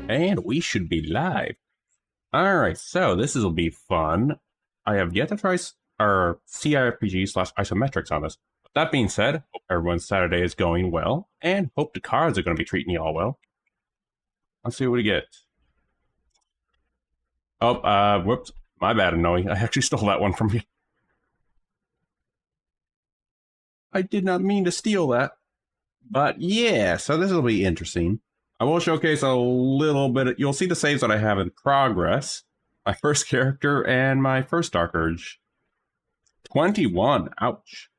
And we should be live. Alright, so this will be fun. I have yet to try our CRPG slash isometrics on this. That being said, hope everyone's Saturday is going well, and hope the cards are going to be treating you all well. Let's see what we get. Oh, whoops. My bad, Annoy. I actually stole that one from you. I did not mean to steal that. But yeah, so this will be interesting. I will showcase a little bit. You'll see the saves that I have in progress. My first character and my first Dark Urge. 21. Ouch.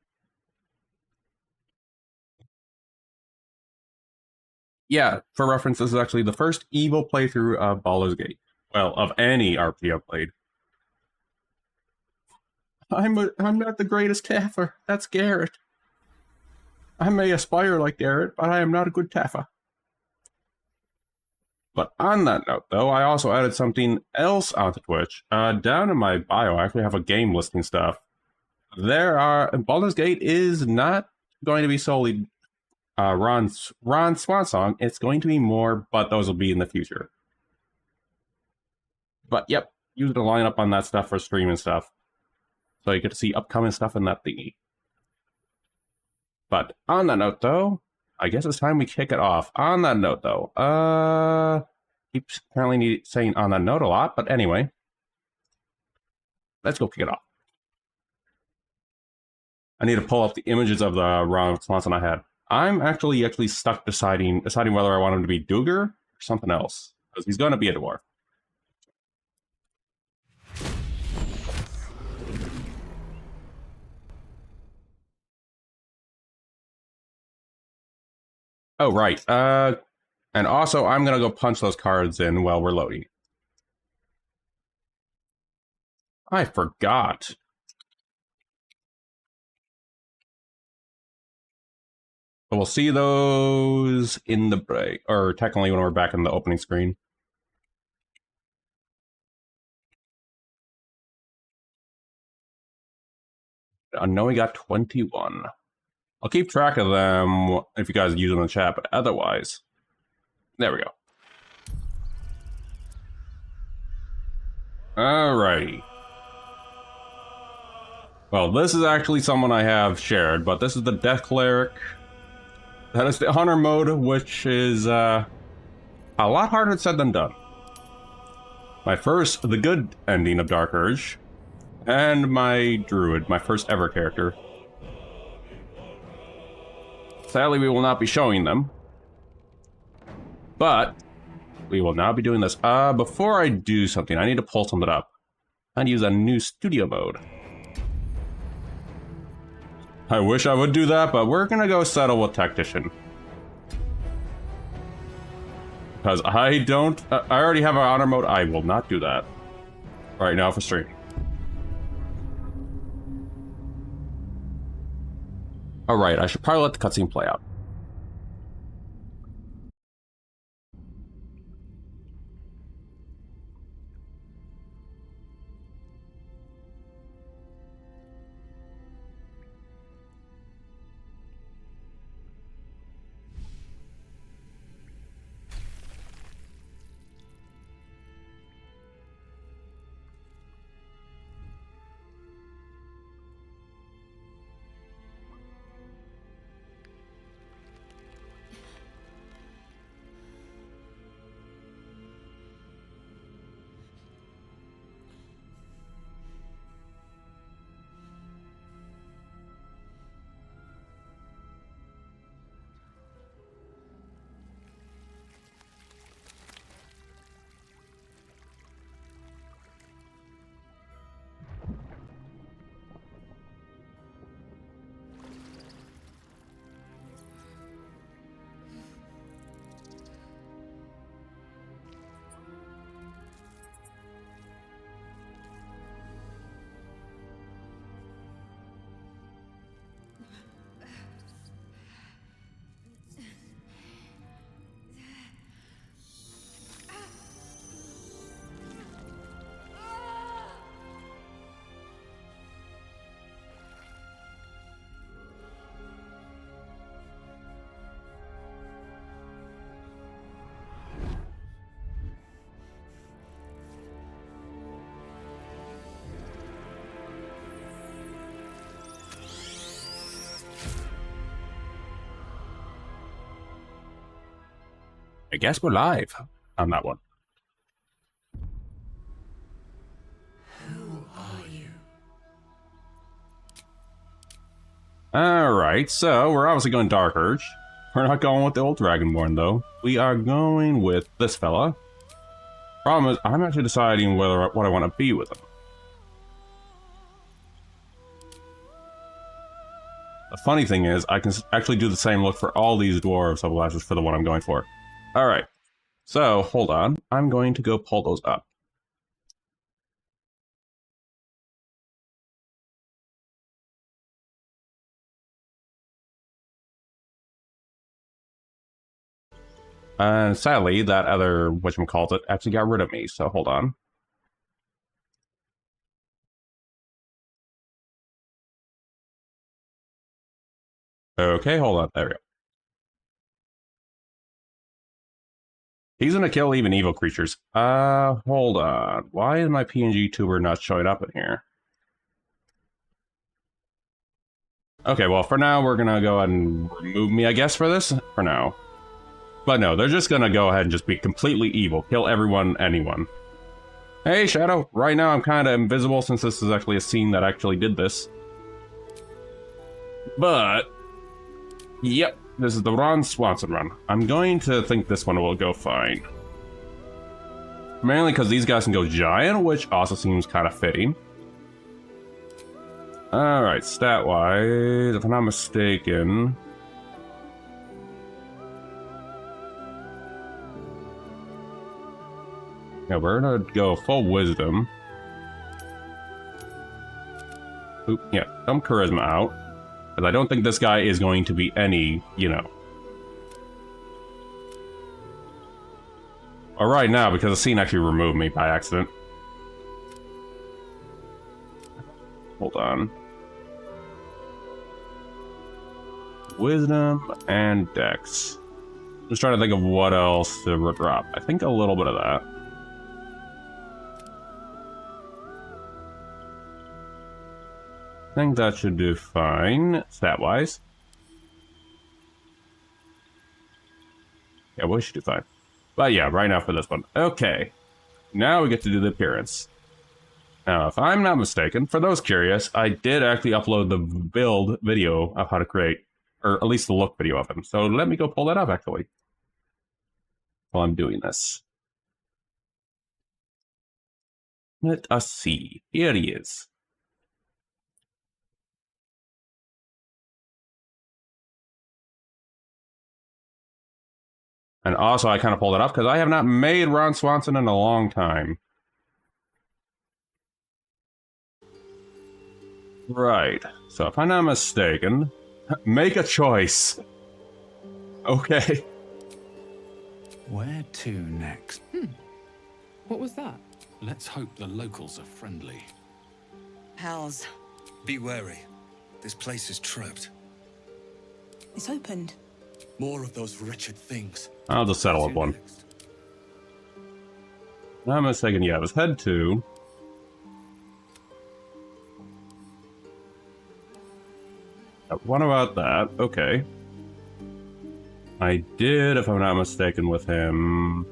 Yeah, for reference, this is actually the first evil playthrough of Baldur's Gate. Well, of any RPG I've played. I'm not the greatest Taffer. That's Garrett. I may aspire like Garrett, but I am not a good Taffer. But on that note, though, I also added something else onto Twitch. Down in my bio, I actually have a game listing stuff. Baldur's Gate is not going to be solely Ron Swansong. It's going to be more, but those will be in the future. But yep, use the lineup on that stuff for stream and stuff. So you get to see upcoming stuff in that thingy. But on that note, though, I guess it's time we kick it off. On that note, though, keeps apparently saying on that note a lot, but anyway, let's go kick it off. I need to pull up the images of the Ron Swanson I had. I'm actually stuck deciding whether I want him to be Duger or something else, because he's going to be a dwarf. Oh, right. And also, I'm going to go punch those cards in while we're loading. I forgot. But we'll see those in the break, or technically when we're back in the opening screen. I know we got 21. I'll keep track of them if you guys use them in the chat, but otherwise, there we go. Alrighty. Well, this is actually someone I have shared, but this is the Death Cleric. That is the Hunter mode, which is a lot harder said than done. The good ending of Dark Urge, and my Druid, my first ever character. Sadly, we will not be showing them. But we will now be doing this. Before I do something, I need to pull something up. I need to use a new studio mode. I wish I would do that, but we're gonna go settle with Tactician. Because I already have an honor mode. I will not do that right now for stream. Alright, I should probably let the cutscene play out. guess we're live on that one. Who are you? Alright, so we're obviously going Dark Urge. We're not going with the old Dragonborn, though. We are going with this fella. Problem is, I'm actually deciding what I want to be with him. The funny thing is, I can actually do the same look for all these dwarves, otherwise just for the one I'm going for. Alright, so hold on. I'm going to go pull those up. And sadly, that other whatchamacallit actually got rid of me, so hold on. Okay, hold on. There we go. He's gonna kill even evil creatures. Hold on. Why is my PNG tuber not showing up in here? Okay, well, for now, we're gonna go ahead and remove me, I guess, for this. For now. But no, they're just gonna go ahead and just be completely evil. Kill everyone, anyone. Hey, Shadow. Right now, I'm kind of invisible since this is actually a scene that actually did this. But... yep, this is the Ron Swanson run. I'm going to think this one will go fine. Mainly because these guys can go giant, which also seems kind of fitting. Alright, stat-wise, if I'm not mistaken... yeah, we're gonna go full wisdom. Oop, yeah, some charisma out. Because I don't think this guy is going to be any, you know. Or right now, because the scene actually removed me by accident. Hold on. Wisdom and Dex. Just trying to think of what else to drop. I think a little bit of that. I think that should do fine, stat-wise. Yeah, we should do fine. But yeah, right now for this one. Okay. Now we get to do the appearance. Now, if I'm not mistaken, for those curious, I did actually upload the build video of how to create, or at least the look video of him. So let me go pull that up, actually, while I'm doing this. Let us see. Here he is. And also, I kind of pulled it up because I have not made Ron Swanson in a long time. Right. So if I'm not mistaken, make a choice. Okay. Where to next? What was that? Let's hope the locals are friendly. Hells. Be wary. This place is trapped. It's opened. More of those wretched things. I'll just settle up one. Next. Not mistaken, yeah, it was head 2. What about that? Okay. I did, if I'm not mistaken, with him.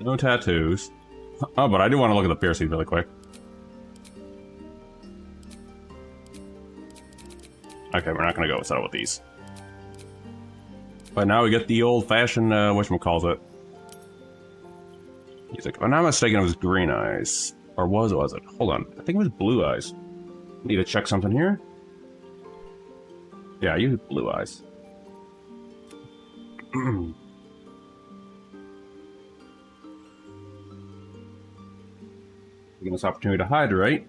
No tattoos. Oh, but I do want to look at the piercing really quick. Okay, we're not going to go settle with these. But now we get the old-fashioned, whatchamacallit. Music. If I'm not mistaken, it was green eyes. Or was it? Hold on. I think it was blue eyes. Need to check something here? Yeah, I used blue eyes. Taking this opportunity to hydrate.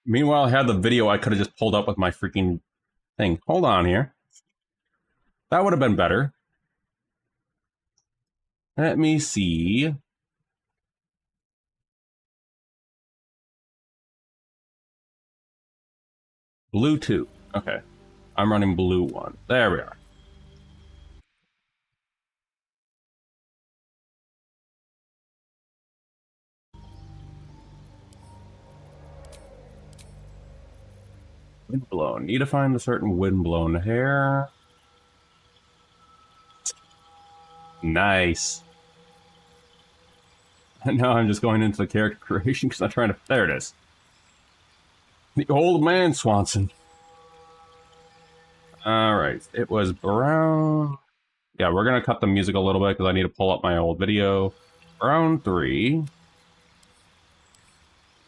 Meanwhile, I had the video I could have just pulled up with my freaking thing. Hold on here. That would have been better. Let me see. Blue 2. Okay. I'm running blue one. There we are. Windblown. Need to find a certain windblown hair. Nice. And now I'm just going into the character creation because I'm trying to... There it is. The old man Swansong. Alright, it was brown... Yeah, we're going to cut the music a little bit because I need to pull up my old video. Brown 3.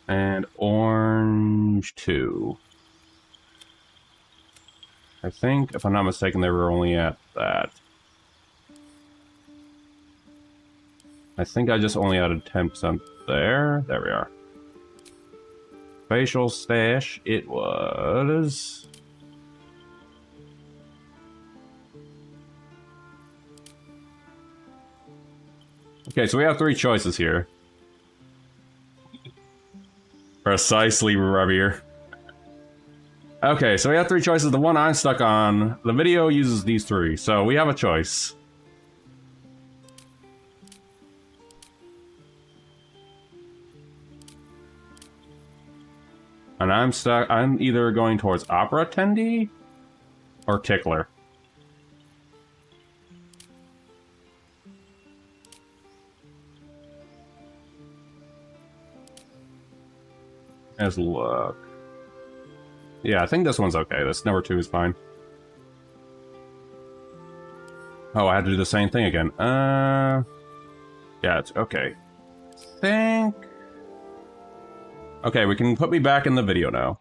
And orange 2. I think, if I'm not mistaken, they were only at that. I think I just only added 10% there. There we are. Facial stash, it was... Okay, so we have 3 choices here. Precisely, Revier. Okay, so we have 3 choices. The one I'm stuck on, the video uses these 3, so we have a choice. And I'm stuck, I'm either going towards Opera Attendee or Tickler. Let's look. Yeah, I think this one's okay. This number 2 is fine. Oh, I had to do the same thing again. Yeah, it's okay. Think... Okay, we can put me back in the video now.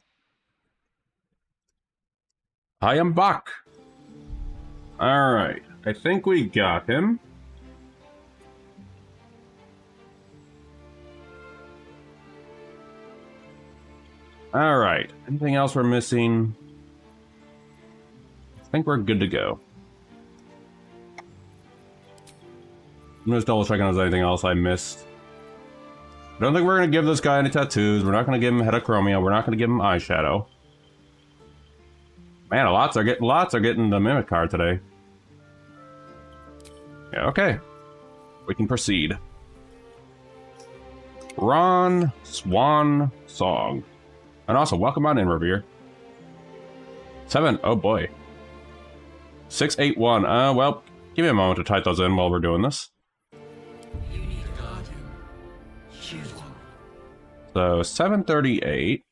I am back. Alright, I think we got him. Alright, anything else we're missing? I think we're good to go. I'm just double checking if there's anything else I missed. I don't think we're going to give this guy any tattoos. We're not going to give him heterochromia. We're not going to give him eyeshadow. Man, lots are getting the mimic card today. Yeah, okay. We can proceed. Ron Swansong. And also, welcome on in, Revere. 7, oh boy. 681, well, give me a moment to type those in while we're doing this. You need a guardian. Choose one. So, 738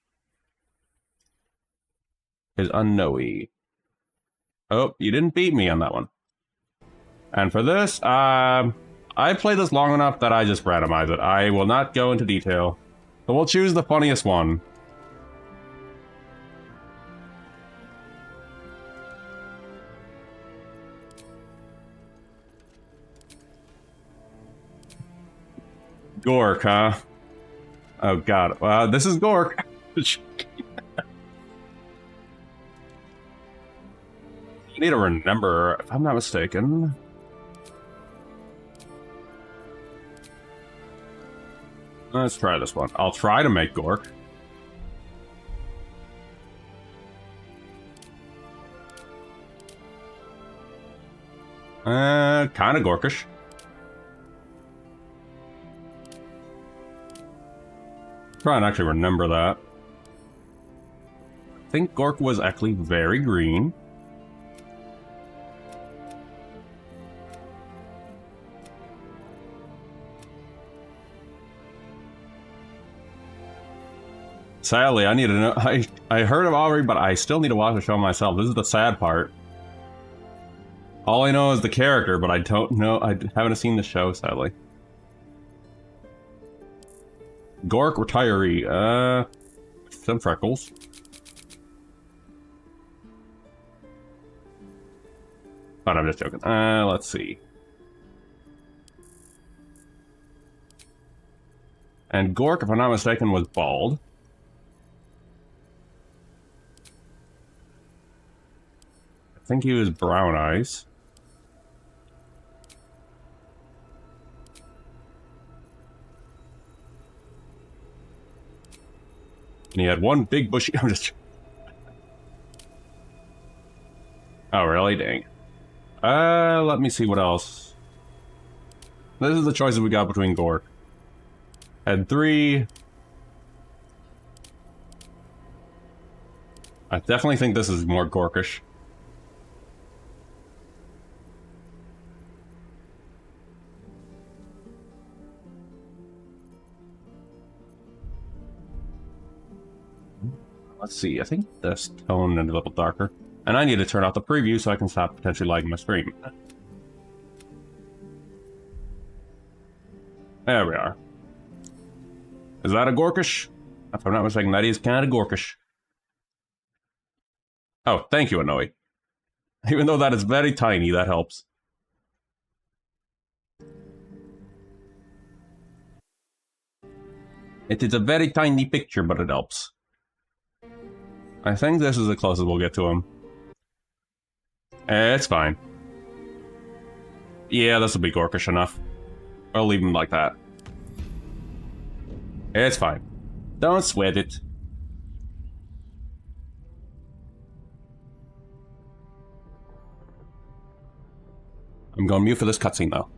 is unknowy. Oh, you didn't beat me on that one. And for this, I played this long enough that I just randomize it. I will not go into detail. But we'll choose the funniest one. Gork, huh? Oh god. This is Gork. You need to remember, if I'm not mistaken. Let's try this one. I'll try to make Gork. Kind of Gorkish. Try and actually remember that. I think Gork was actually very green. Sadly, I need to know. I heard of Aubrey, but I still need to watch the show myself. This is the sad part. All I know is the character, but I don't know. I haven't seen the show, sadly. Gork retiree. Some freckles. But I'm just joking. Let's see. And Gork, if I'm not mistaken, was bald. I think he was brown eyes. And he had one big bushy... I'm just... Oh, really? Dang. Let me see what else. This is the choices we got between Gork. Had 3. I definitely think this is more Gorkish. Let's see, I think this tone is a little darker. And I need to turn off the preview so I can stop potentially lagging my stream. There we are. Is that a Gorkish? If I'm not mistaken, that is kind of Gorkish. Oh, thank you, Anoi. Even though that is very tiny, that helps. It is a very tiny picture, but it helps. I think this is the closest we'll get to him. It's fine. Yeah, this will be Gorkish enough. I'll leave him like that. It's fine. Don't sweat it. I'm going mute for this cutscene, though.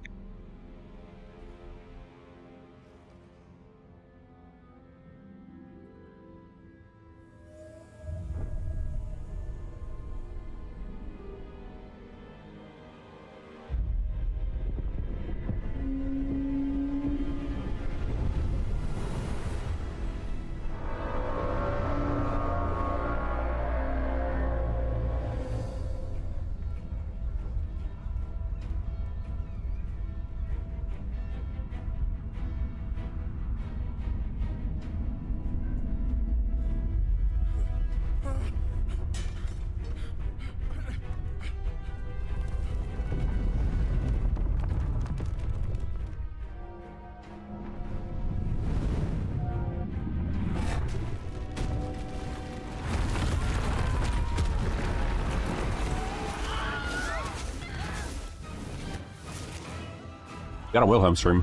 Got a Wilhelm stream.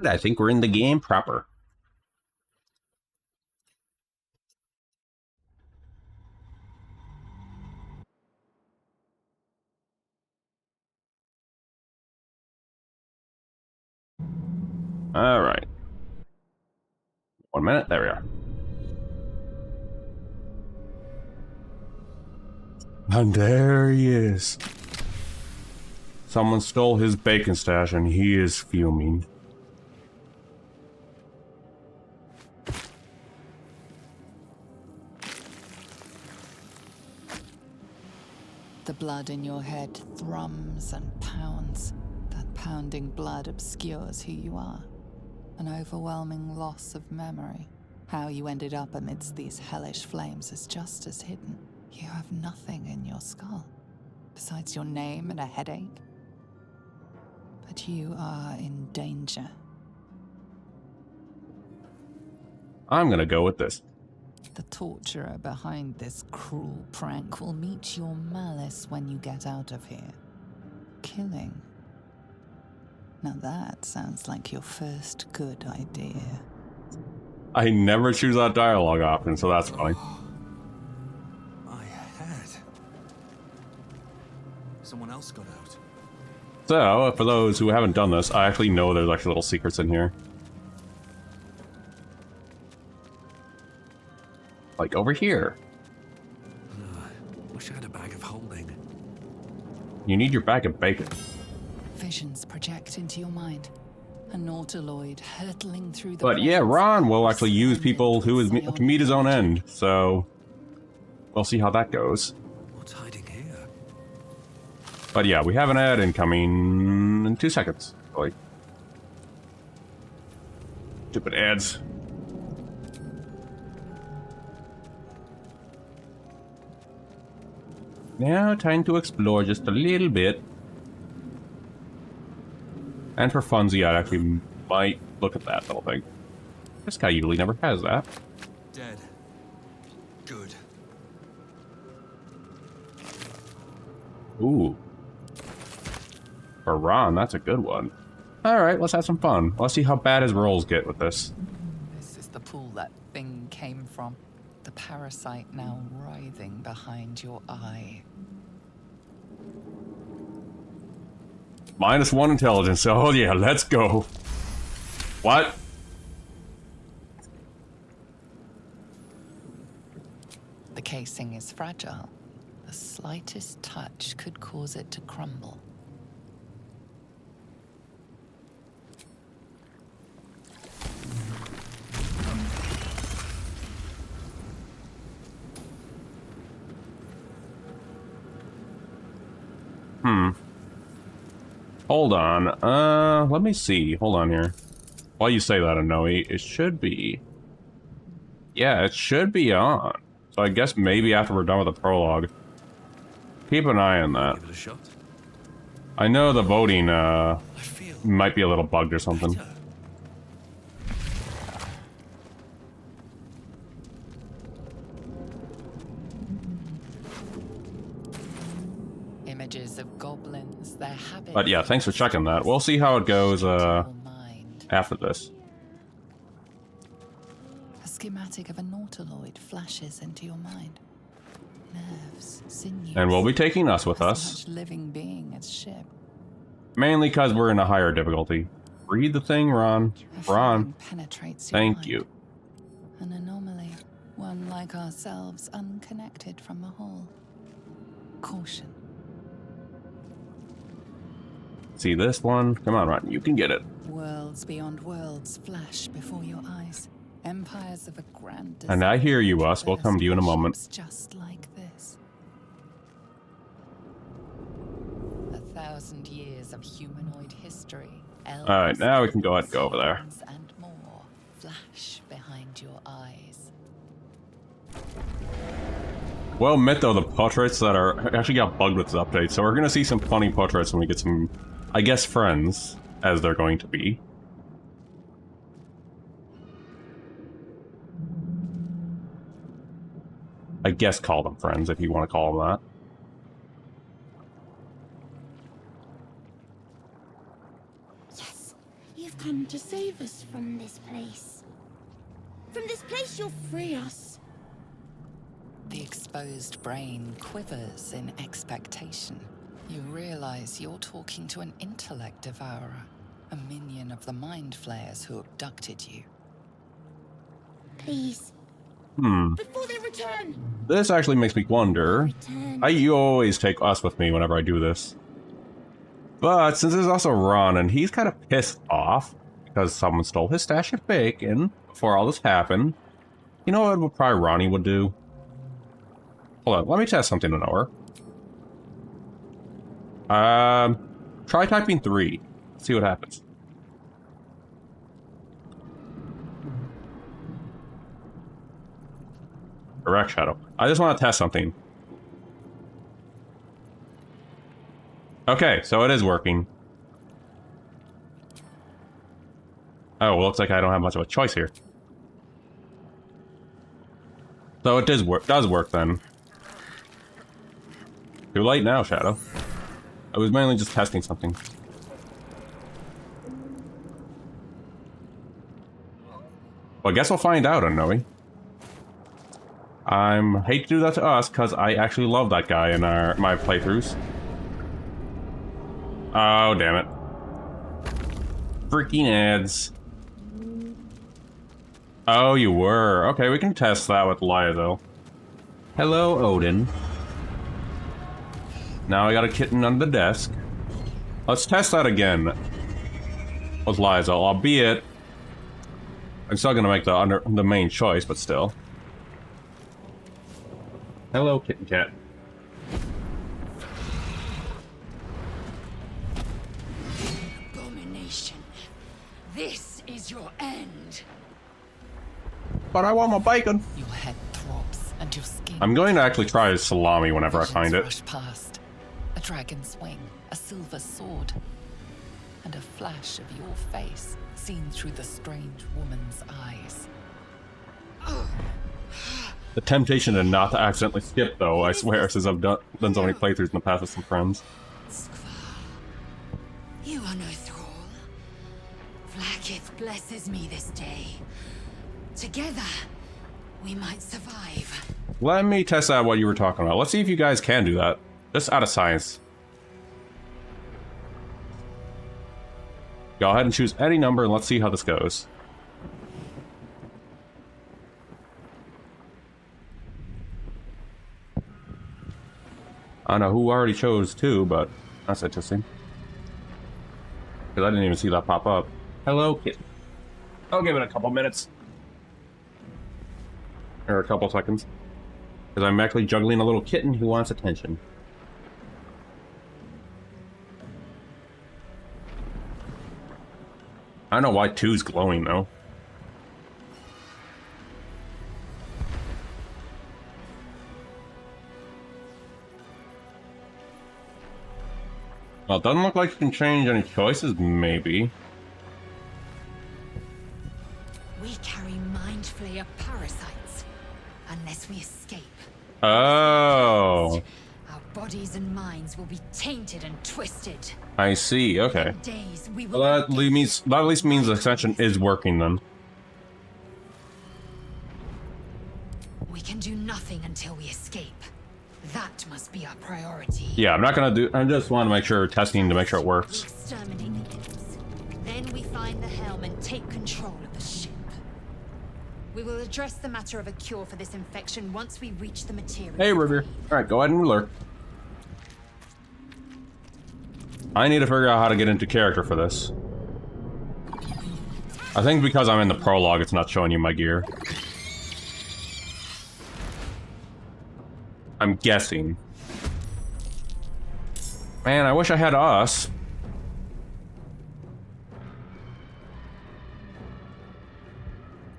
I think we're in the game proper. All right. 1 minute. There we are. And there he is. Someone stole his bacon stash and he is fuming. The blood in your head thrums and pounds. That pounding blood obscures who you are. An overwhelming loss of memory. How you ended up amidst these hellish flames is just as hidden. You have nothing in your skull, besides your name and a headache. But you are in danger. I'm gonna go with this. The torturer behind this cruel prank will meet your malice when you get out of here. Killing. Now that sounds like your first good idea. I never choose that dialogue option, so that's fine. I had. Someone else got out. So, for those who haven't done this, I actually know there's actually little secrets in here. Like over here. Wish I had a bag of holding. You need your bag of bacon. Visions project into your mind. A nautiloid hurtling through the But yeah, plains, Ron will actually use ascending people who can meet his own end, so we'll see how that goes. What's hiding here? But yeah, we have an ad incoming in 2 seconds. Like, stupid ads. Now, time to explore just a little bit. And for funsies, I actually might look at that little thing. This guy usually never has that. Dead. Good. Ooh. For Ron, that's a good one. Alright, let's have some fun. Let's see how bad his rolls get with this. This is the pool that thing came from. The parasite now writhing behind your eye. -1 intelligence. Oh yeah, let's go. What? The casing is fragile. The slightest touch could cause it to crumble. Hold on. Let me see. Hold on here. While you say that, Anoe, it should be... Yeah, it should be on. So I guess maybe after we're done with the prologue. Keep an eye on that. Give it a shot. I know the voting, I feel might be a little bugged or something. better. Images of goblins, their habits. But yeah, thanks for checking that. We'll see how it goes, Mind. after this. A schematic of a nautiloid flashes into your mind. Nerves, sinews. And we'll be taking us with as us. much living being as ship. Mainly because we're in a higher difficulty. Read the thing, Ron. A Ron, feeling penetrates your thank mind. you. An anomaly, one like ourselves, unconnected from the whole. Caution. See this one? Come on, Ron, you can get it. Worlds beyond worlds flash before your eyes. Empires of a grand And I hear you, design us. We'll come to you in a moment. spaceships just like this. 1,000 years of humanoid history. Alright, now we can go ahead and go over there. elves, and more flash behind your eyes. Well, admit though, the portraits that are actually got bugged with this update, so we're gonna see some funny portraits when we get some, I guess, friends, as they're going to be. I guess call them friends if you want to call them that. Yes, you've come to save us from this place. From this place you'll free us. The exposed brain quivers in expectation. You realize you're talking to an intellect devourer, a minion of the mind flayers who abducted you. Please. Hmm. Before they return. This actually makes me wonder. Return. You always take us with me whenever I do this. But since there's also Ron, and he's kind of pissed off because someone stole his stash of bacon before all this happened, you know what probably Ronnie would do? Hold on, let me test something an hour. Try typing 3. See what happens. Correct, Shadow. I just want to test something. Okay, so it is working. Oh, well, looks like I don't have much of a choice here. So it does work then. Too late now, Shadow. I was mainly just testing something. Well, I guess we'll find out, Unknowy. I hate to do that to us, because I actually love that guy in my playthroughs. Oh, damn it. Freaking ads. Oh, you were. Okay, we can test that with Lyazo. Hello, Odin. Now I got a kitten under the desk. Let's test that again with Lyazo, albeit I'm still gonna make the main choice, but still. Hello, kitten cat. Abomination. This is your end. But I want my bacon. Your head throbs and your skin. I'm going to actually try salami whenever I find it. Rush past. A dragon's wing, a silver sword, and a flash of your face seen through the strange woman's eyes. The temptation to not to accidentally skip, though, I swear, since I've done so many playthroughs in the past with some friends. You are no thrall. Vlaakith blesses me this day. Together, we might survive. Let me test out what you were talking about. Let's see if you guys can do that. Just out of science. Go ahead and choose any number and let's see how this goes. I don't know who already chose 2, but that's interesting. Because I didn't even see that pop up. Hello, kitten. I'll give it a couple minutes. Or a couple seconds. Because I'm actually juggling a little kitten who wants attention. I don't know why 2's glowing, though. Well, it doesn't look like you can change any choices, maybe. We carry mind flayer parasites. Unless we escape. Oh. Our bodies and minds will be tainted and twisted. I see, okay. In days, we will Well, that at least means the extension is working, then. We can do nothing until we escape. That must be our priority. Yeah, I'm not gonna do... I just want to make sure, testing to make sure it We works. exterminate the imps. Then we find the helm and take control of the ship. We will address the matter of a cure for this infection once we reach the material. Hey, River. Alright, go ahead and lurk. I need to figure out how to get into character for this. I think because I'm in the prologue, it's not showing you my gear. I'm guessing. Man, I wish I had us.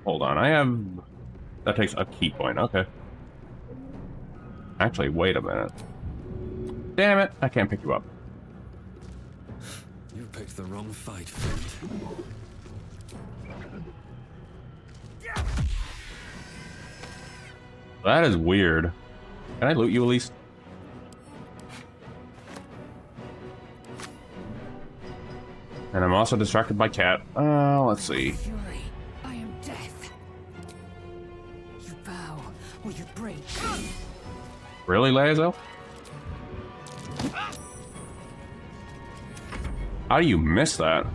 Hold on, I have... That takes a key point, okay. Actually, wait a minute. Damn it, I can't pick you up. You picked the wrong fight, friend. That is weird. Can I loot you at least? And I'm also distracted by Cat. Let's see. Fury, I am death. You bow or you break. Really, Laezel? How do you miss that?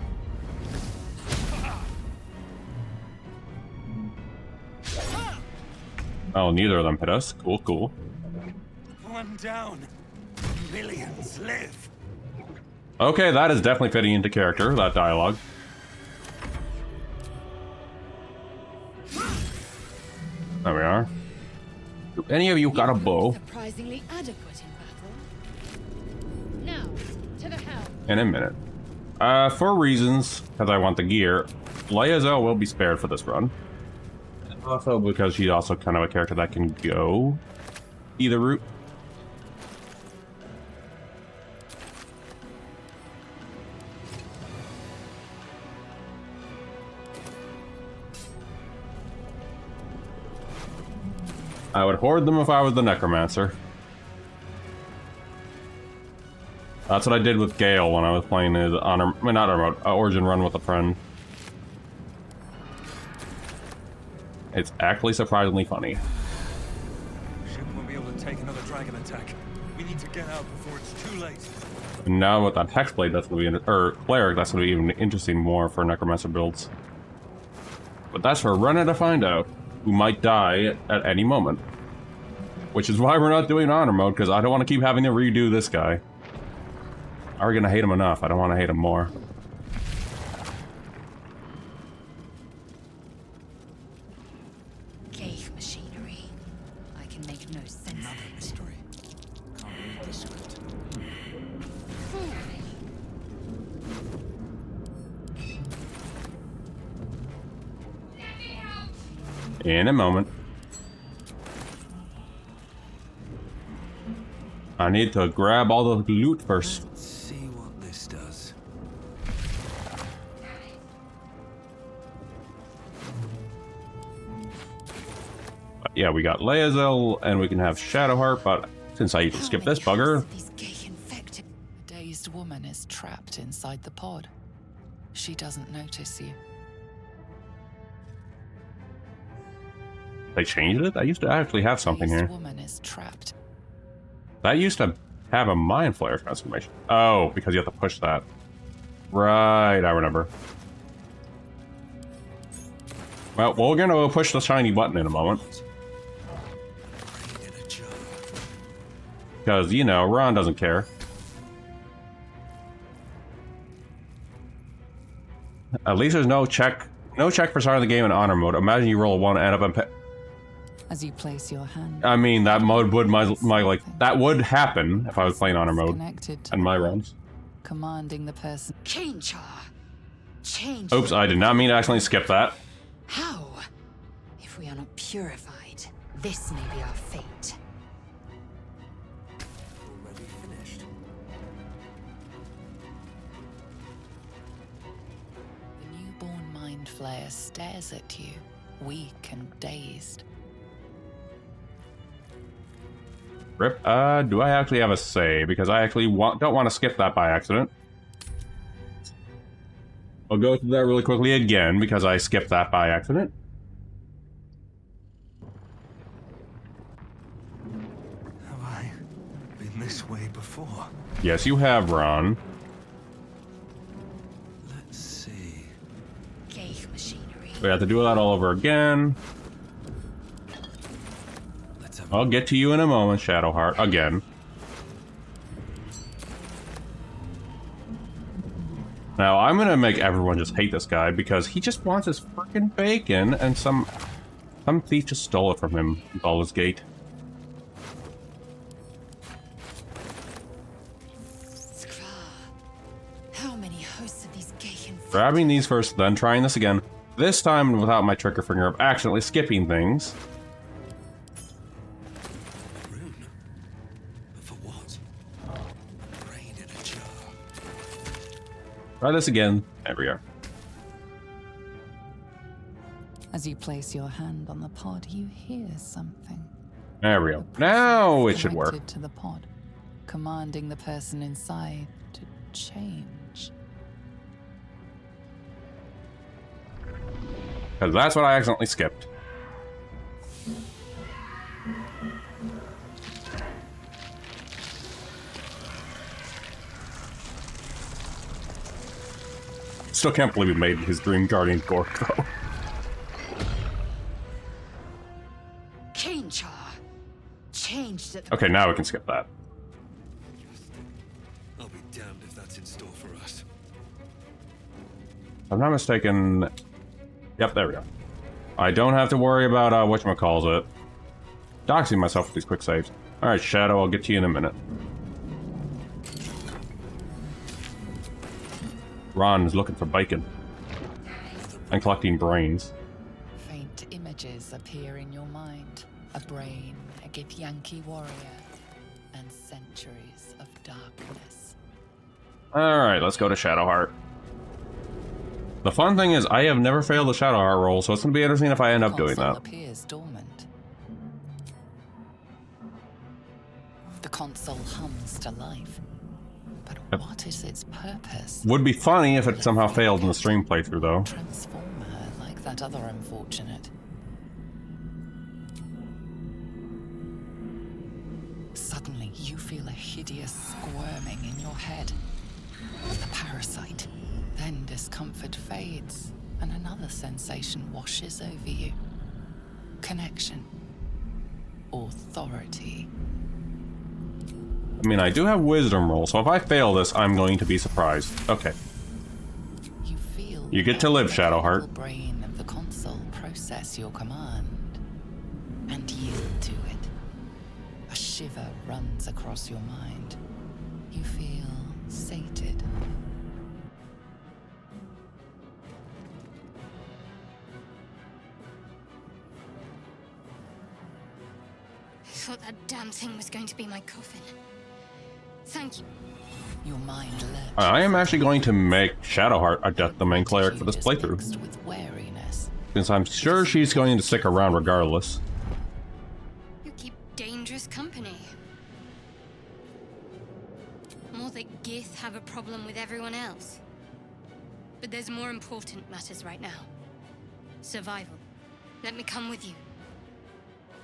Oh, neither of them hit us. Cool, cool. One down. Millions live. Okay, that is definitely fitting into character, that dialogue. There we are. Do any of you got a bow? Surprisingly adequate in battle. Now, to the helm. In a minute. For reasons, because I want the gear, Laezel will be spared for this run. And also because she's also kind of a character that can go either route. I would hoard them if I was the Necromancer. That's what I did with Gale when I was playing his Origin run with a friend. It's actually surprisingly funny. Ship won't be able to take another dragon attack. We need to get out before it's too late. And now with that Hexblade, that's gonna be or Cleric, that's gonna be even interesting more for Necromancer builds. But that's for Renna to find out, who might die at any moment. Which is why we're not doing honor mode, because I don't want to keep having to redo this guy. I'm already gonna hate him enough. I don't want to hate him more. Ghaik machinery. I can make no sense of it. Mystery. Can't read the script. In a moment. I need to grab all the loot first. Let's see what this does. Yeah, we got Laezel, and we can have Shadowheart, but since I even skipped this bugger, These Ghaik infected. A dazed woman is trapped inside the pod. She doesn't notice you. they changed it? I used to actually have something Dazed here. woman is trapped. That used to have a Mind Flare transformation. Oh, because you have to push that. Right, I remember. Well, we're gonna push the shiny button in a moment. Brain in a jar. Because, you know, Ron doesn't care. At least there's no check for starting the game in honor mode. Imagine you roll a 1 and end up in As you place your hand. I mean, that mode would that would happen if I was playing honor mode Connected to in my the pod, runs. commanding the person. Change her. Change. Oops, I did not mean to accidentally skip that. How? If we are not purified, this may be our fate. Already finished. The newborn mind flayer stares at you, weak and dazed. Rip. Do I actually have a save? Because I actually don't want to skip that by accident. I'll go through that really quickly again because I skipped that by accident. Have I been this way before? Yes, you have, Ron. Let's see. Ghaik machinery. We have to do that all over again. Let's have I'll get to you in a moment, Shadowheart. Again. Now, I'm gonna make everyone just hate this guy because he just wants his freaking bacon and some thief just stole it from him in Baldur's Gate. Skra. How many hosts of these Ghaik infected? Grabbing these first, then trying this again. This time without my trigger finger of accidentally skipping things. rune. But for what? Brain in a jar. Try this again. There we are. As you place your hand on the pod, you hear something. There we go. Now it should work. Connected to the pod, commanding the person inside to change. Because that's what I accidentally skipped. Still can't believe he made his dream guardian Gork, though. Cainchar changed at Okay, now we can skip that. I'll be damned if that's in store for us. If I'm not mistaken... Yep, there we go. I don't have to worry about, whatchamacallit. Doxing myself with these quick saves. Alright, Shadow, I'll get to you in a minute. Ron is looking for bacon. And collecting brains. Faint images appear in your mind. A brain, a Githyanki warrior, and centuries of darkness. Alright, let's go to Shadowheart. The fun thing is, I have never failed a Shadowheart roll, so it's going to be interesting if I end up doing Console that. appears dormant. The console hums to life. But what is its purpose? Would be funny if it somehow failed in the stream playthrough, though. Transform her like that other unfortunate. Suddenly, you feel a hideous squirming in your head. The parasite. Then discomfort fades, and another sensation washes over you. Connection. Authority. I mean, I do have wisdom roll, so if I fail this, I'm going to be surprised. Okay. You feel You get to live, Shadowheart. the brain of the console process your command and yield to it. A shiver runs across your mind. You feel sated. I thought that damn thing was going to be my coffin. Thank you. Your mind lurches. I am actually going to make Shadowheart a Death Domain cleric for this Attitude is playthrough, mixed with wariness. since I'm sure she's going to stick around regardless. You keep dangerous company. More that Gith have a problem with everyone else. But there's more important matters right now. Survival. Let me come with you.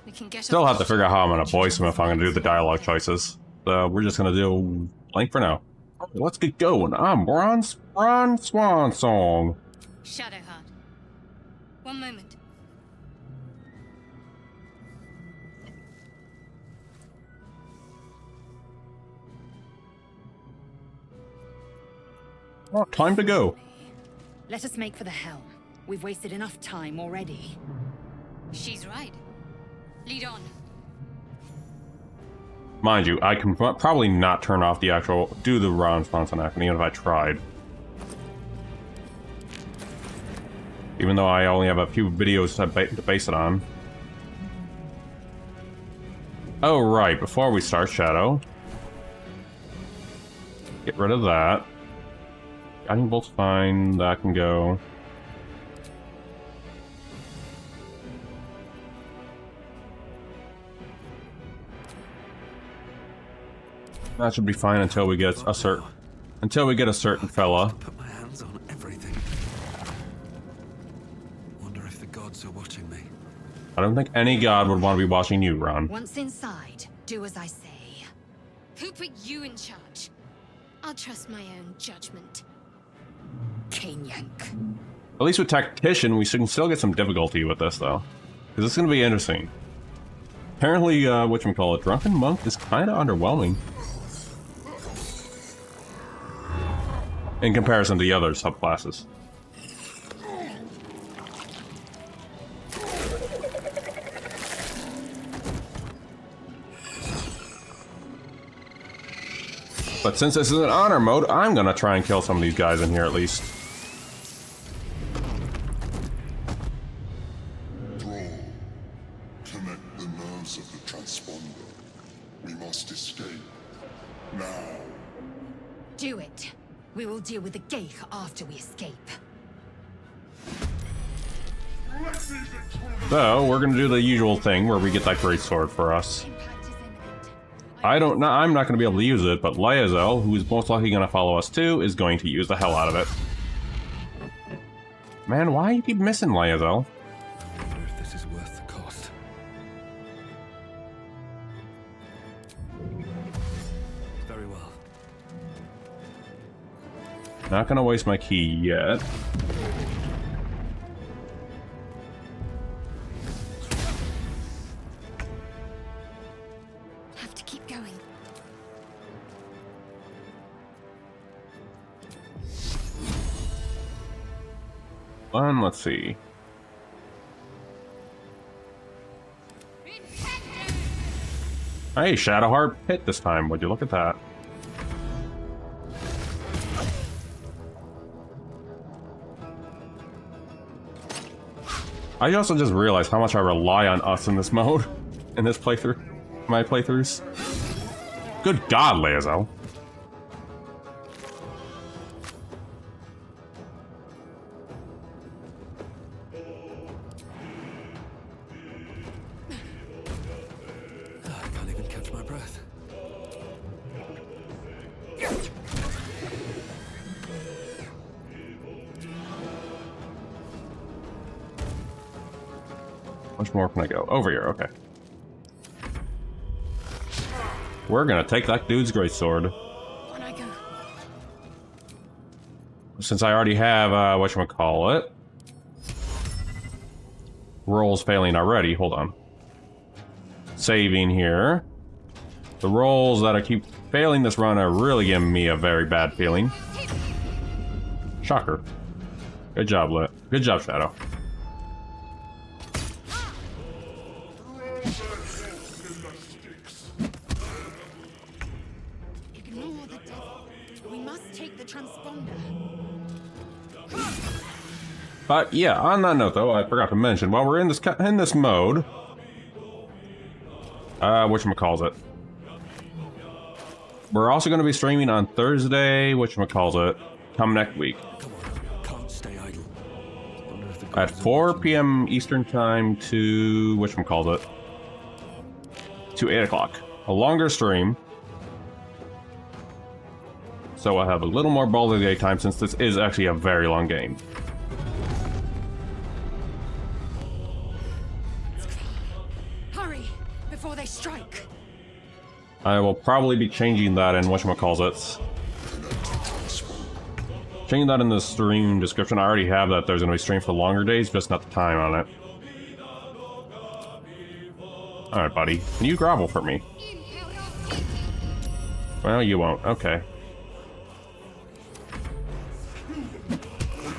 We can get Still off have to the figure out how I'm ship going to voice him if I'm going to do the dialogue choices. So we're just going to do blank for now. Alright, let's get going. I'm Ron Swansong. Shadowheart. One moment. Well, time to go. Let us make for the helm. We've wasted enough time already. She's right. Lead on. Mind you, I can probably not turn off the actual, do the Ron Swanson act, even if I tried. Even though I only have a few videos to base it on. Oh, right, before we start, Shadow. Get rid of that. Guiding bolt's fine, that can go. That should be fine until we get a certain fella. Put my hands on everything. Wonder if the gods are watching me. I don't think any god would want to be watching you, Ron. Once inside, do as I say. Who put you in charge? I'll trust my own judgment. Cainyank. At least with Tactician, we can still get some difficulty with this, though. Because it's going to be interesting. Apparently, whatchamacallit, Drunken Monk is kind of underwhelming. In comparison to the other subclasses. But since this is an honor mode, I'm gonna try and kill some of these guys in here at least. Thrall, connect the nerves of the transponder. We must escape. Now. Do it. We will deal with the Geich after we escape. So, we're gonna do the usual thing where we get that great sword for us. Impact is imminent. I'm not gonna be able to use it, but Laezel, who is most likely gonna follow us too, is going to use the hell out of it. Man, why you keep missing, Lae'zel? I wonder if this is worth the cost. Very well. Not gonna waste my key yet. Have to keep going. Let's see. Hey, Shadowheart hit this time. Would you look at that? I also just realized how much I rely on us in this mode, in this playthrough, my playthroughs. Good God, Lae'zel. I can't even catch my breath. How much more can I go? Over here, okay. We're gonna take that dude's greatsword. On I go. Since I already have, whatchamacallit. Rolls failing already, hold on. Saving here. The rolls that I keep failing this run are really giving me a very bad feeling. Shocker. Good job, Lit. Good job, Shadow. Ignore the death. We must take the transponder. But yeah, on that note though, I forgot to mention, while we're in this mode, whatchamacallit. We're also going to be streaming on Thursday, whatchamacallit, come next week. Come on, can't stay idle. Wonder if the At gods 4 are p.m. Eastern time to, whatchamacallit, to 8 o'clock. A longer stream. So I'll have a little more Baldur's Gate time since this is actually a very long game. Hurry before they strike. I will probably be changing that in whatchamacallit. Changing that in the stream description. I already have that there's going to be stream for longer days, just not the time on it. Alright, buddy. Can you grovel for me? Well, you won't. Okay.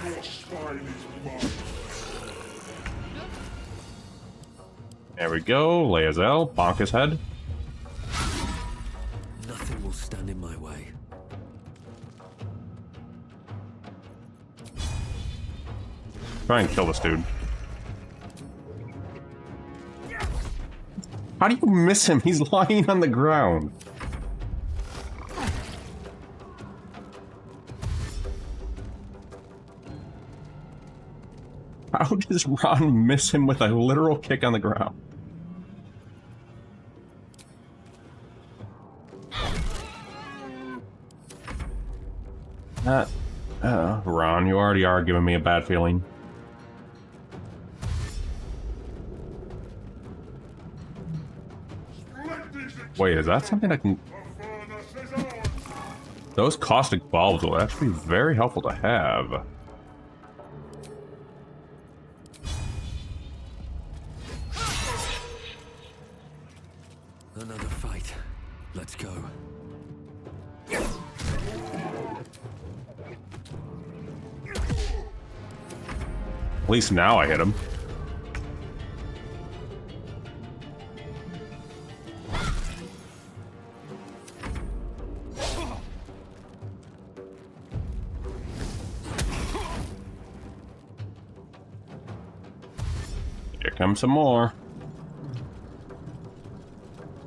Your spine is mine. There we go. Lae'zel. Bonk his head. Nothing will stand in my way. Try and kill this dude. How do you miss him? He's lying on the ground. How does Ron miss him with a literal kick on the ground? Ron, you already are giving me a bad feeling. Wait, is that something I can... Those caustic bulbs will actually be very helpful to have. Another fight. Let's go. At least now I hit him. Here comes some more.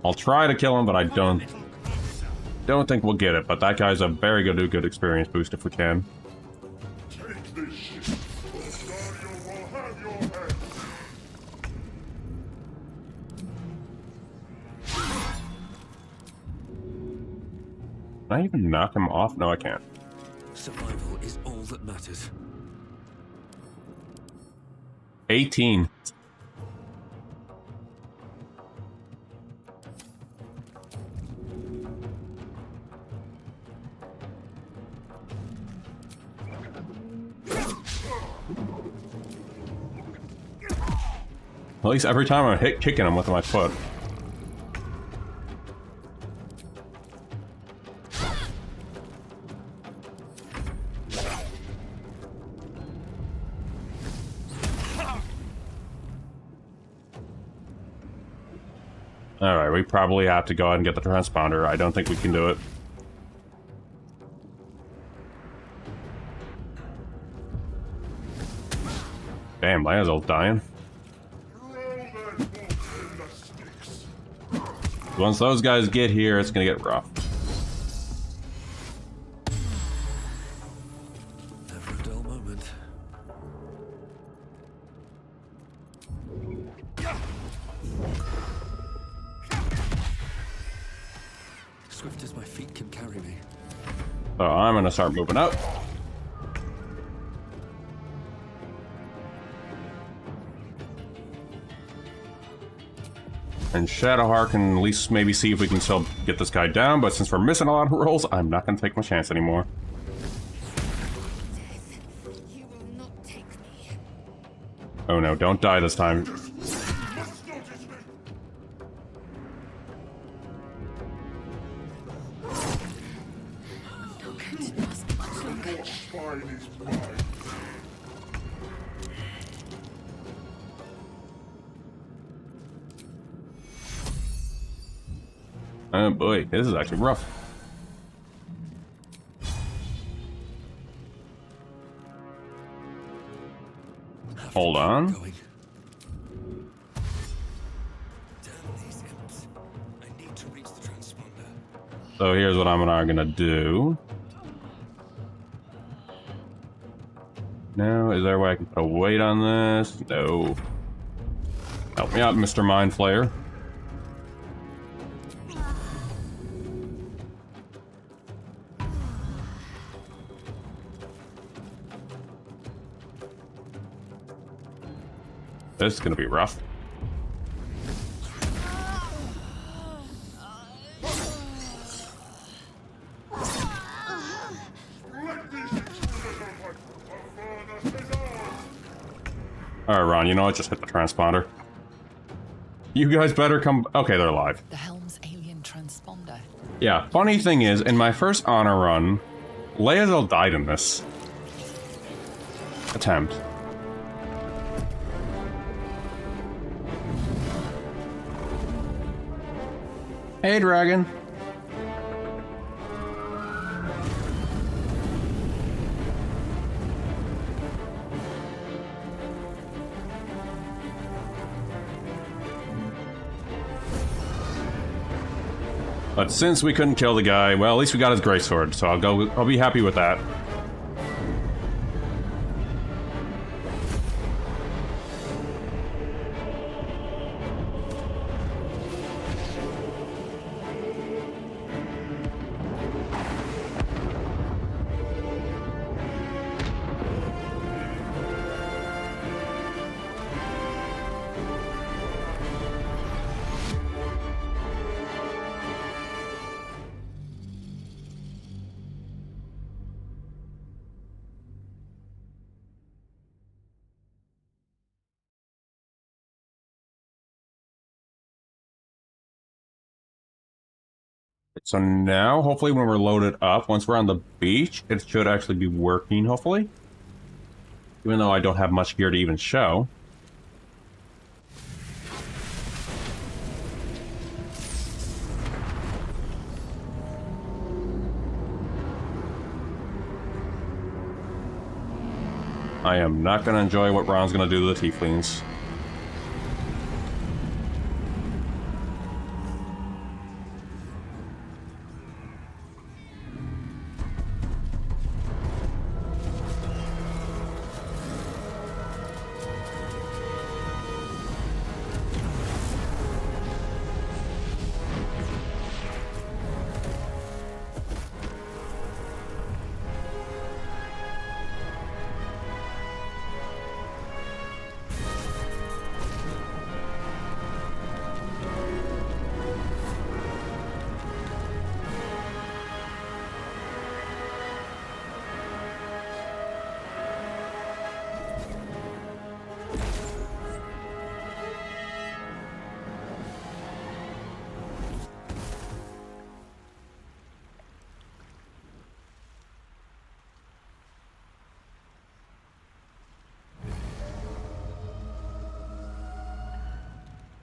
I'll try to kill him, but I don't think we'll get it. But that guy's a very good experience boost if we can. Take this shit. Dario will have your head. Can I even knock him off? No, I can't. Survival is all that matters. 18. At least every time I'm kicking him with my foot. Alright, we probably have to go ahead and get the transponder. I don't think we can do it. Damn, Lazo's dying. Once those guys get here, it's gonna get rough. Never a dull moment. Swift as my feet can carry me. So I'm gonna start moving up. And Shadowheart can at least maybe see if we can still get this guy down, but since we're missing a lot of rolls, I'm not gonna take my chance anymore. You will not take me. Oh no, don't die this time. Oh boy, this is actually rough. Hold on. Going. Damn these imps. I need to reach the transponder. So here's what I'm gonna do. No, is there a way I can put a weight on this? No. Help me out, Mr. Mind Flayer. This is gonna be rough. Alright, Ron, you know what? Just hit the transponder. You guys better come... Okay, they're alive. The Helm's alien transponder. Yeah, funny thing is, in my first honor run, Laezel died in this attempt. Hey, dragon. But since we couldn't kill the guy, well, at least we got his greatsword, so I'll be happy with that. So now, hopefully when we're loaded up, once we're on the beach, it should actually be working, hopefully. Even though I don't have much gear to even show. I am not going to enjoy what Ron's going to do to the tieflings.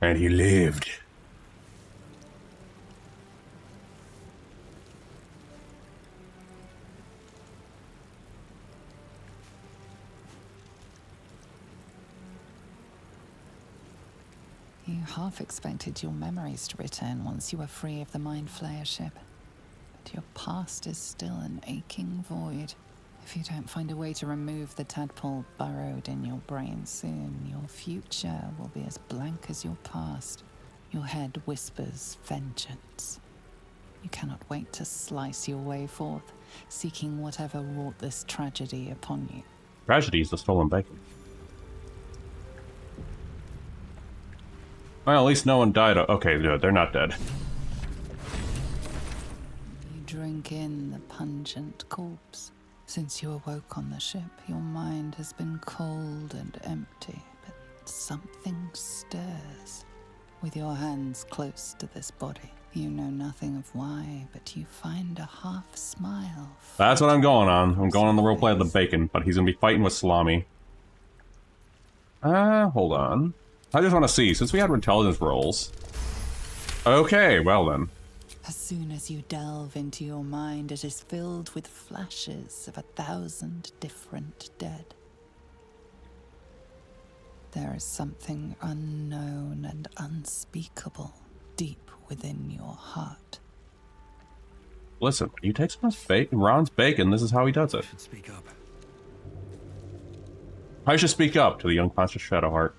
And he lived. You half expected your memories to return once you were free of the Mind Flayer ship. But your past is still an aching void. If you don't find a way to remove the tadpole burrowed in your brain soon, your future will be as blank as your past. Your head whispers vengeance. You cannot wait to slice your way forth, seeking whatever wrought this tragedy upon you. Tragedy is the stolen bacon. Well, at least no one died. Okay, they're not dead. You drink in the pungent corpse. Since you awoke on the ship, your mind has been cold and empty, but something stirs. With your hands close to this body, you know nothing of why, but you find a half smile. That's what I'm going on. I'm going on the roleplay of the bacon, but he's gonna be fighting with Salami. Hold on. I just want to see, since we had intelligence rolls. Okay, well then. As soon as you delve into your mind, it is filled with flashes of 1,000 different dead. There is something unknown and unspeakable deep within your heart. Listen, when you take someone's bacon, Ron's bacon, this is how he does it. Should speak up. I should speak up to the unconscious Shadowheart.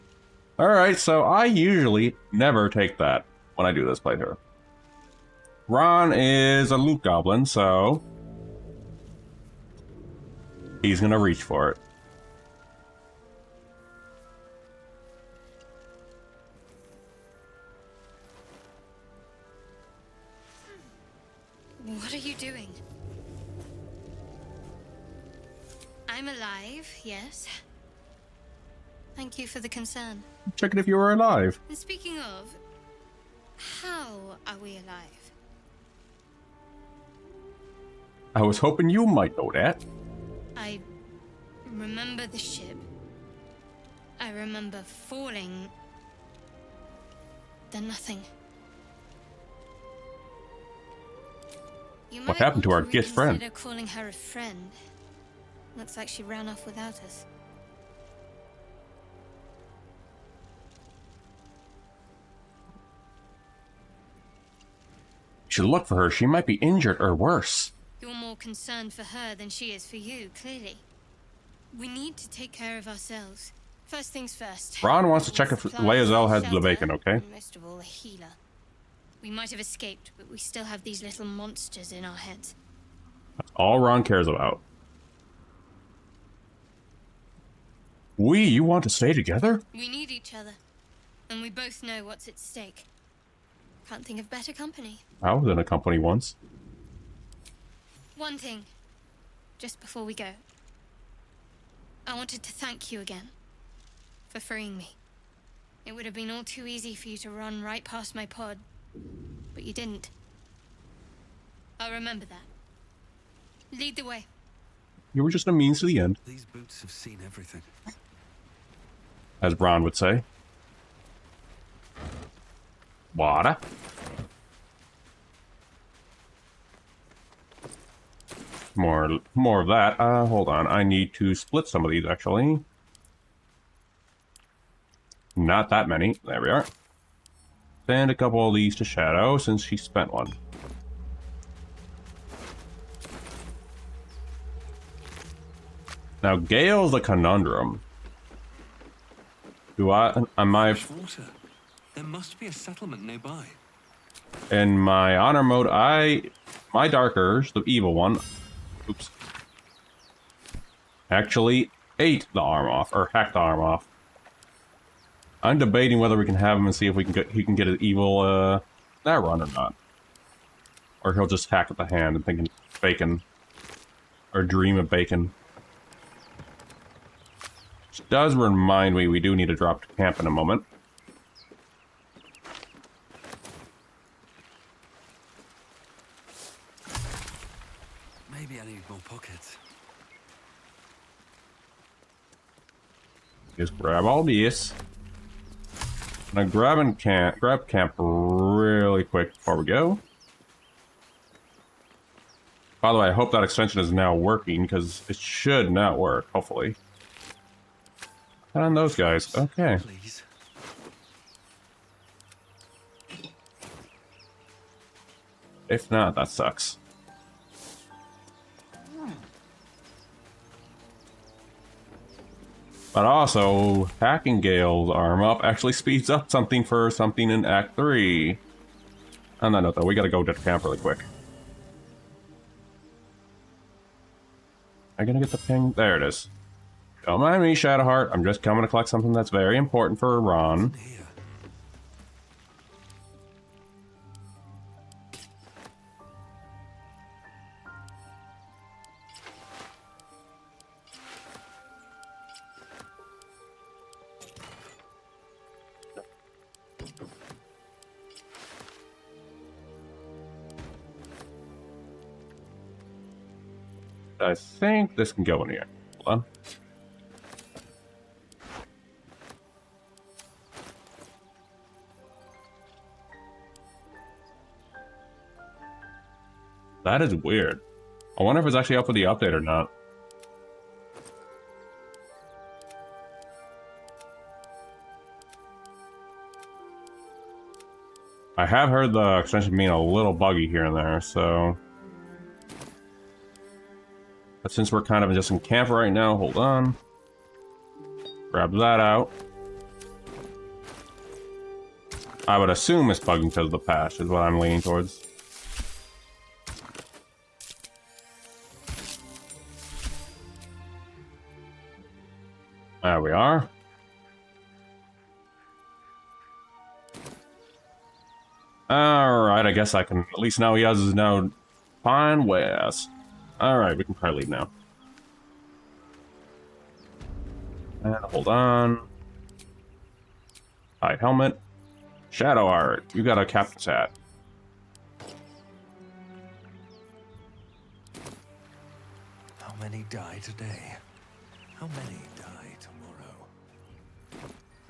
Alright, so I usually never take that when I do this playthrough. Ron is a loot goblin, so he's gonna reach for it. What are you doing? I'm alive, yes. Thank you for the concern. Checking if you were alive. And speaking of, how are we alive? I was hoping you might know that. I remember the ship. I remember falling. Then nothing. You What happened to our want good friend? reconsider calling her a friend. Looks like she ran off without us. You should look for her. She might be injured or worse. You're more concerned for her than she is for you, clearly. We need to take care of ourselves. First things first. Ron wants to check if Laezel has the Shelter, bacon, okay? and most of all, a healer. We might have escaped, but we still have these little monsters in our heads. That's all Ron cares about. You want to stay together? We need each other, and we both know what's at stake. Can't think of better company. I was in a company once. One thing, just before we go. I wanted to thank you again for freeing me. It would have been all too easy for you to run right past my pod, but you didn't. I'll remember that. Lead the way. You were just a means to the end, These boots have seen everything. as Ron would say. Water. More of that. Hold on. I need to split some of these, actually. Not that many. There we are. Send a couple of these to Shadow, since she spent one. Now, Gale's a conundrum. Am I... Fresh water. There must be a settlement nearby. In my honor mode, my Dark Urge, the evil one, oops, actually ate the arm off, or hacked the arm off. I'm debating whether we can have him and see if he can get an evil, that run or not. Or he'll just hack at the hand and think it's bacon. Or dream of bacon. Which does remind me we do need to drop to camp in a moment. Maybe I need more pockets. Just grab all this. I'm gonna grab camp really quick before we go. By the way, I hope that extension is now working, because it should now work, hopefully. And those guys, okay. Please. If not, that sucks. But also, hacking Gale's arm up actually speeds up something for something in Act 3. On that note, though, we gotta go to the camp really quick. Am I gonna get the ping? There it is. Don't mind me, Shadowheart. I'm just coming to collect something that's very important for Ron. Here. I think this can go in here. Hold on. That is weird. I wonder if it's actually up with the update or not. I have heard the extension being a little buggy here and there, so... But since we're kind of just in camp right now, hold on. Grab that out. I would assume it's bugging because of the patch, is what I'm leaning towards. There we are. Alright, I guess I can... At least now he has his now fine wares. Alright, we can probably leave now. And hold on. Hide helmet. Shadowheart, you got a captain's hat. How many die today? How many die tomorrow?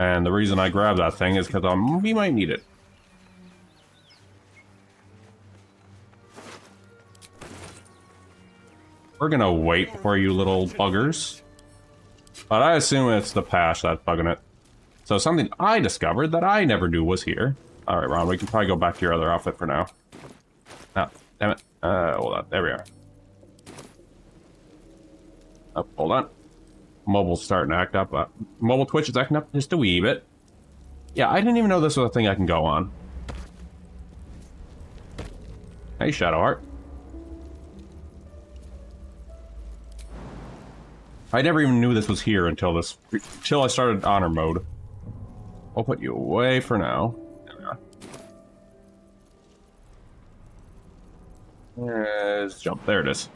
And the reason I grabbed that thing is because we might need it. We're gonna wait for you little buggers. But I assume it's the patch that's bugging it. So something I discovered that I never knew was here. Alright, Ron, we can probably go back to your other outfit for now. Ah, damn it. Hold on. There we are. Oh, hold on. Mobile's starting to act up. Mobile Twitch is acting up just a wee bit. Yeah, I didn't even know this was a thing I can go on. Hey, Shadowheart. I never even knew this was here until I started honor mode. I'll put you away for now. There we are. Let's jump. There it is.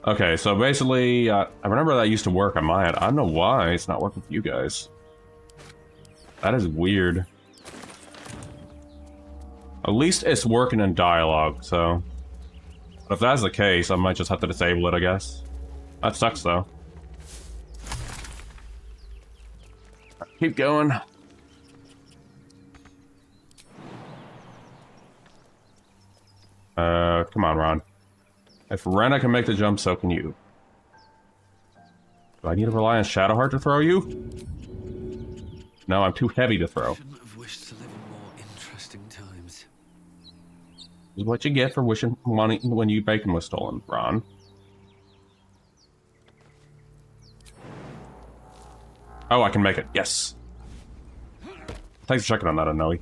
Okay, so basically, I remember that used to work on my end. I don't know why it's not working for you guys. That is weird. At least it's working in dialogue, so... But if that's the case, I might just have to disable it, I guess. That sucks, though. Keep going. Come on, Ron. If Renna can make the jump, so can you. Do I need to rely on Shadowheart to throw you? No, I'm too heavy to throw. Shouldn't have wished to live in more interesting times. This is what you get for wishing money when your bacon was stolen, Ron. Oh, I can make it. Yes. Thanks for checking on that, Anoe.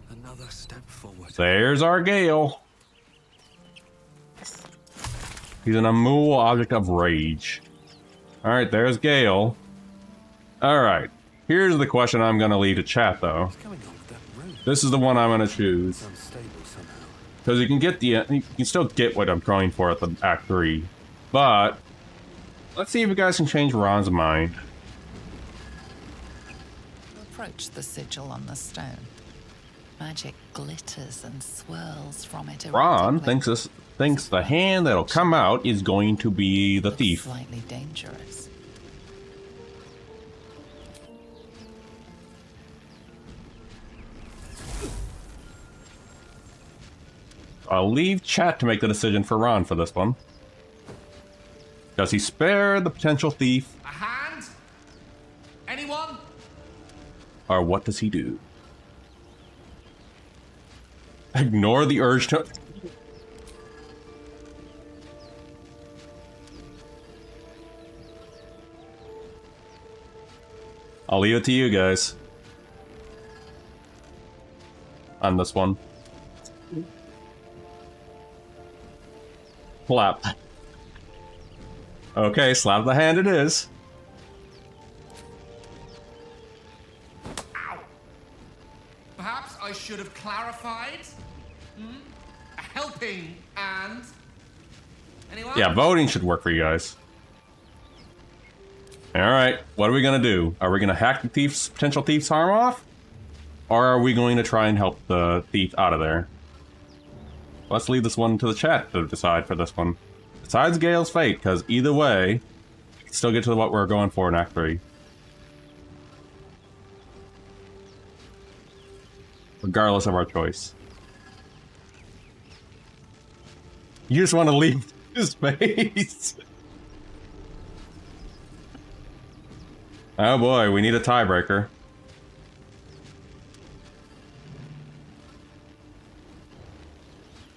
Another step forward. There's our Gale. He's an immovable object of rage. Alright, there's Gale. Alright. Here's the question I'm gonna leave to chat, though. What's going on with that room? This is the one I'm gonna choose. It's unstable somehow. Because you can still get what I'm going for at the Act 3. But let's see if you guys can change Ron's mind. Approach the sigil on the stone. Magic glitters and swirls from it. Ron erratically. thinks the hand that'll come out is going to be the thief. Slightly dangerous. I'll leave chat to make the decision for Ron for this one. Does he spare the potential thief? A hand? Anyone? Or what does he do? Ignore the urge to... I'll leave it to you guys. On this one. Slap. Okay, slap the hand it is. Ow. Perhaps I should have clarified? A helping hand? Anyone? Yeah, voting should work for you guys. Alright, what are we gonna do? Are we gonna hack the thief's potential thief's arm off? Or are we going to try and help the thief out of there? Let's leave this one to the chat to decide for this one. Besides Gale's fate, because either way, we can still get to what we're going for in Act 3. Regardless of our choice. You just want to leave his face. Oh boy, we need a tiebreaker.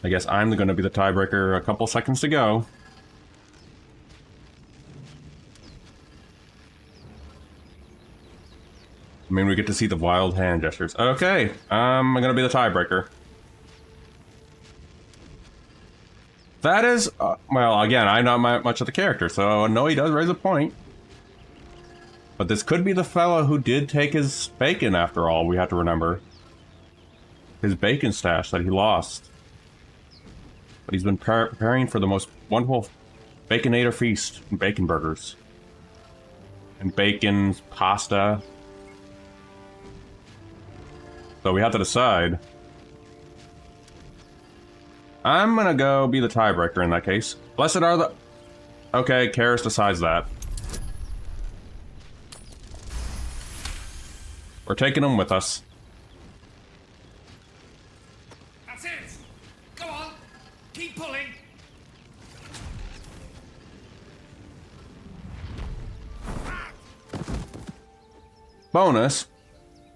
I guess I'm going to be the tiebreaker a couple seconds to go. I mean, we get to see the wild hand gestures. Okay, I'm going to be the tiebreaker. That is, well, again, I'm not much of the character, so no, he does raise a point. But this could be the fella who did take his bacon after all, we have to remember. His bacon stash that he lost. But he's been preparing for the most wonderful Baconator feast and bacon burgers. And bacon, pasta. So we have to decide. I'm gonna go be the tiebreaker in that case. Blessed are the... Okay, Karis decides that. We're taking him with us. That's it! Go on! Keep pulling! Bonus.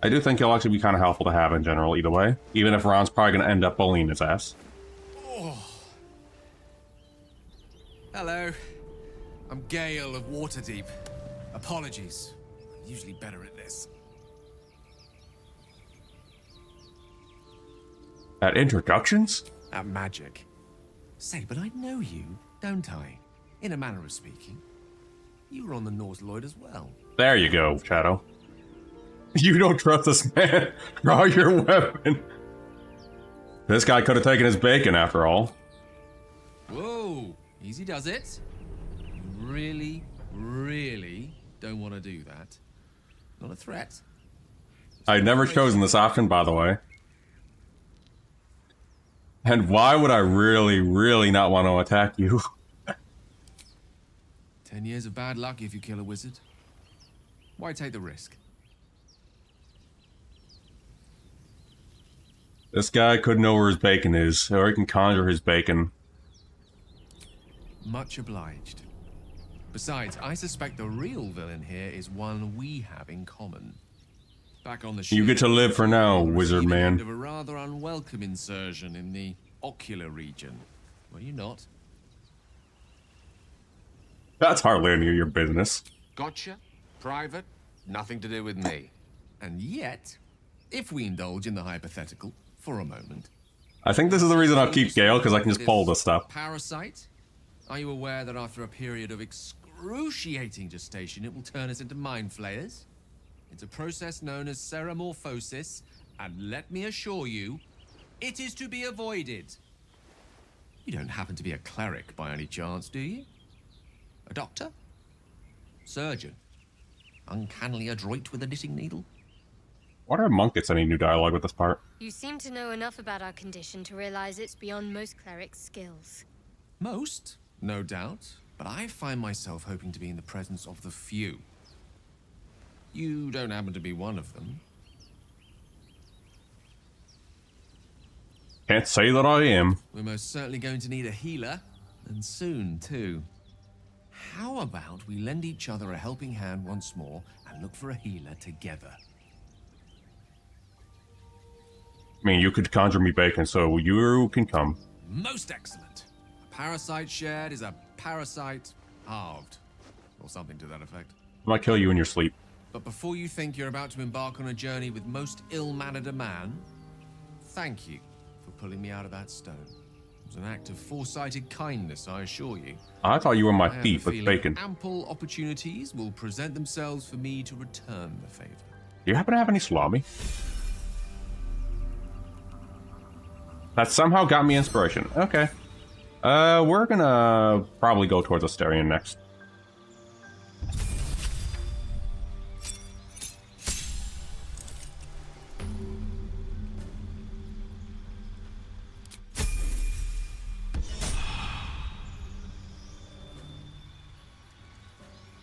I do think he'll actually be kind of helpful to have in general either way. Even if Ron's probably going to end up bullying his ass. Oh. Hello. I'm Gale of Waterdeep. Apologies. I'm usually better at this. At introductions? At magic. Say, but I know you, don't I? In a manner of speaking. You were on the North Lloyd as well. There you go, Shadow. You don't trust this man. Draw your weapon. This guy could have taken his bacon after all. Whoa, easy does it. You really, really don't want to do that. Not a threat. I'd never chosen this option, by the way. And why would I really, really not want to attack you? 10 years of bad luck if you kill a wizard. Why take the risk? This guy could know where his bacon is, or he can conjure his bacon. Much obliged. Besides, I suspect the real villain here is one we have in common. Back on the ship, You get to live for now, wizard man. Of a rather unwelcome insertion in the ocular region. Were you not? That's hardly any of your business. Gotcha. Private. Nothing to do with me. And yet, if we indulge in the hypothetical for a moment. I think this is the reason I'll keep Gale, because I can just pull this stuff. Parasite? Are you aware that after a period of excruciating gestation, it will turn us into mind flayers? It's a process known as ceramorphosis, and let me assure you, it is to be avoided. You don't happen to be a cleric by any chance, do you? A doctor? Surgeon? Uncannily adroit with a knitting needle? Why are monk gets any new dialogue with this part? You seem to know enough about our condition to realize it's beyond most clerics' skills. Most, no doubt, but I find myself hoping to be in the presence of the few. You don't happen to be one of them. Can't say that I am. We're most certainly going to need a healer, and soon, too. How about we lend each other a helping hand once more and look for a healer together? I mean, you could conjure me bacon, so you can come. Most excellent. A parasite shared is a parasite halved, or something to that effect. I might kill you in your sleep. But before you think you're about to embark on a journey with most ill-mannered a man, thank you for pulling me out of that stone. It was an act of foresighted kindness, I assure you. I thought you were my I have thief a with feeling bacon. ample opportunities will present themselves for me to return the favor. Do you happen to have any salami? That somehow got me inspiration. Okay. We're gonna probably go towards Asterion next.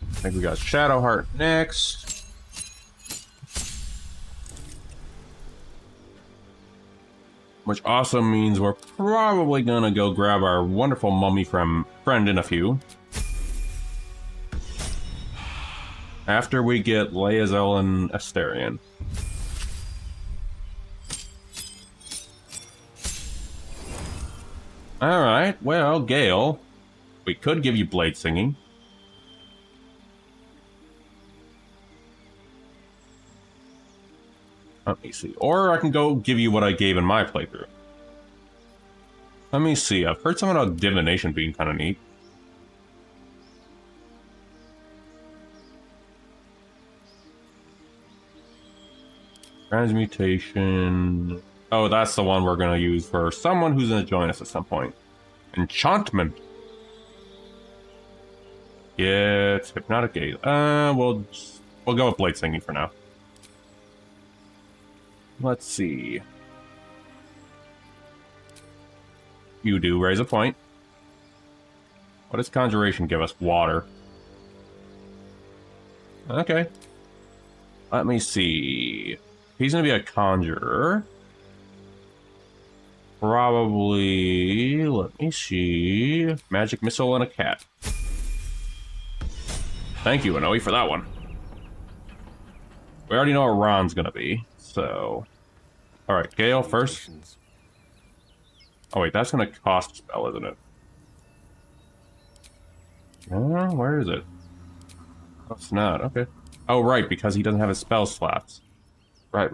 I think we got Shadowheart next. Which also means we're probably gonna go grab our wonderful mummy friend in a few. After we get Lae'zel and Asterion. Alright, well, Gale, we could give you blade singing. Let me see. Or I can go give you what I gave in my playthrough. Let me see. I've heard something about divination being kind of neat. Transmutation. Oh, that's the one we're going to use for someone who's going to join us at some point. Enchantment. Yeah, it's Hypnotic Gaze. We'll go with Blade Singing for now. Let's see. You do raise a point. What does Conjuration give us? Water. Okay. Let me see. He's gonna be a conjurer. Probably, let me see. Magic Missile and a cat. Thank you, Inoue, for that one. We already know where Ron's gonna be. So, all right, Gale first. Oh wait, that's gonna cost a spell, isn't it? Where is it? Oh, it's not. Okay. Oh right, because he doesn't have his spell slots. Right.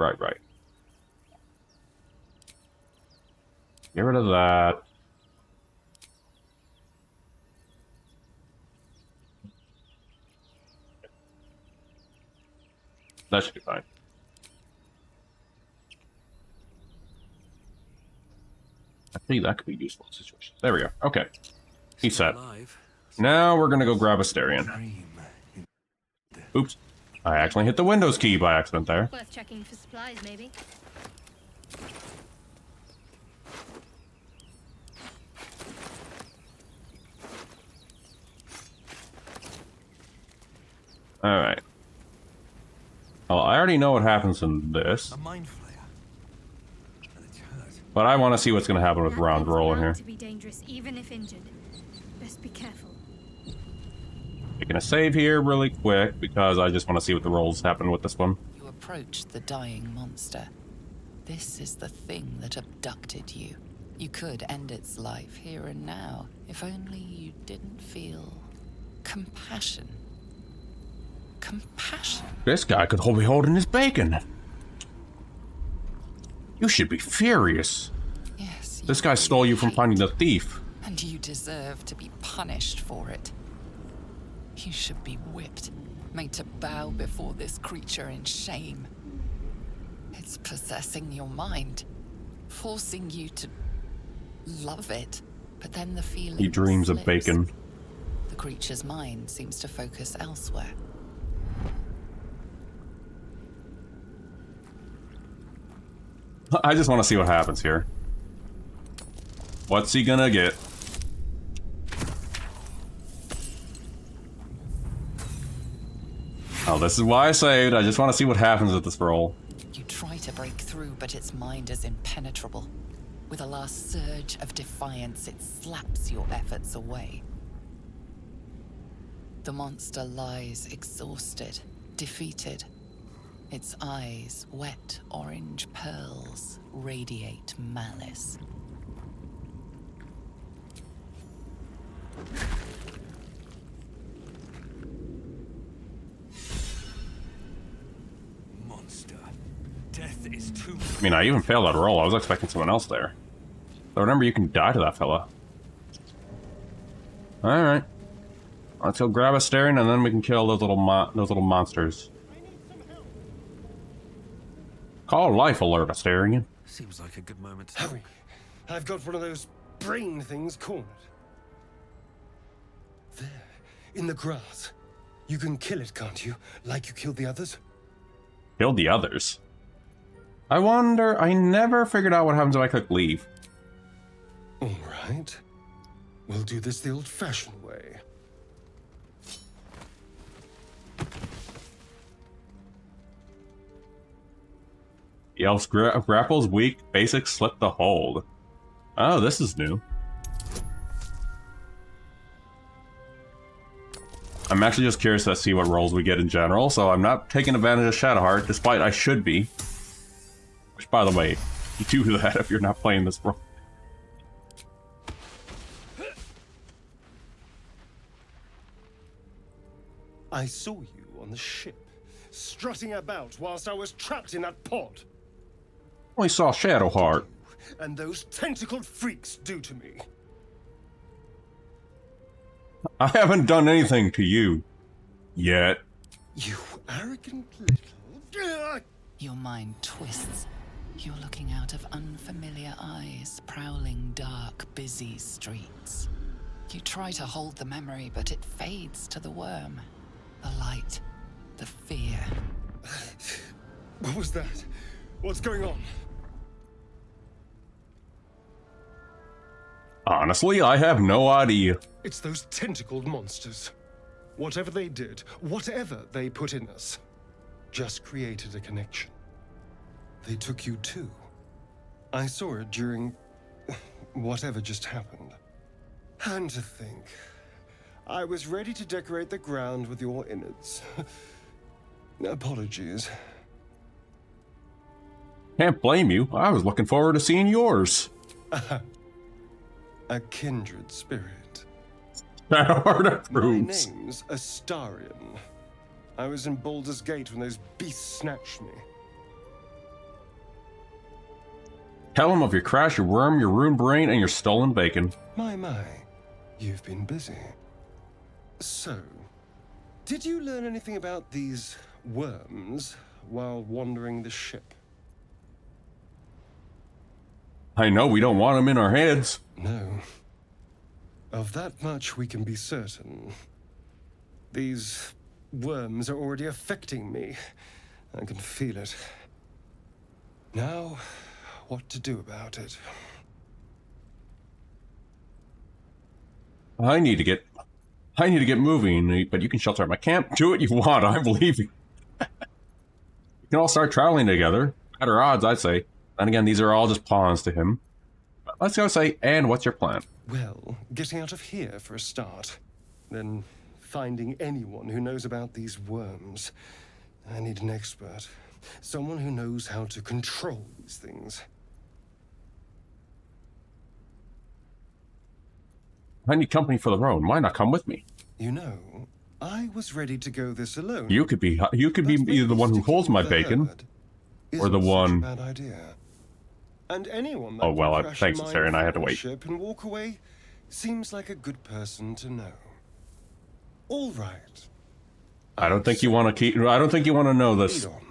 Get rid of that. That should be fine. I think that could be useful in situations. There we go. Okay. He's set. Now we're gonna go grab Asterion. Oops. I actually hit the Windows key by accident there. Worth checking for supplies, maybe. Alright. Well, I already know what happens in this. A mind flayer. And it's hurt. But I want to see what's going to happen with Ron's roll in here. To be dangerous, even if injured. Best be careful. Making a save here really quick because I just want to see what the rolls happen with this one. You approach the dying monster. This is the thing that abducted you. You could end its life here and now, if only you didn't feel compassion. Compassion? This guy could be holding his bacon. You should be furious. Yes. This guy stole you from finding the thief. And you deserve to be punished for it. You should be whipped, made to bow before this creature in shame. It's possessing your mind, forcing you to love it, but then the feeling He dreams of slips. bacon. The creature's mind seems to focus elsewhere. I just want to see what happens here. What's he gonna get? Oh, this is why I saved. I just want to see what happens with this roll. You try to break through, but its mind is impenetrable. With a last surge of defiance, it slaps your efforts away. The monster lies exhausted, defeated. Its eyes, wet orange pearls, radiate malice. Monster. Death is too... I mean, I even failed that roll. I was expecting someone else there. But remember, you can die to that fella. Alright. Let's go grab a staring, and then we can kill those little monsters. Call life alert, Astarion. Seems like a good moment to... Hurry. I've got one of those brain things cornered. There, in the grass. You can kill it, can't you? Like you killed the others? Killed the others? I wonder... I never figured out what happens if I click leave. All right. We'll do this the old-fashioned way. The elf's grapples weak, basic slip the hold. Oh, this is new. I'm actually just curious to see what rolls we get in general, so I'm not taking advantage of Shadowheart, despite I should be. Which, by the way, you do that if you're not playing this role. I saw you on the ship, strutting about whilst I was trapped in that pod. Only saw Shadowheart. And those tentacled freaks do to me. I haven't done anything to you. Yet. You arrogant little... Your mind twists. You're looking out of unfamiliar eyes, prowling dark, busy streets. You try to hold the memory, but it fades to the worm. The light, the fear. What was that? What's going on? Honestly, I have no idea. It's those tentacled monsters. Whatever they did, whatever they put in us, just created a connection. They took you too. I saw it during whatever just happened. And to think, I was ready to decorate the ground with your innards. Apologies. Can't blame you. I was looking forward to seeing yours. A kindred spirit. Shadowheart My approves. name's Astarion. I was in Baldur's Gate when those beasts snatched me. Tell him of your crash, your worm, your ruined brain, and your stolen bacon. My. You've been busy. So, did you learn anything about these worms while wandering the ship? I know we don't want them in our heads. No. Of that much we can be certain. These worms are already affecting me. I can feel it. Now, what to do about it? I need to get moving, but you can shelter at my camp. Do what you want, I'm leaving. We can all start traveling together. Better odds, I'd say. And again, these are all just pawns to him. But let's go say, and what's your plan? Well, getting out of here for a start. Then finding anyone who knows about these worms. I need an expert. Someone who knows how to control these things. I need company for the road. Why not come with me? You know, I was ready to go this alone. You could be either the one who holds my bacon, or the one. Bad idea. And anyone that Oh well, can crash thanks, in my Sarah, and I had to wait. ship and walk away seems like a good person to know. All right. I don't think you want to keep. I don't think you want to know this. Lead on. As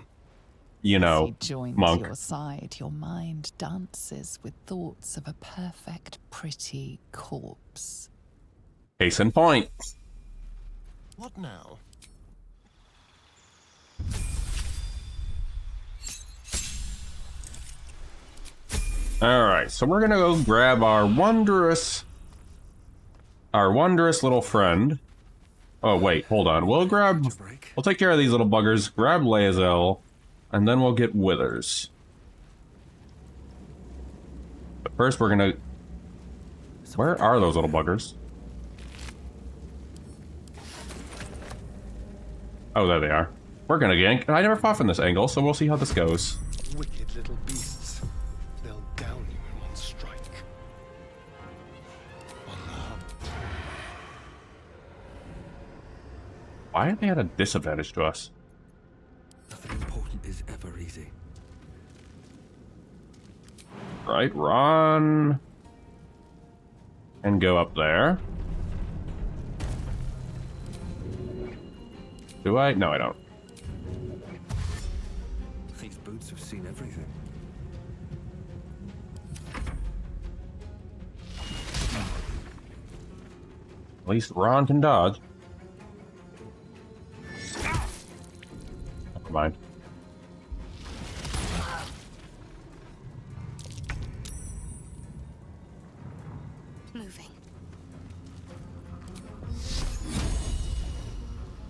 You know, he joins monk. your side, your mind dances with thoughts of a perfect, pretty corpse. Case in point. What now? Alright, so we're gonna go grab our wondrous little friend. Oh wait, hold on. We'll take care of these little buggers, grab Lae'zel, and then we'll get Withers. But first we're gonna... Where are those little buggers? Oh, there they are. We're gonna gank. I never fought from this angle, so we'll see how this goes. Wicked little beasts. They'll down you in one strike. On the hunt. Why are they at a disadvantage to us? Nothing important is ever easy. Right, run. And go up there. Do I? No, I don't. These boots have seen everything. At least Ron can dodge. Never mind. Moving.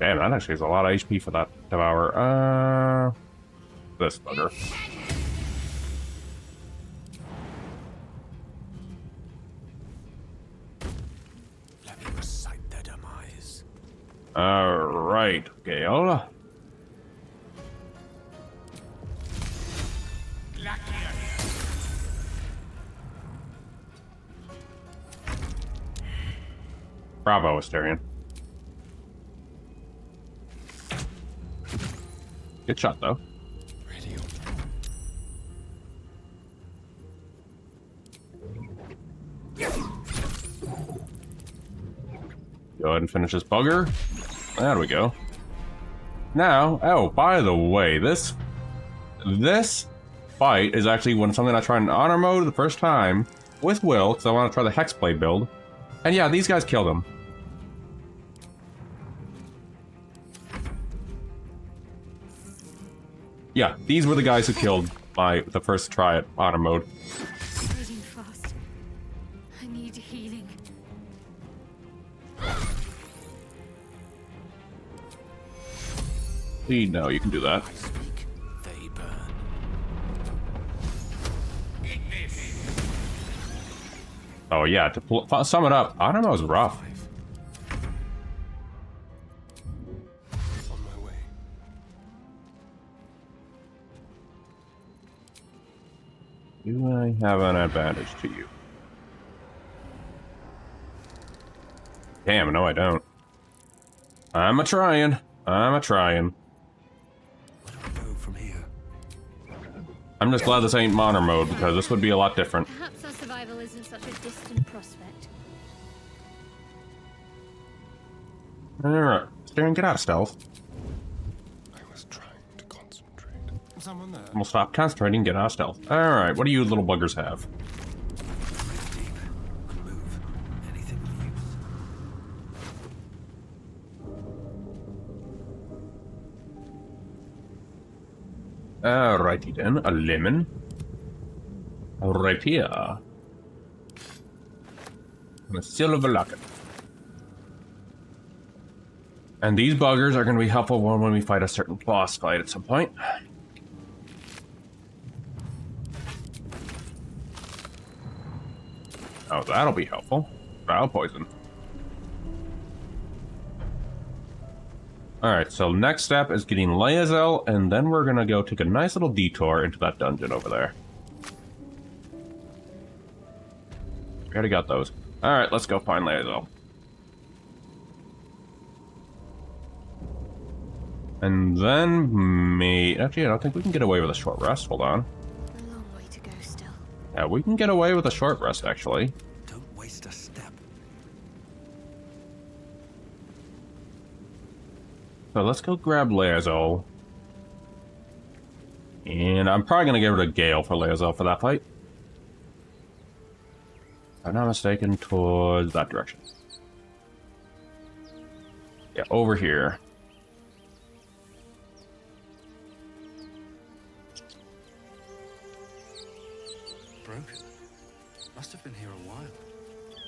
Damn, that actually is a lot of HP for that devour. This bugger. Let me recite their demise. Alright, Gale. Bravo, Asterion. Good shot, though. Radio. Go ahead and finish this bugger. There we go. Now, oh, by the way, this fight is actually something I tried in honor mode the first time with Will, because I want to try the Hexblade build. And yeah, these guys killed him. Yeah, these were the guys who killed the first try at honor mode. Bleeding fast. I need healing. No, you can do that. I speak, they burn. Oh yeah, to sum it up, honor mode was rough. On my way. Do I have an advantage to you? Damn, no I don't. I'm a-trying. Where do I go from here? I'm just glad this ain't honor mode, because this would be a lot different. Perhaps our survival isn't such a distant prospect. Alright, Stern, get out of stealth. I was trying to concentrate. Someone there? We'll stop concentrating and get out of stealth. Alright, what do you little buggers have? Deep. Can move. Anything of use. Alrighty then, a lemon. Right here. And a silver locket. And these buggers are going to be helpful when we fight a certain boss fight at some point. Oh, that'll be helpful. Foul poison. Alright, so next step is getting Lae'zel, and then we're gonna go take a nice little detour into that dungeon over there. We already got those. Alright, let's go find Lae'zel. And then actually, I don't think we can get away with a short rest. Hold on. A long way to go still. Yeah, we can get away with a short rest, actually. Don't waste a step. So let's go grab Lae'zel. And I'm probably going to give it to Gale for Lae'zel for that fight. If I'm not mistaken, towards that direction. Yeah, over here. Broken. Must have been here a while.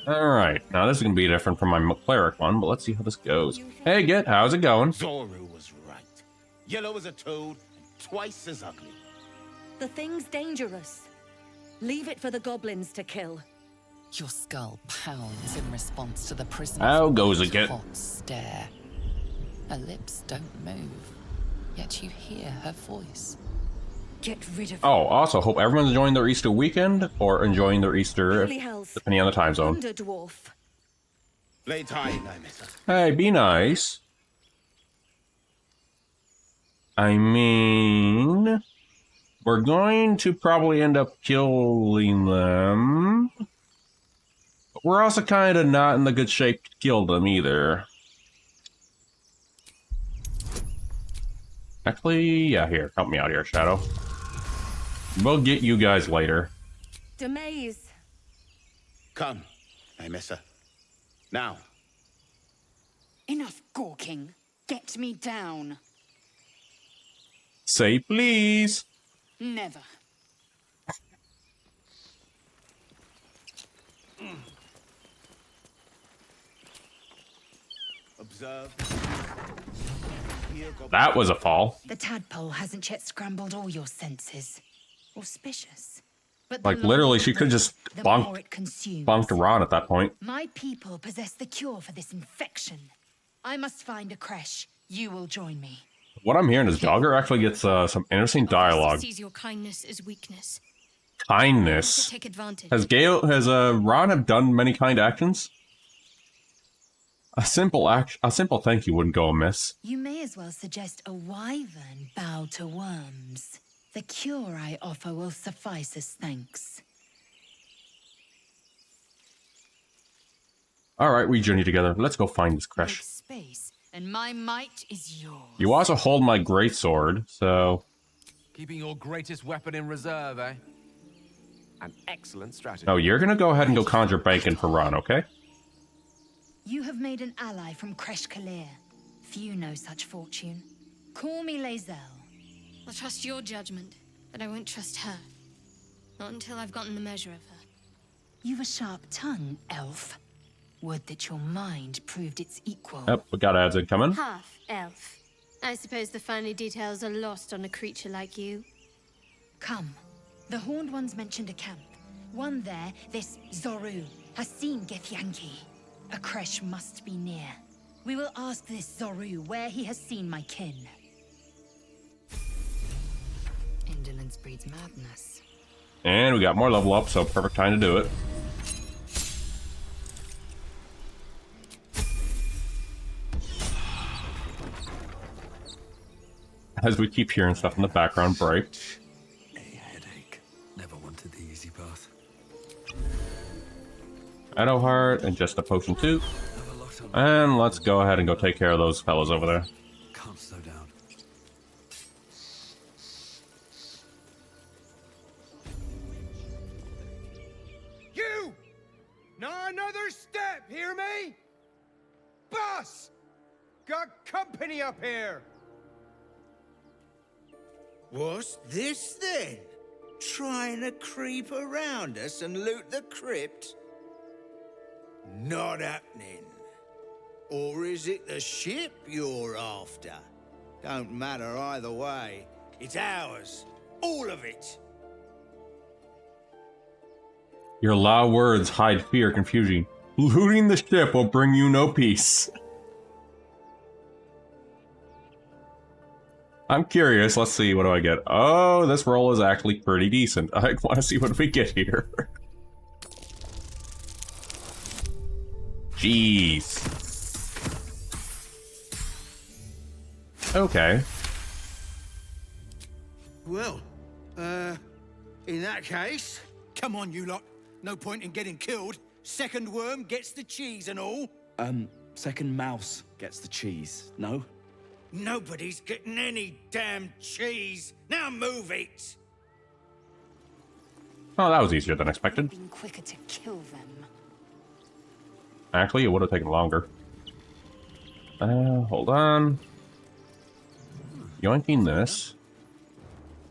Alright, now this is going to be different from my cleric one, but let's see how this goes. Hey, Git, how's it going? Zoru was right. Yellow as a toad, and twice as ugly. The thing's dangerous. Leave it for the goblins to kill. Your skull pounds in response to the prisoner's How goes it get? hot stare. Her lips don't move, yet you hear her voice. Get rid of Oh, also, hope everyone's enjoying their Easter weekend or enjoying their Easter, Holy hells. depending on the time zone. Under dwarf. Hey, be nice. I mean, we're going to probably end up killing them. But we're also kind of not in the good shape to kill them either. Actually, yeah, here, help me out here, Shadow. We'll get you guys later. Demaze. Come, Missa. Now. Enough gawking. Get me down. Say please. Never. Observe. That was a fall. The tadpole hasn't yet scrambled all your senses. Auspicious. But Like, literally, she could just bonked Ron at that point. My people possess the cure for this infection. I must find a creche. You will join me. What I'm hearing is Jogger actually gets some interesting dialogue. Sees your kindness as weakness. Kindness. Take advantage. Has Ron have done many kind actions? A simple thank you wouldn't go amiss. You may as well suggest a wyvern bow to worms. The cure I offer will suffice as thanks. Alright, we journey together. Let's go find this Make creche. space, and my might is yours. You also hold my greatsword, so... Keeping your greatest weapon in reserve, eh? An excellent strategy. Oh, you're gonna go ahead and go conjure bacon for Ron, okay? You have made an ally from Creche Kalir. Few know such fortune. Call me Lae'zel. I'll trust your judgment, but I won't trust her. Not until I've gotten the measure of her. You've a sharp tongue, elf. Would that your mind proved its equal. Yep, we got ads incoming. Half elf. I suppose the finer details are lost on a creature like you. Come. The Horned Ones mentioned a camp. One there, this Zoru, has seen Githyanki. A creche must be near. We will ask this Zoru where he has seen my kin. Indolence breeds madness. And we got more level up, so perfect time to do it. As we keep hearing stuff in the background break. A headache. Never wanted the easy path. Shadow Heart and just a potion too. And let's go ahead and go take care of those fellows over there. Can't slow down. You! Not another step, hear me? Boss! Got company up here! What's this then? Trying to creep around us and loot the crypt? Not happening. Or is it the ship you're after? Don't matter either way. It's ours. All of it. Your loud words hide fear, confusion. Looting the ship will bring you no peace. I'm curious. Let's see. What do I get? Oh, this roll is actually pretty decent. I want to see what we get here. Jeez. Okay. Well, in that case, come on, you lot. No point in getting killed. Second worm gets the cheese and all. Second mouse gets the cheese, no? Nobody's getting any damn cheese. Now move it. Oh, that was easier than expected. Been quicker to kill them. Actually, it would have taken longer. Hold on. Yoinking this.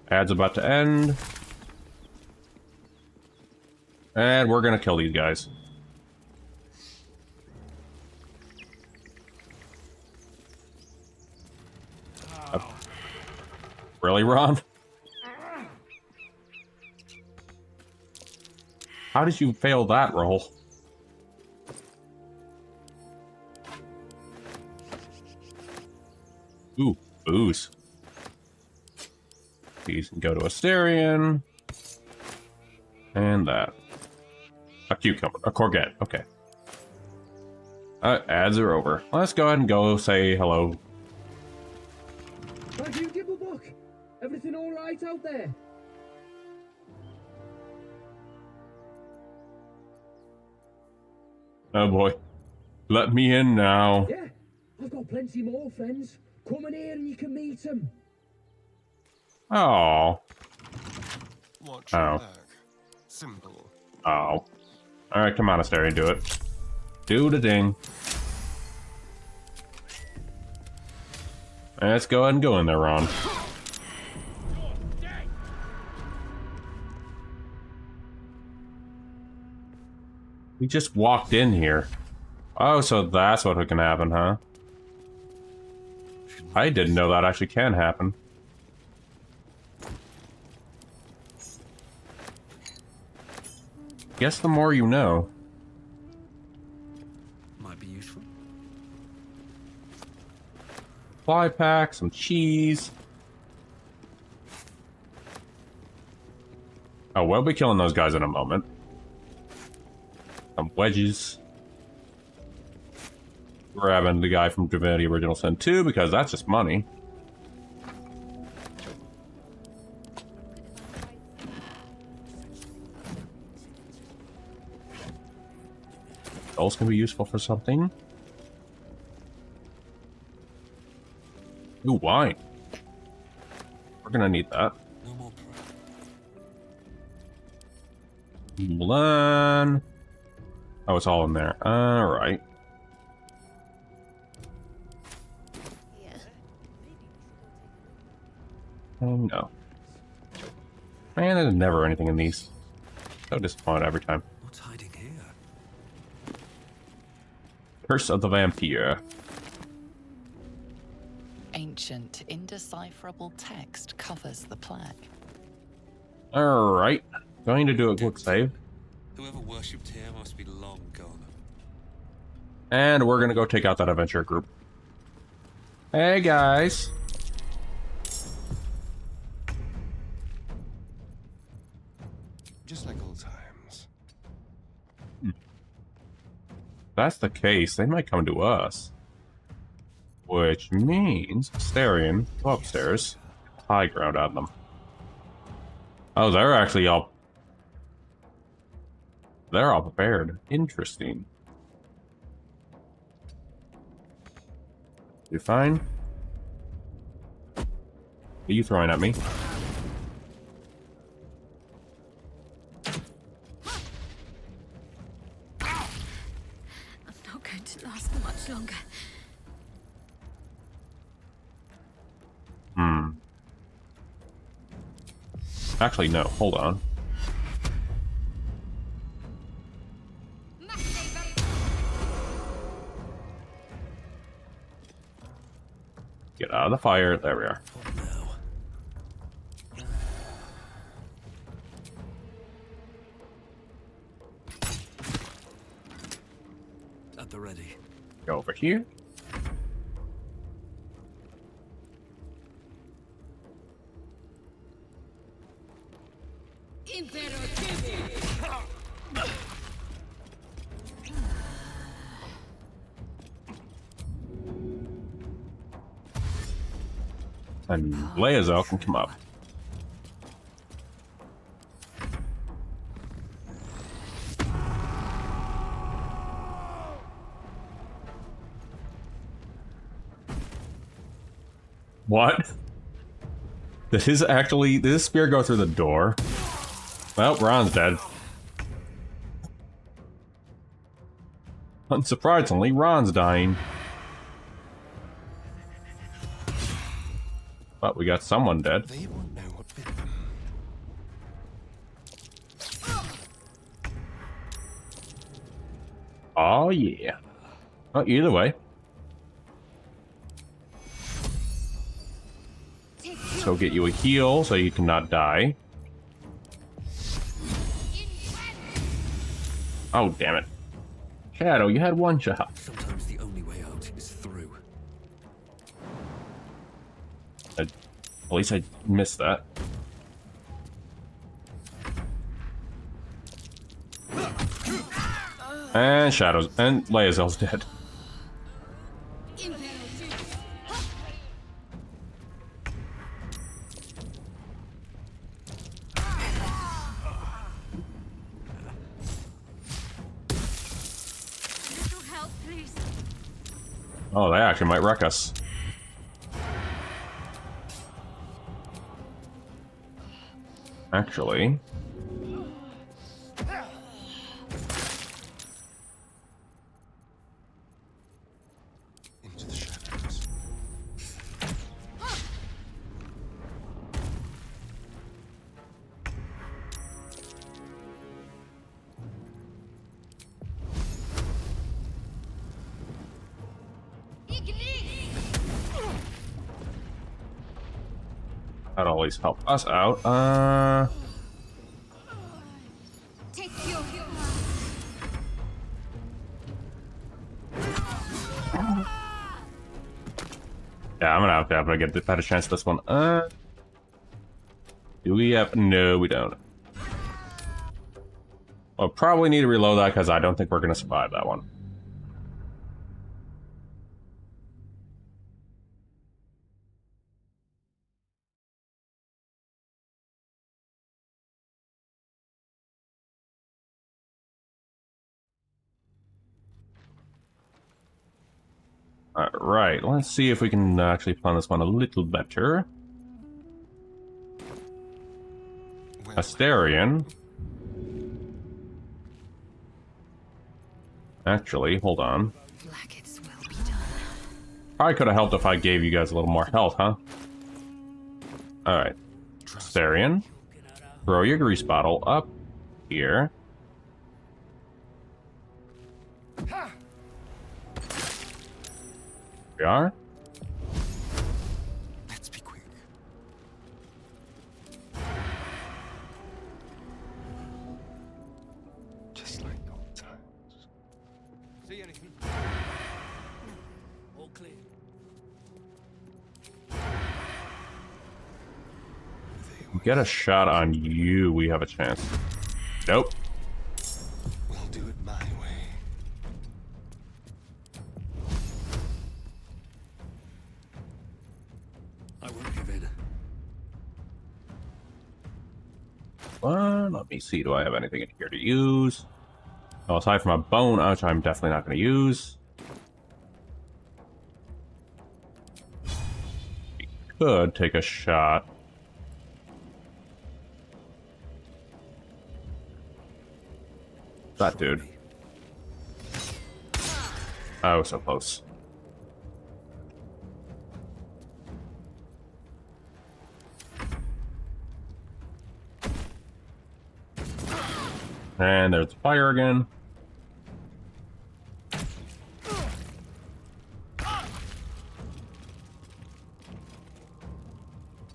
Ad's about to end. And we're gonna kill these guys. Really, Ron? How did you fail that roll? Ooh, booze. These can go to Asterion. And that. A cucumber. A courgette. Okay. Ads are over. Let's go ahead and go say hello. Thank you, Gibblebuck. Everything all right out there? Oh boy. Let me in now. Yeah, I've got plenty more friends. Come in here and you can meet them. Oh. Watch your back. Simple. Oh. Alright, come on, Asterion, do it. Do the ding. Let's go ahead and go in there, Ron. We just walked in here. Oh, so that's what can happen, huh? I didn't know that actually can happen. Guess the more you know. Might be useful. Fly pack, some cheese. Oh, we'll be killing those guys in a moment. Some wedges. Grabbing the guy from Divinity Original Sin 2 because that's just money. Those can be useful for something. Ooh, wine. We're gonna need that. Mulan. Oh, it's all in there. Alright. Oh no. Man, there's never anything in these. So disappointed every time. What's hiding here? Curse of the Vampire. Ancient, indecipherable text covers the plaque. Alright. Going to do a quick save. Whoever worshipped here must be long gone. And we're gonna go take out that adventure group. Hey guys. Just like old times. If that's the case, they might come to us. Which means Asterion, go upstairs. High ground on them. Oh, they're actually all... They're all prepared. Interesting. You fine? What are you throwing at me? I'm not going to last much longer. Actually, no. Hold on. Get out of the fire. There we are. At the ready. Go over here. And Laezel can come up. What? Did his spear go through the door? Well, Ron's dead. Unsurprisingly, Ron's dying. But we got someone dead. They won't know what bit them. Oh yeah. Well, either way. Let's go get you a heal so you cannot die. Oh, damn it. Shadow, you had one shot. Sometimes the only way out is through. At least I missed that. And Shadows. And Lae'zel's dead. Oh, they actually might wreck us. Actually. Into the shadows. That'll at least help us out. Yeah, I'm gonna have to get a better chance this one. Do we have? No, we don't. I'll probably need to reload that because I don't think we're gonna survive that one. Alright, let's see if we can actually plan this one a little better. Astarion. Actually, hold on. Probably could have helped if I gave you guys a little more health, huh? Alright. Astarion. Throw your grease bottle up here. We are. Let's be quick. Just like old times. See anything? All clear. Get a shot on you, we have a chance. Nope. We'll do it my way. I won't give in. Let me see, do I have anything in here to use? Oh, aside from a bone, which I'm definitely not going to use. We could take a shot. That dude. Oh, so close. And there's the fire again.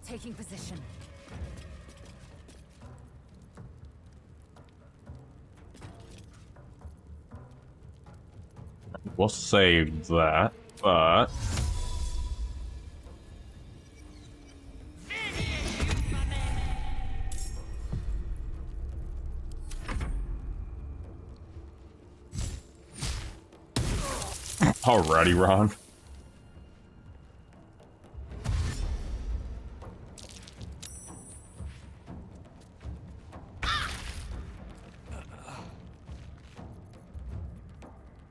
Taking position. We'll save that, but... Alrighty, Ron.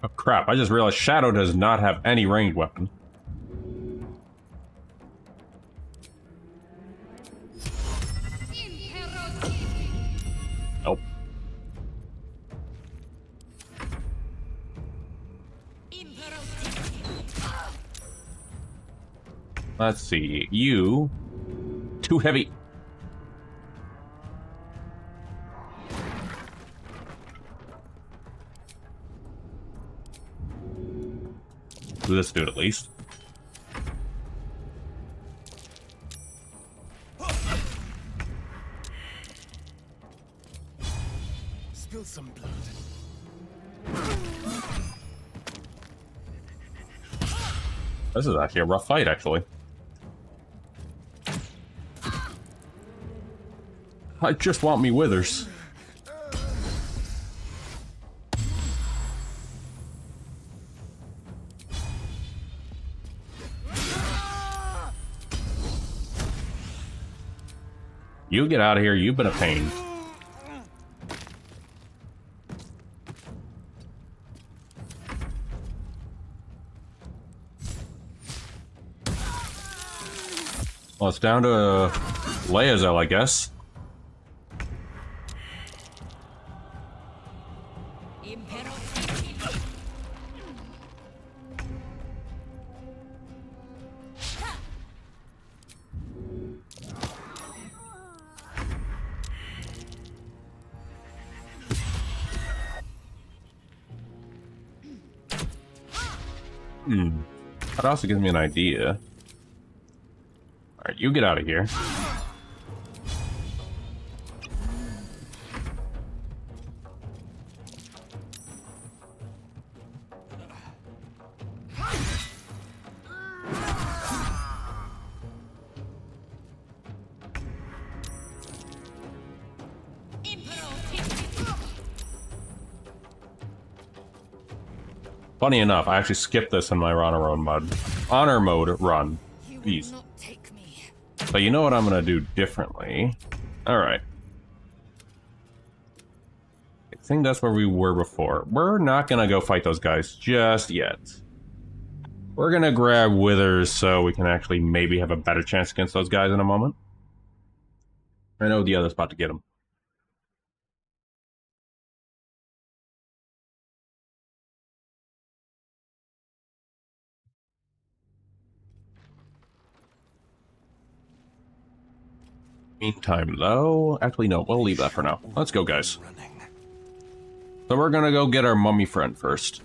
Oh crap, I just realized Shadow does not have any ranged weapon. Nope. Let's see, you... Too heavy. Do this dude at least. Spill some blood. This is actually a rough fight, actually. I just want me withers. You get out of here, you've been a pain. Well, it's down to Leazel, I guess. That also gives me an idea. Alright, you get out of here. Funny enough, I actually skipped this in my honor mode run. Jeez. So you know what I'm gonna do differently. Alright. I think that's where we were before. We're not gonna go fight those guys just yet. We're gonna grab withers so we can actually maybe have a better chance against those guys in a moment. I know the other's about to get them. Meantime, though, actually no, we'll leave that for now. Let's go, guys. So we're gonna go get our mummy friend first.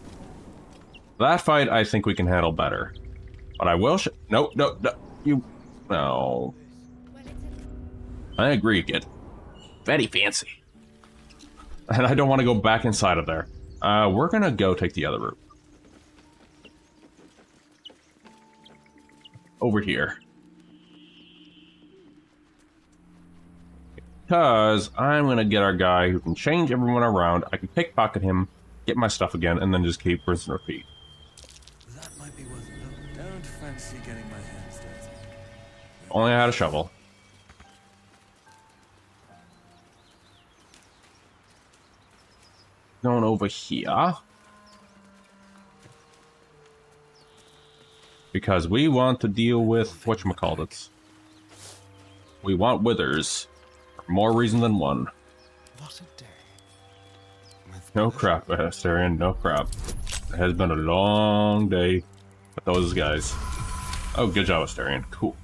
That fight, I think we can handle better. But I will no, you... No. I agree, kid. Very fancy. And I don't want to go back inside of there. We're gonna go take the other route. Over here. Because I'm gonna get our guy who can change everyone around. I can pickpocket him, get my stuff again, and then just keep rinse and repeat. That might be worth it. Don't fancy getting my hands dirty. Only I had a shovel. Going over here. Because we want to deal with whatchamacallits. We want withers. For more reason than one. What a day. No crap, Asterion, no crap. It has been a long day with those guys. Oh, good job, Asterion. Cool.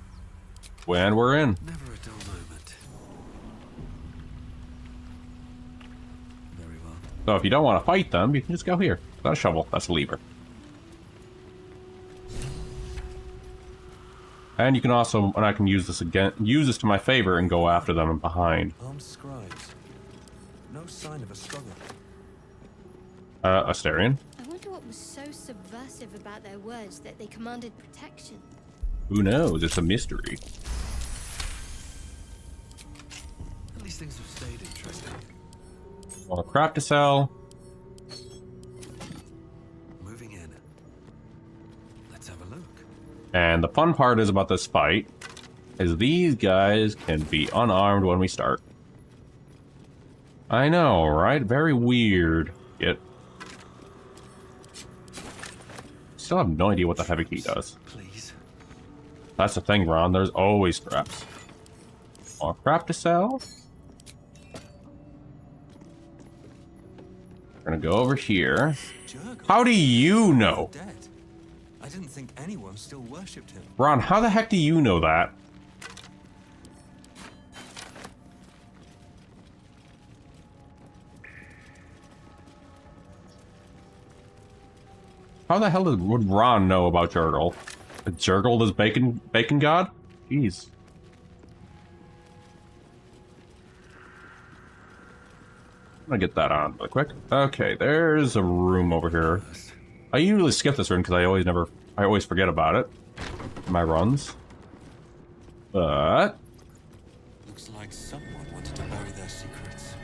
And we're in. Never a dull moment. Very well. So if you don't want to fight them, you can just go here. That's a shovel. That's a lever. And you can also, and I can use this again, use this to my favor and go after them and behind. Armed scribes. No sign of a struggle. Asterion? I wonder what was so subversive about their words that they commanded protection. Who knows? It's a mystery. At least things have stayed interesting. More crap to sell. Moving in. Let's have a look. And the fun part is about this fight is these guys can be unarmed when we start. I know, right? Very weird. Yet still have no idea what the heavy key does. Please. That's the thing, Ron. There's always traps. More crap to sell. We're gonna go over here. How do you know? I didn't think anyone still worshipped him. Ron, how the heck do you know that? How the hell would Ron know about Jurgle? Jurgle is bacon god? Jeez. I'm gonna get that on really quick. Okay, there's a room over here. I usually skip this room because I always forget about it in my runs. But Looks like someone wanted to bury their secrets.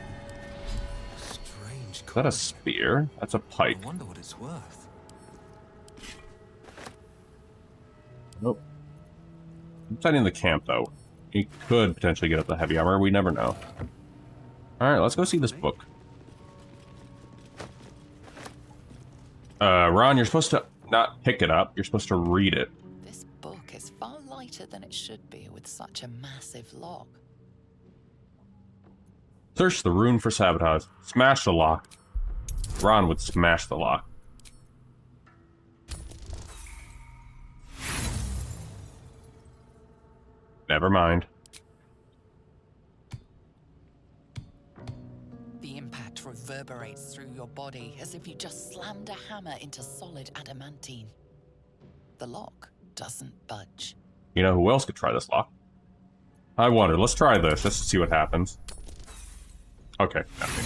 Strange. is that a spear? That's a pike. I wonder what it's worth. Nope. I'm setting the camp though. He could potentially get up the heavy armor. We never know. Alright, let's go see this book. Ron, you're supposed to not pick it up. You're supposed to read it. This book is far lighter than it should be with such a massive lock. Search the rune for sabotage. Smash the lock. Ron would smash the lock. Never mind. The impact reverberates through your body as if you just slammed a hammer into solid adamantine. The lock doesn't budge. You know who else could try this lock? I wonder. Let's try this just to see what happens. Okay, nothing.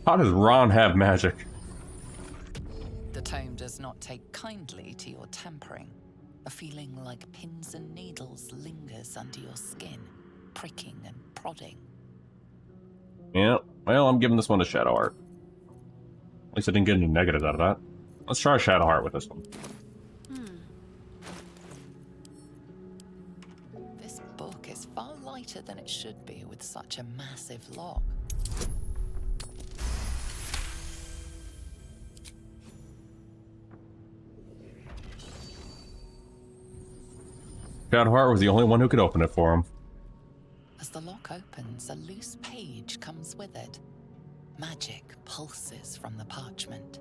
How does Ron have magic? The tome does not take kindly to your tampering. A feeling like pins and needles lingers under your skin, pricking and prodding. Yeah, well, I'm giving this one a Shadow Heart. At least I didn't get any negatives out of that. Let's try Shadow Heart with this one. This book is far lighter than it should be with such a massive lock. Shadow Heart was the only one who could open it for him. As the lock opens, a loose page comes with it. Magic pulses from the parchment.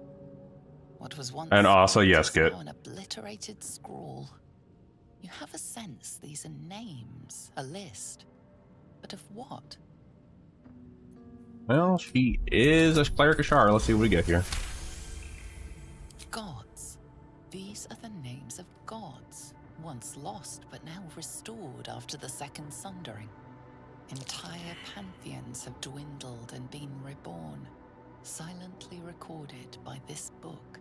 What was once And also, yes, is Git. now an obliterated scrawl. You have a sense these are names, a list. But of what? Well, she is a Cleric Ashara. Let's see what we get here. Gods. These are the names of gods, once lost but now restored after the Second Sundering. Entire pantheons have dwindled and been reborn, silently recorded by this book.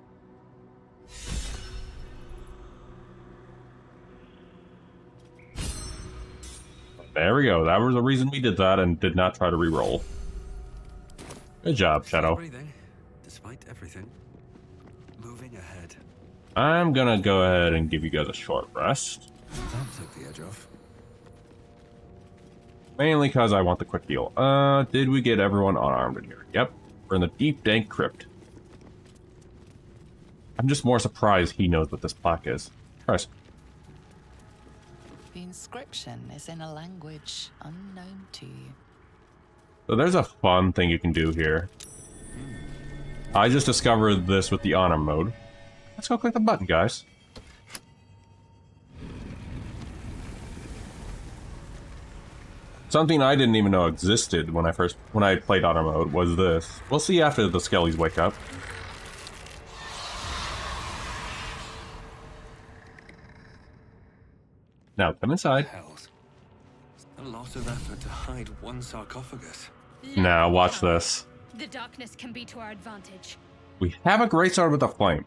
There we go. That was the reason we did that and did not try to re-roll. Good job, Shadow. Breathing, despite everything. Moving ahead. I'm gonna go ahead and give you guys a short rest. That took the edge off. Mainly because I want the quick heal. Did we get everyone unarmed in here? Yep. We're in the deep, dank crypt. I'm just more surprised he knows what this plaque is. Christ. The inscription is in a language unknown to you. So there's a fun thing you can do here. I just discovered this with the honor mode. Let's go click the button, guys. Something I didn't even know existed when I played honor mode was this. We'll see after the Skellies wake up. Now come inside. Hells. A lot of effort to hide one sarcophagus. Now watch this. The darkness can be to our advantage. We have a great sword with a flame.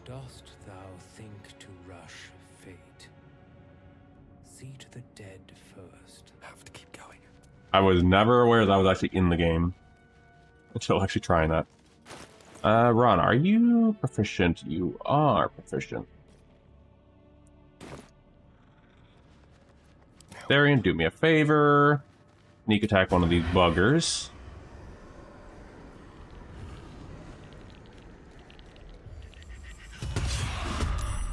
Dost thou think to rush fate? See to the dead first. Have to keep going. I was never aware that was actually in the game until actually trying that. Ron, are you proficient? You are proficient. Darian, do me a favor. Sneak attack one of these buggers.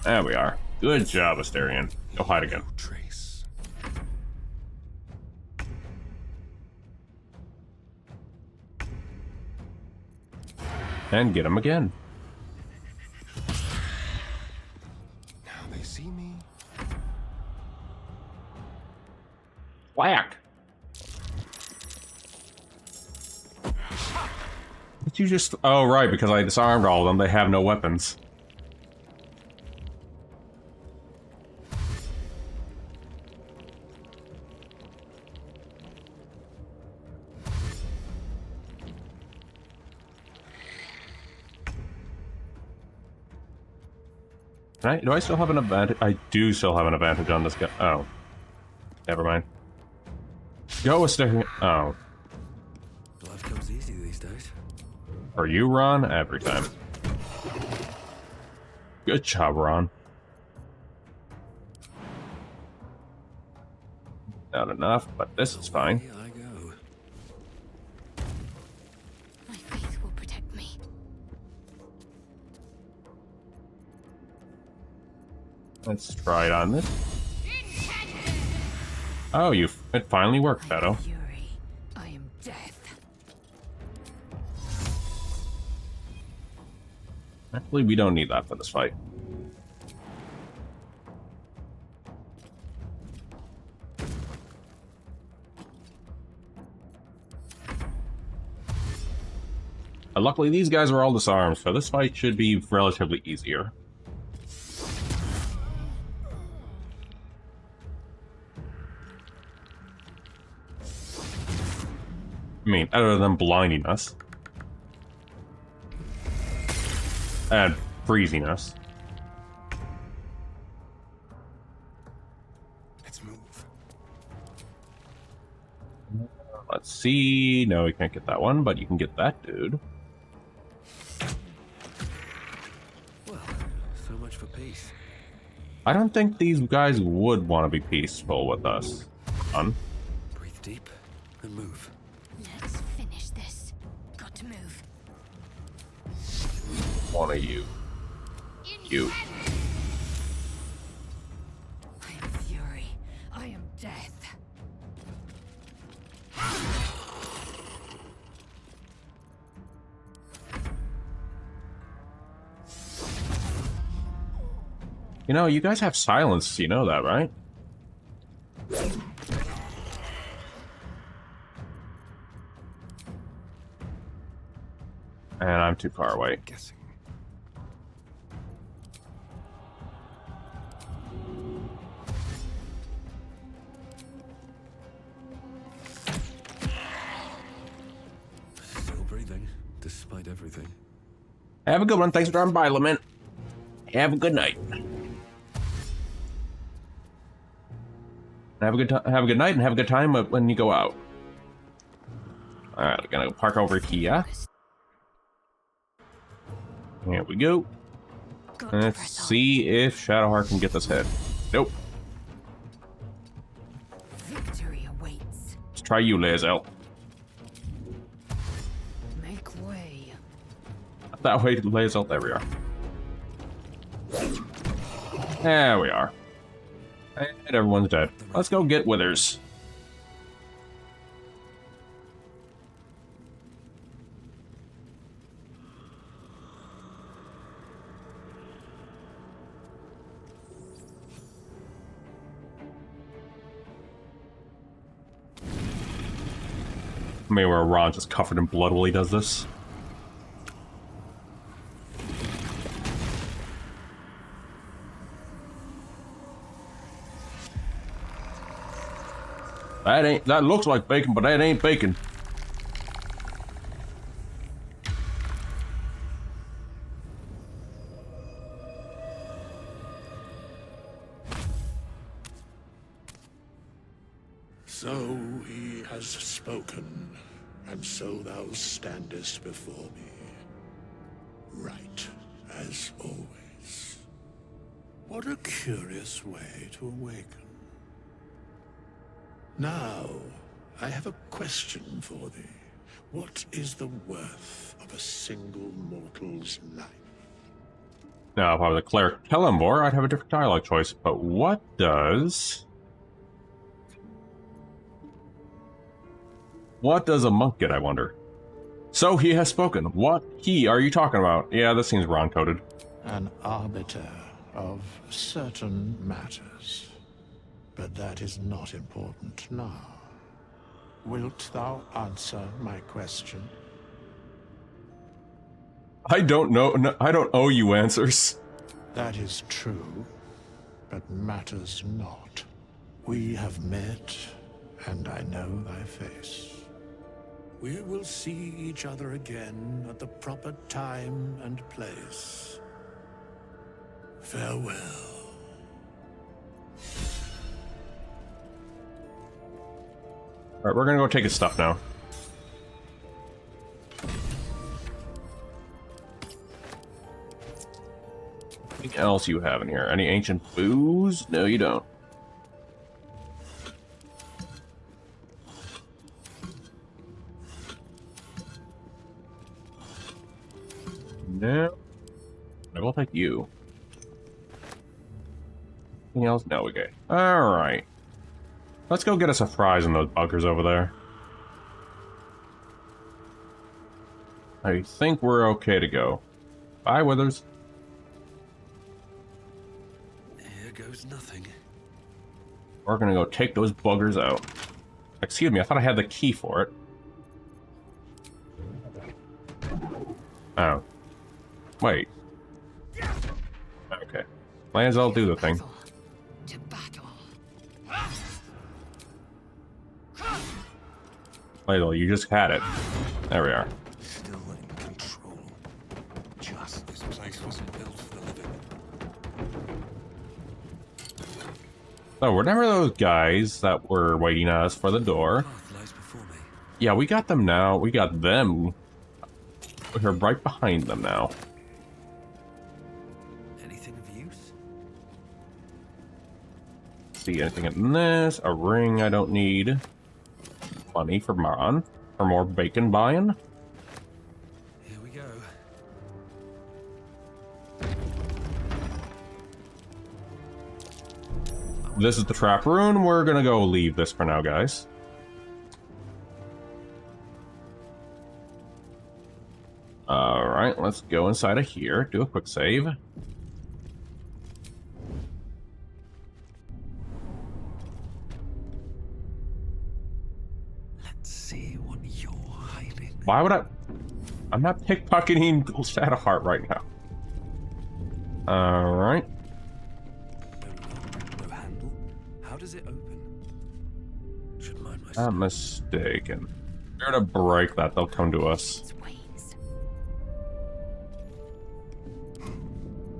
There we are. Good job, Asterion. Go hide again. Trace. And get him again. Now they see me. Whack! Did you just... Oh, right, because I disarmed all of them. They have no weapons. Do I still have an advantage? I do still have an advantage on this guy. Oh. Never mind. Go a second. Oh. Life comes easy these days. Or you, Ron? Every time. Good job, Ron. Not enough, but this is fine. I go. My faith will protect me. Let's try it on this. Oh, it finally worked, Shadow. Fury, I am death. Actually, we don't need that for this fight. Luckily, these guys are all disarmed, so this fight should be relatively easier. I mean, other than blinding us. And freezing us. Let's move. Let's see. No, we can't get that one, but you can get that dude. Well, so much for peace. I don't think these guys would want to be peaceful with us. Breathe deep and move. Let's finish this. Got to move. One of you. You. I am fury. I am death. You know, you guys have silence, you know that, right? And I'm too far away. Guessing. Still breathing, despite everything. Have a good one. Thanks for dropping by, Lament. Have a good night. Have a good night, and have a good time when you go out. All right, we're gonna park over here. Here we go. Let's see if Shadowheart can get this hit. Nope. Victory awaits. Let's try you, Lae'zel. Make way. That way, Lae'zel. There we are. There we are. And everyone's dead. Let's go get Withers. Maybe where Ron just covered in blood while he does this. That looks like bacon, but that ain't bacon. So he has spoken, and so thou standest before me. Right, as always. What a curious way to awaken. Now, I have a question for thee. What is the worth of a single mortal's life? Now, if I was a cleric Kellenvor, I'd have a different dialogue choice, but what does a monk get, I wonder? So he has spoken. What he are you talking about? Yeah, this seems Ron-coded. An arbiter of certain matters. But that is not important now. Wilt thou answer my question? I don't know. No, I don't owe you answers. That is true, but matters not. We have met, and I know thy face. We will see each other again at the proper time and place. Farewell. Alright, we're gonna go take his stuff now. Anything else you have in here? Any ancient booze? No, you don't. No. I will take you. Anything else? No, okay. Alright. Let's go get us a fries in those bunkers over there. I think we're okay to go. Bye, Withers. Here goes nothing. We're gonna go take those buggers out. Excuse me, I thought I had the key for it. Oh. Wait. Okay. Might as well do the thing. To battle. Ladle, you just had it. There we are. Still in control. Just this place wasn't built for the living. So, whatever those guys that were waiting us for the door. Yeah, we got them now. We got them. We're right behind them now. Anything of use? See anything in this? A ring I don't need. Money for Mon. For more bacon buying. Here we go. This is the trap room. We're gonna go leave this for now, guys. Alright, let's go inside of here. Do a quick save. Let's see what you're hiding. Why would I? I'm not pickpocketing Shadowheart right now. Alright. No handle. How does it open? Should mind myself. Not mistaken. We're gonna break that, they'll come to us.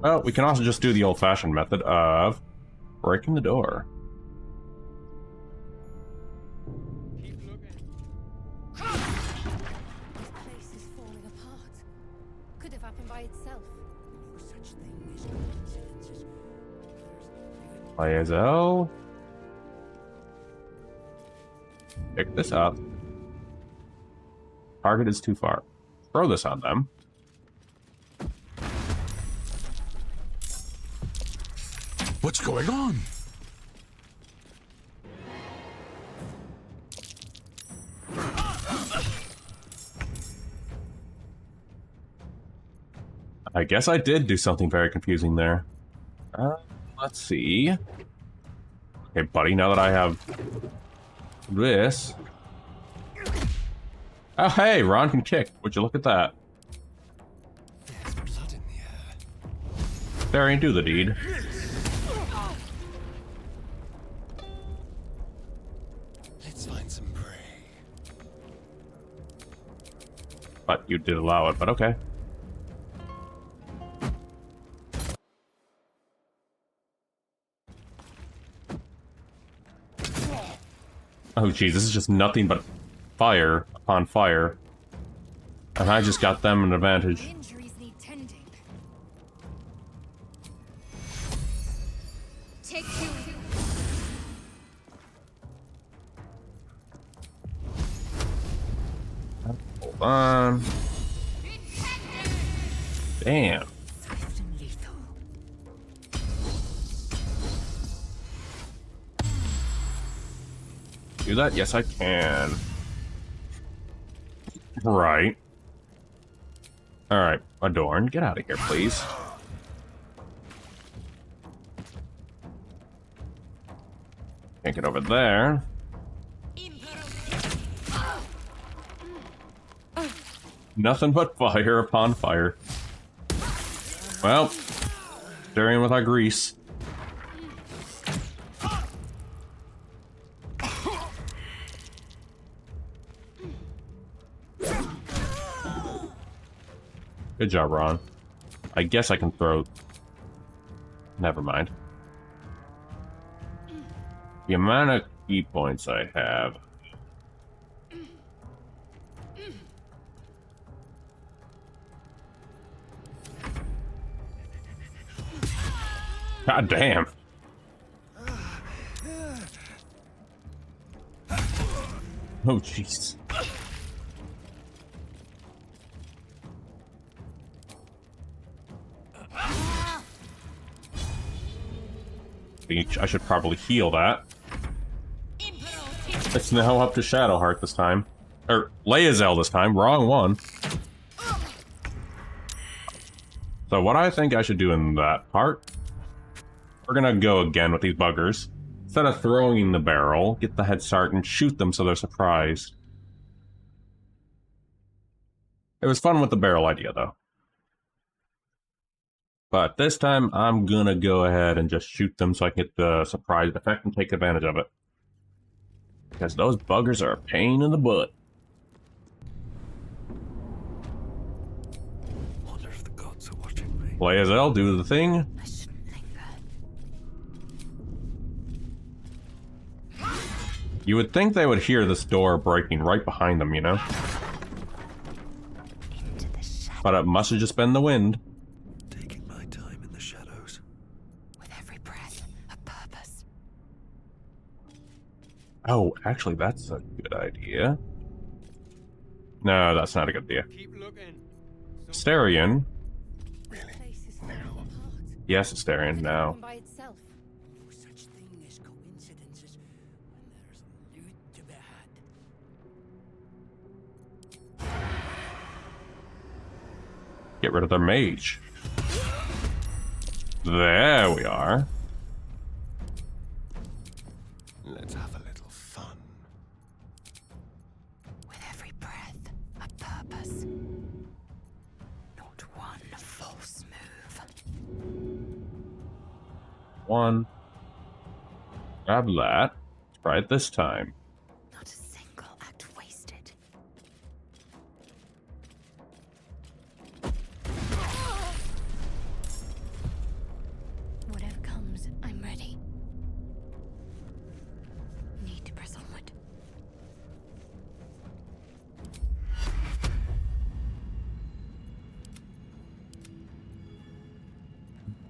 Well, we can also just do the old-fashioned method of breaking the door. This place is falling apart. Could have happened by itself. Such thing as coincidences. Laezel. Pick this up. Target is too far. Throw this on them. What's going on? I guess I did do something very confusing there. Let's see. Okay, buddy, now that I have this... Oh, hey, Ron can kick. Would you look at that? There's blood in the air. There ain't do the deed. Let's find some prey. But you did allow it, but okay. Oh geez, this is just nothing but fire upon fire. And I just got them an advantage. Injuries need tending. Take two. Hold on. Damn. Swift and lethal. Do that? Yes, I can. Right. Alright, Adorn, get out of here, please. Can't get over there. Nothing but fire upon fire. Well, stirring with our grease. Good job, Ron. I guess I can throw... never mind. The amount of key points I have. God damn. Oh, jeez. I should probably heal that. It's now up to Shadowheart this time. Or Lae'zel this time, wrong one. So what I think I should do in that part, we're gonna go again with these buggers. Instead of throwing the barrel, get the head start and shoot them so they're surprised. It was fun with the barrel idea though. But this time I'm gonna go ahead and just shoot them so I can get the surprise effect and take advantage of it. Because those buggers are a pain in the butt. Wonder if the gods are watching me. Lae'zel, do the thing. You would think they would hear this door breaking right behind them, you know? But it must have just been the wind. Taking my time in the shadows. With every breath, a purpose. Oh, actually, that's a good idea. No, that's not a good idea. Keep looking. Asterion. Really? Yes, Asterion, now. By itself. No such thing as coincidences when there's loot to be had. Get rid of their mage. There we are. Let's have a little fun. With every breath, a purpose. Not one false move. One. Grab that. Let's try it this time. Not a single act wasted. Whatever comes, I'm ready. Need to press onward.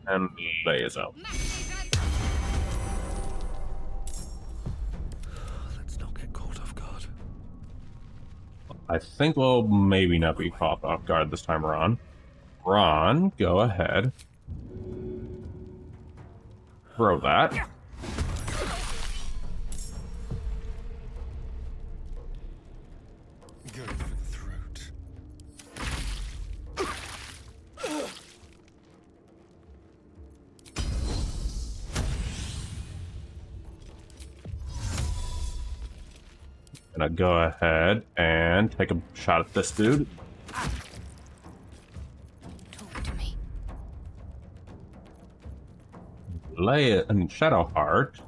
And Lae'zel. Let's not get caught off guard. I think we'll maybe not be caught off guard this time around. Ron, go ahead. Throw that. Good for the throat. Gonna go ahead and take a shot at this dude. Talk to me. Shadowheart.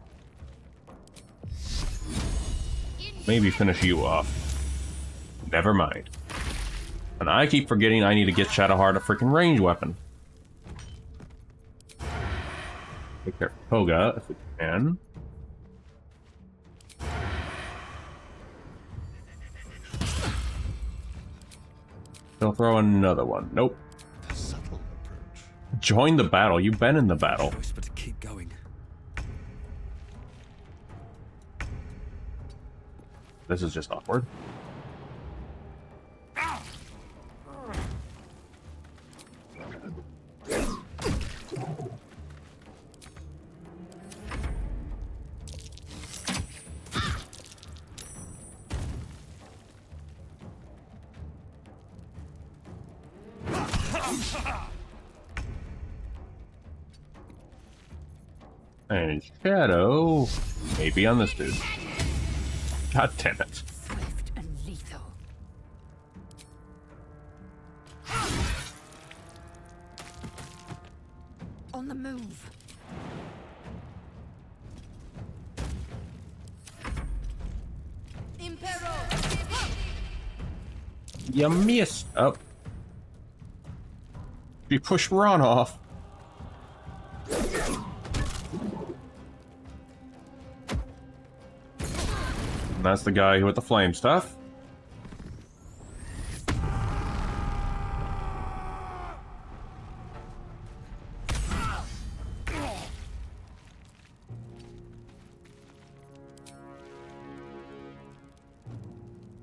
Maybe finish you off. Never mind. And I keep forgetting I need to get Shadowheart a freaking range weapon. Take care of Koga if we can. He'll throw another one. Nope. Subtle approach. Join the battle. You've been in the battle. Choice but to keep going. This is just awkward. And Shadow, maybe on this dude. God damn it. Swift and lethal. On the move. You missed. Oh. You pushed Ron off. And that's the guy with the flame stuff.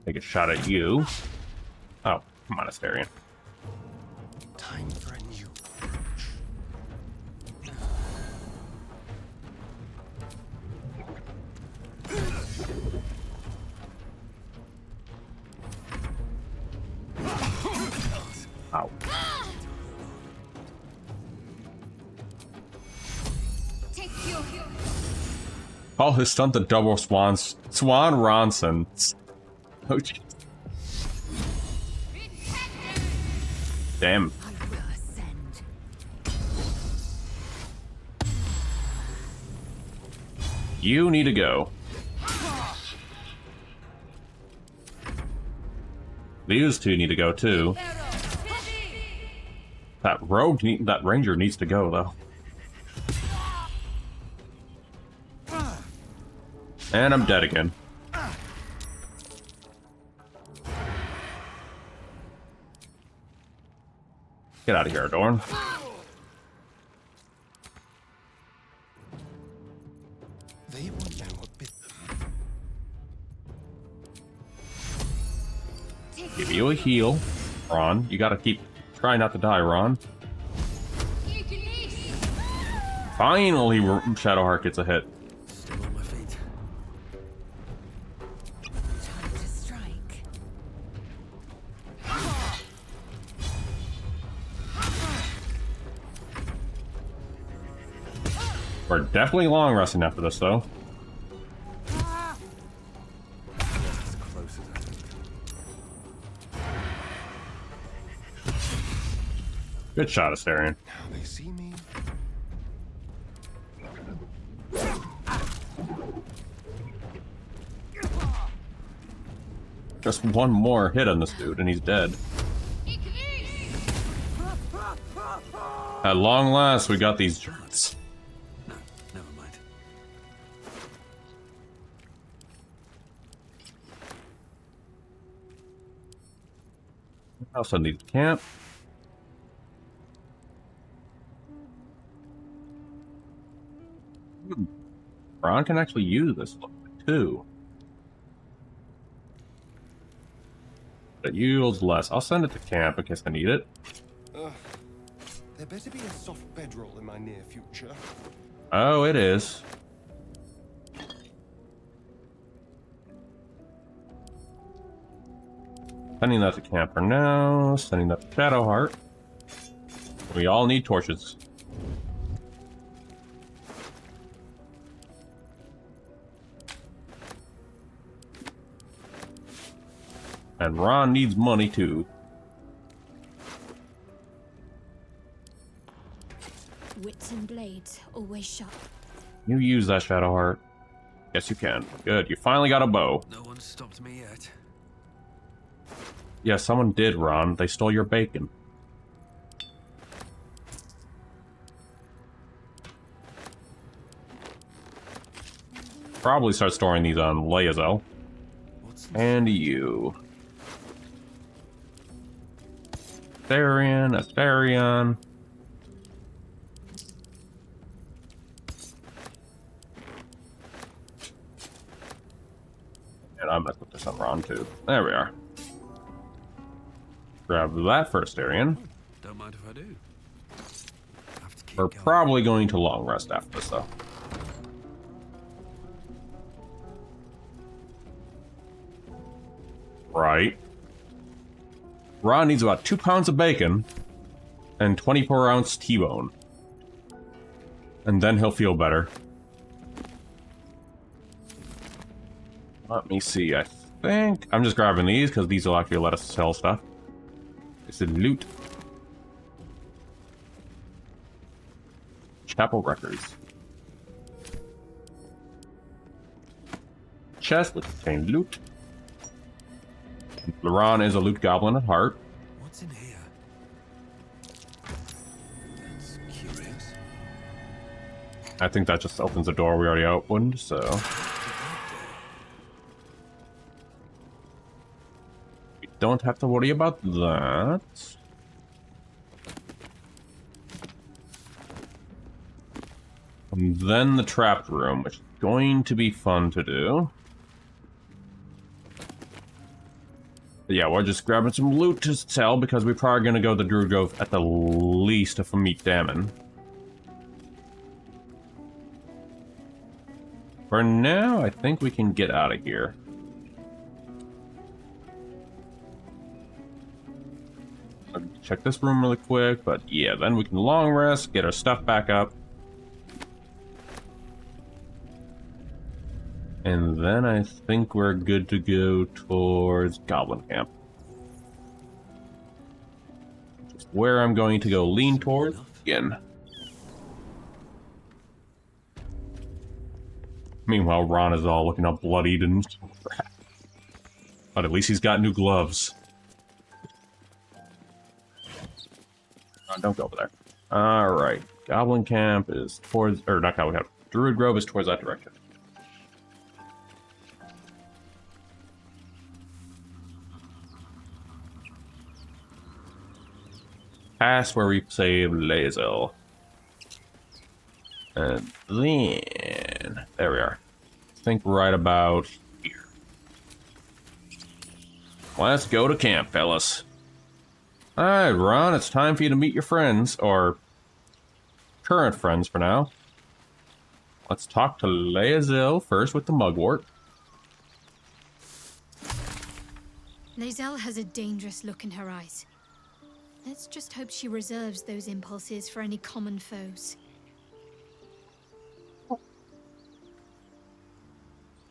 Take a shot at you. Oh, Monasterian. Time for a new. Ow. Call his stunt the double Swan Ronsons. Oh, jeez. Damn. You need to go. These two need to go too. That ranger needs to go though. And I'm dead again. Get out of here, Adorn. They will know what bit them. Give you a heal, Ron. You gotta try not to die, Ron. Finally, Shadowheart gets a hit. Still on my feet. Time to strike. We're definitely long resting after this, though. As close as I hoped. Good shot, Asterion. Now they see me. Just one more hit on this dude, and he's dead. At long last, we got these jerks. No, never mind. Also need to camp. Ron can actually use this too. But it yields less. I'll send it to camp in case I need it. There better be a soft bedroll in my near future. Oh, it is. Sending that to camp for now. Sending that to Shadowheart. We all need torches. And Ron needs money too. Wits and blades, always sharp. You use that Shadowheart. Yes, you can. Good. You finally got a bow. No one stopped me yet. Yeah, someone did, Ron. They stole your bacon. Probably start storing these on Laezel. And you. Asterion. And I messed with this on Ron too. There we are. Grab that for Asterion. Don't mind if I do. We're probably going to long rest after this though. Right. Ron needs about 2 pounds of bacon and 24-ounce T-bone. And then he'll feel better. Let me see, I think... I'm just grabbing these because these will actually let us sell stuff. This is loot. Chapel records. Chest which contain loot. Laron is a loot goblin at heart. What's in here? That's curious. I think that just opens the door we already opened, so... don't have to worry about that. And then the trap room, which is going to be fun to do. But yeah, we're just grabbing some loot to sell because we're probably going to go to Druid Grove at the least if we meet Damon. For now, I think we can get out of here. I'll check this room really quick, but yeah, then we can long rest, get our stuff back up. And then I think we're good to go towards Goblin Camp. Which is where I'm going to go lean towards again. Meanwhile, Ron is all looking all bloodied and crap. But at least he's got new gloves. Don't go over there. Alright. Goblin Camp is towards... Or not Goblin Camp. Druid Grove is towards that direction. Past where we saved Lae'zel. And then... There we are. I think right about here. Let's go to camp, fellas. Alright, Ron, it's time for you to meet your friends, or current friends for now. Let's talk to Lae'zel first with the mugwort. Lae'zel has a dangerous look in her eyes. Let's just hope she reserves those impulses for any common foes.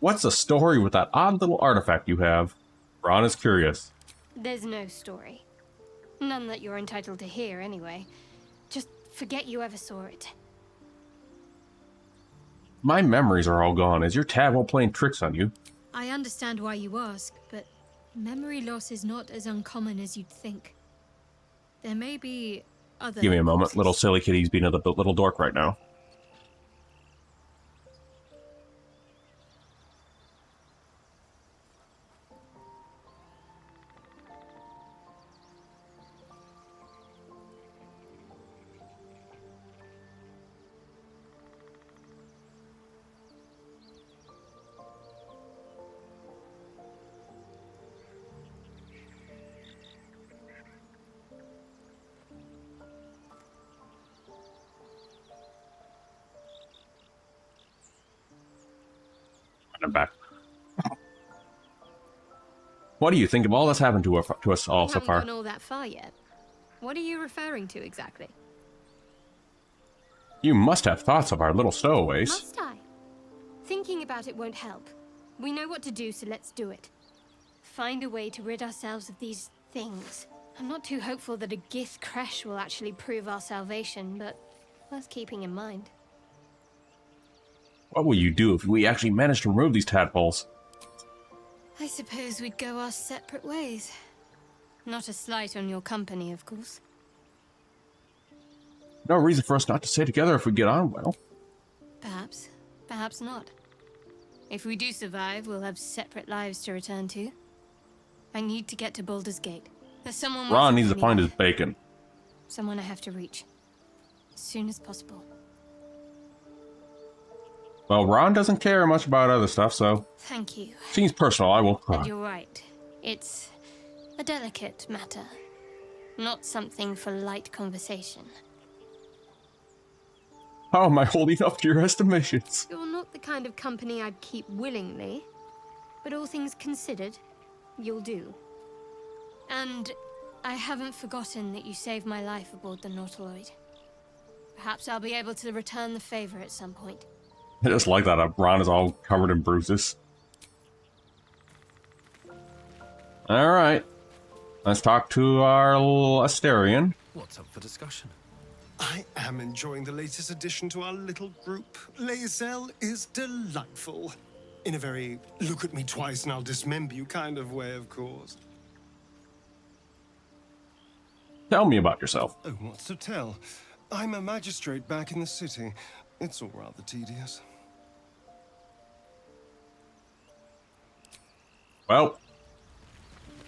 What's the story with that odd little artifact you have? Ron is curious. There's no story. None that you're entitled to hear, anyway. Just forget you ever saw it. My memories are all gone. Is your tadpole playing tricks on you? I understand why you ask, but memory loss is not as uncommon as you'd think. There may be other... Give me a moment. Little silly kitty's being a little dork right now. I'm back. What do you think of all that's happened to us all so far? Haven't gone all that far yet. What are you referring to exactly? You must have thoughts of our little stowaways. Must I? Thinking about it won't help. We know what to do, so let's do it. Find a way to rid ourselves of these things. I'm not too hopeful that a Gith crash will actually prove our salvation, but worth keeping in mind. What will you do if we actually manage to remove these tadpoles? I suppose we'd go our separate ways. Not a slight on your company, of course. No reason for us not to stay together if we get on well. Perhaps. Perhaps not. If we do survive, we'll have separate lives to return to. I need to get to Baldur's Gate. There's someone... Ron needs to find his bacon. Someone I have to reach. As soon as possible. Well, Ron doesn't care much about other stuff, so... Thank you. Seems personal, I won't cry. And you're right. It's a delicate matter. Not something for light conversation. How am I holding up to your estimations? You're not the kind of company I'd keep willingly. But all things considered, you'll do. And I haven't forgotten that you saved my life aboard the Nautiloid. Perhaps I'll be able to return the favor at some point. I just like that Ron is all covered in bruises. Alright. Let's talk to our little Asterion. What's up for discussion? I am enjoying the latest addition to our little group. Lae'zel is delightful. In a very look at me twice and I'll dismember you kind of way, of course. Tell me about yourself. Oh, what's to tell? I'm a magistrate back in the city. It's all rather tedious. Well,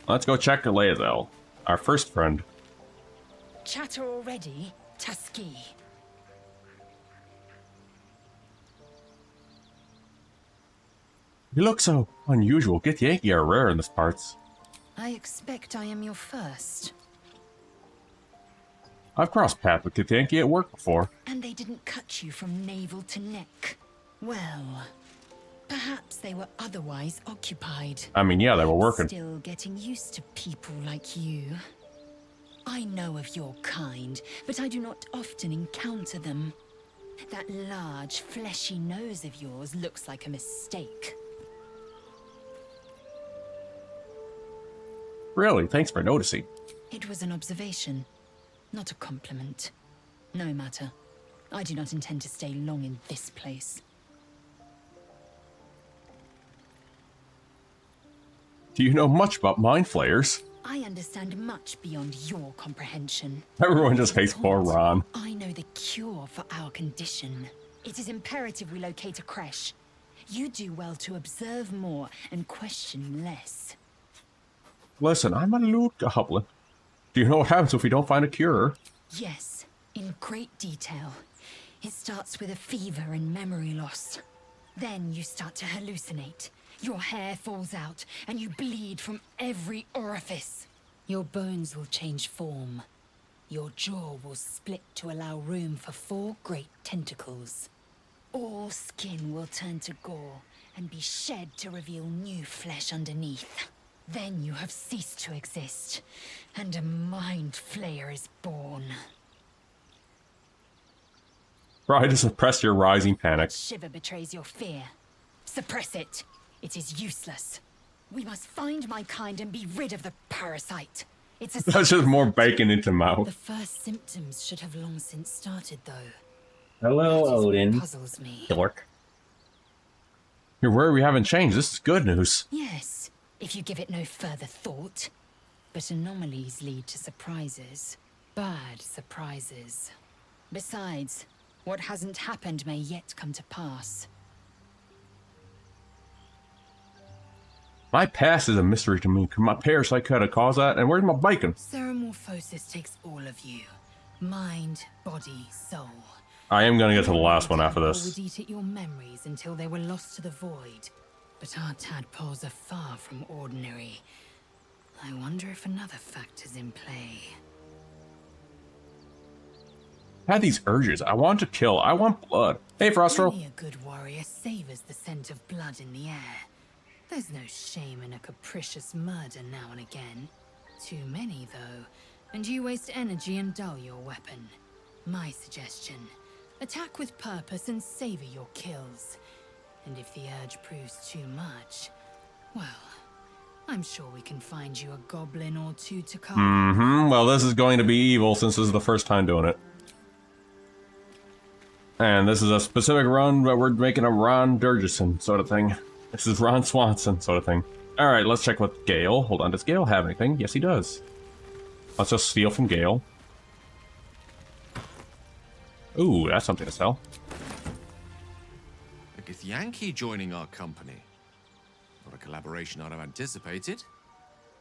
Let's go check Laezel, our first friend. Chatter already, Tusky. You look so unusual. Githyanki are rare in these parts. I expect I am your first. I've crossed paths with Githyanki at work before. And they didn't cut you from navel to neck. Well, perhaps they were otherwise occupied. I mean, yeah, they were working. Still getting used to people like you. I know of your kind, but I do not often encounter them. That large, fleshy nose of yours looks like a mistake. Really? Thanks for noticing. It was an observation, not a compliment. No matter. I do not intend to stay long in this place. Do you know much about mind flayers? I understand much beyond your comprehension. Everyone just hates poor Ron. I know the cure for our condition. It is imperative we locate a creche. You do well to observe more and question less. Listen, I'm a loot goblin. Do you know what happens if we don't find a cure? Yes, in great detail. It starts with a fever and memory loss. Then you start to hallucinate. Your hair falls out, and you bleed from every orifice. Your bones will change form. Your jaw will split to allow room for 4 great tentacles. All skin will turn to gore and be shed to reveal new flesh underneath. Then you have ceased to exist, and a mind flayer is born. Try to suppress your rising panic. Shiver betrays your fear. Suppress it. It is useless. We must find my kind and be rid of the parasite. It's a That's just more bacon into mouth. The first symptoms should have long since started, though. Hello, Odin. Puzzles me. Dork. You're worried we haven't changed. This is good news. Yes, if you give it no further thought. But anomalies lead to surprises. Bad surprises. Besides, what hasn't happened may yet come to pass. My past is a mystery to me. Could my parasite could have caused that? And where's my bacon? Ceramorphosis takes all of you. Mind, body, soul. I am going to get to the last one after this. Would eat at your memories until they were lost to the void. But our tadpoles are far from ordinary. I wonder if another factor's in play. I had these urges. I want to kill. I want blood. Hey, Frostro. Only a good warrior savors the scent of blood in the air. There's no shame in a capricious murder now and again. Too many, though, and you waste energy and dull your weapon. My suggestion, attack with purpose and savor your kills. And if the urge proves too much, well, I'm sure we can find you a goblin or two to carve. Mm-hmm. Well, this is going to be evil since this is the first time doing it. And this is a specific run where we're making a Ron Durgeson sort of thing. This is Ron Swanson sort of thing. Alright, let's check with Gale. Hold on, does Gale have anything? Yes, he does. Let's just steal from Gale. Ooh, that's something to sell. A Githyanki joining our company. Not a collaboration I'd have anticipated,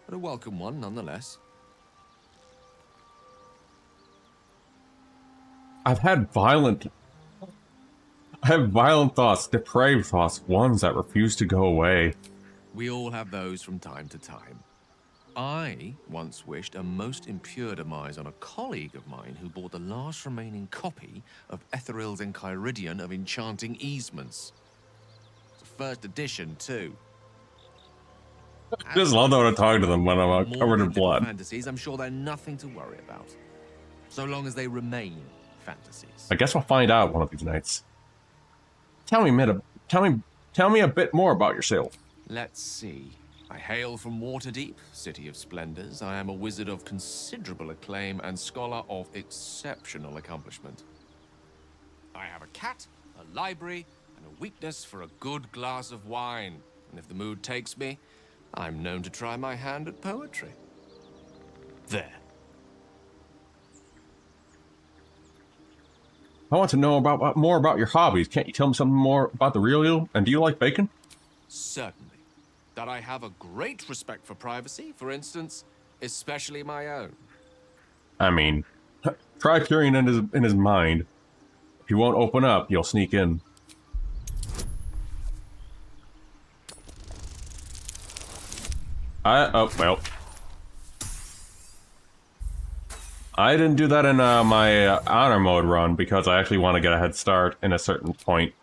but a welcome one nonetheless. I have violent thoughts, depraved thoughts, ones that refuse to go away. We all have those from time to time. I once wished a most impure demise on a colleague of mine who bought the last remaining copy of Etheril's Enchiridion of Enchanting Easements. It's a first edition, too. I just love that when I talk to them when I'm covered in blood. Fantasies, I'm sure they're nothing to worry about. So long as they remain fantasies. I guess we'll find out one of these nights. Tell me a bit more about yourself. Let's see. I hail from Waterdeep, City of Splendors. I am a wizard of considerable acclaim and scholar of exceptional accomplishment. I have a cat, a library, and a weakness for a good glass of wine. And if the mood takes me, I'm known to try my hand at poetry. There. I want to know more about your hobbies. Can't you tell me something more about the real you? And do you like bacon? Certainly. that I have a great respect for privacy, for instance, especially my own. I mean, try peering in his mind. If he won't open up, you'll sneak in. Oh, well. I didn't do that in my honor mode run because I actually want to get a head start in a certain point.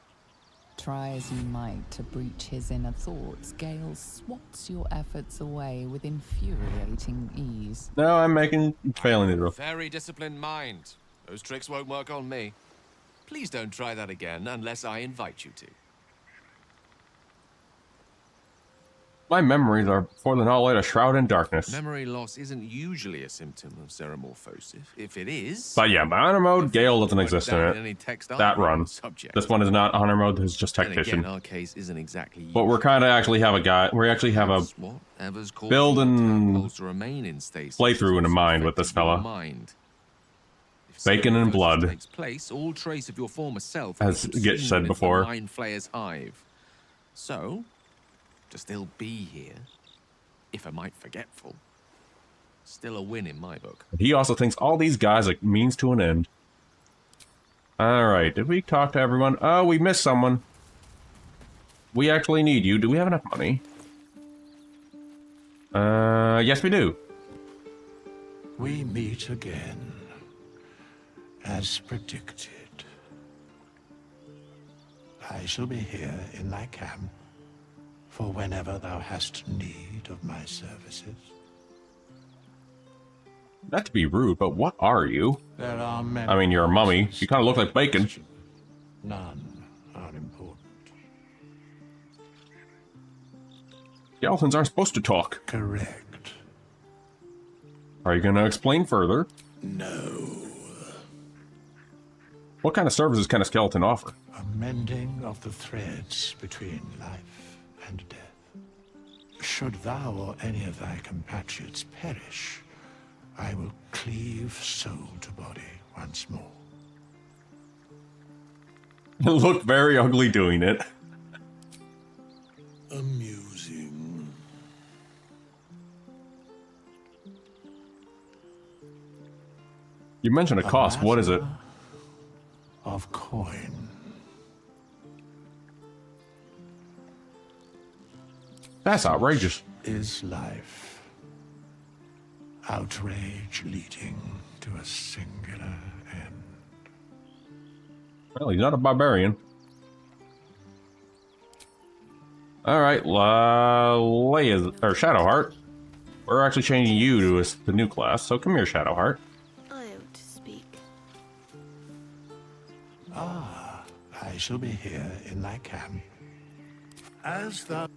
Try as you might to breach his inner thoughts, Gale swats your efforts away with infuriating ease. No, I'm failing to do. Very disciplined mind. Those tricks won't work on me. Please don't try that again unless I invite you to. My memories are, for the knowledge, a shroud in darkness. Memory loss isn't usually a symptom of seromorphosis. If it is... But yeah, my honor mode, Gale doesn't exist in it. That run. This one is not honor mode, this is just tactician. Again, our case isn't exactly but we're kind of actually have a guy, we actually have a build and playthrough in mind with this fella. Bacon and blood, takes place, all trace of your former self as Gitch said before. Mind Flayer's hive. So, to still be here, if a mite forgetful, still a win in my book. He also thinks all these guys are means to an end. Alright, did we talk to everyone? Oh, we missed someone. We actually need you. Do we have enough money? Yes we do. We meet again, as predicted. I shall be here in thy camp for whenever thou hast need of my services. Not to be rude, but what are you? There are many. I mean, you're a mummy. You kind of look like bacon. None are important. Skeletons aren't supposed to talk. Correct. Are you going to explain further? No. What kind of services can a skeleton offer? A mending of the threads between life and death. Should thou or any of thy compatriots perish, I will cleave soul to body once more. You look very ugly doing it. Amusing. You mentioned a cost. What is it? Of coin. That's outrageous. Is life. Outrage leading to a singular end. Well, he's not a barbarian. Alright, Leia, or Shadowheart. We're actually changing you to the new class, so come here, Shadowheart. I ought to speak. Ah, I shall be here in thy camp. As thou...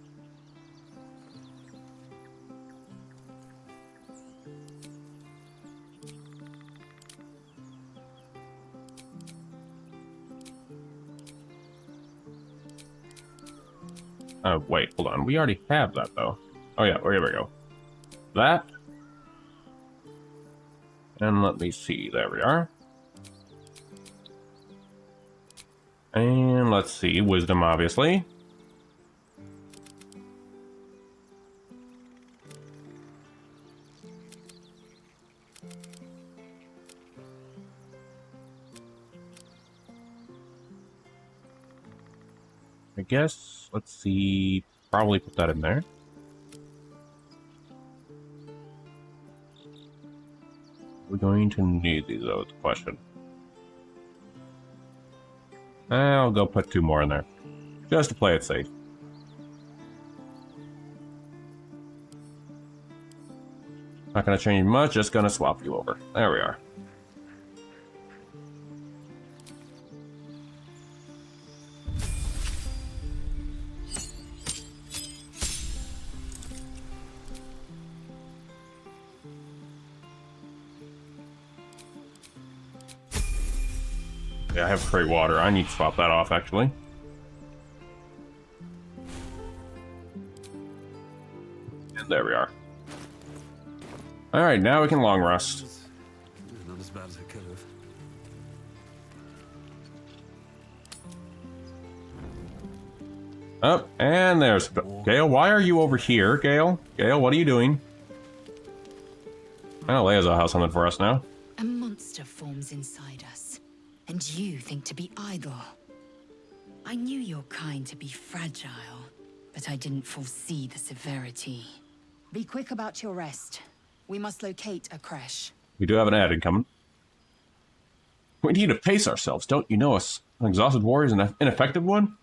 Wait, hold on. We already have that, though. Oh, yeah, here we go. That. And let me see. There we are. And let's see. Wisdom, obviously. I guess, let's see, probably put that in there. We're going to need these, though, is the question. I'll go put 2 more in there, just to play it safe. Not going to change much, just going to swap you over. There we are. Yeah, I have great water. I need to swap that off, actually. And there we are. Alright, now we can long rest. Not as bad as I could have. Oh, and there's Gale. Why are you over here, Gale? Gale, what are you doing? Oh, Leia's will have something for us now. A monster forms inside us, and you think to be idle. I knew your kind to be fragile, but I didn't foresee the severity. Be quick about your rest. We must locate a crash. We do have an ad incoming. We need to pace ourselves, don't you know us? An exhausted warrior is an ineffective one?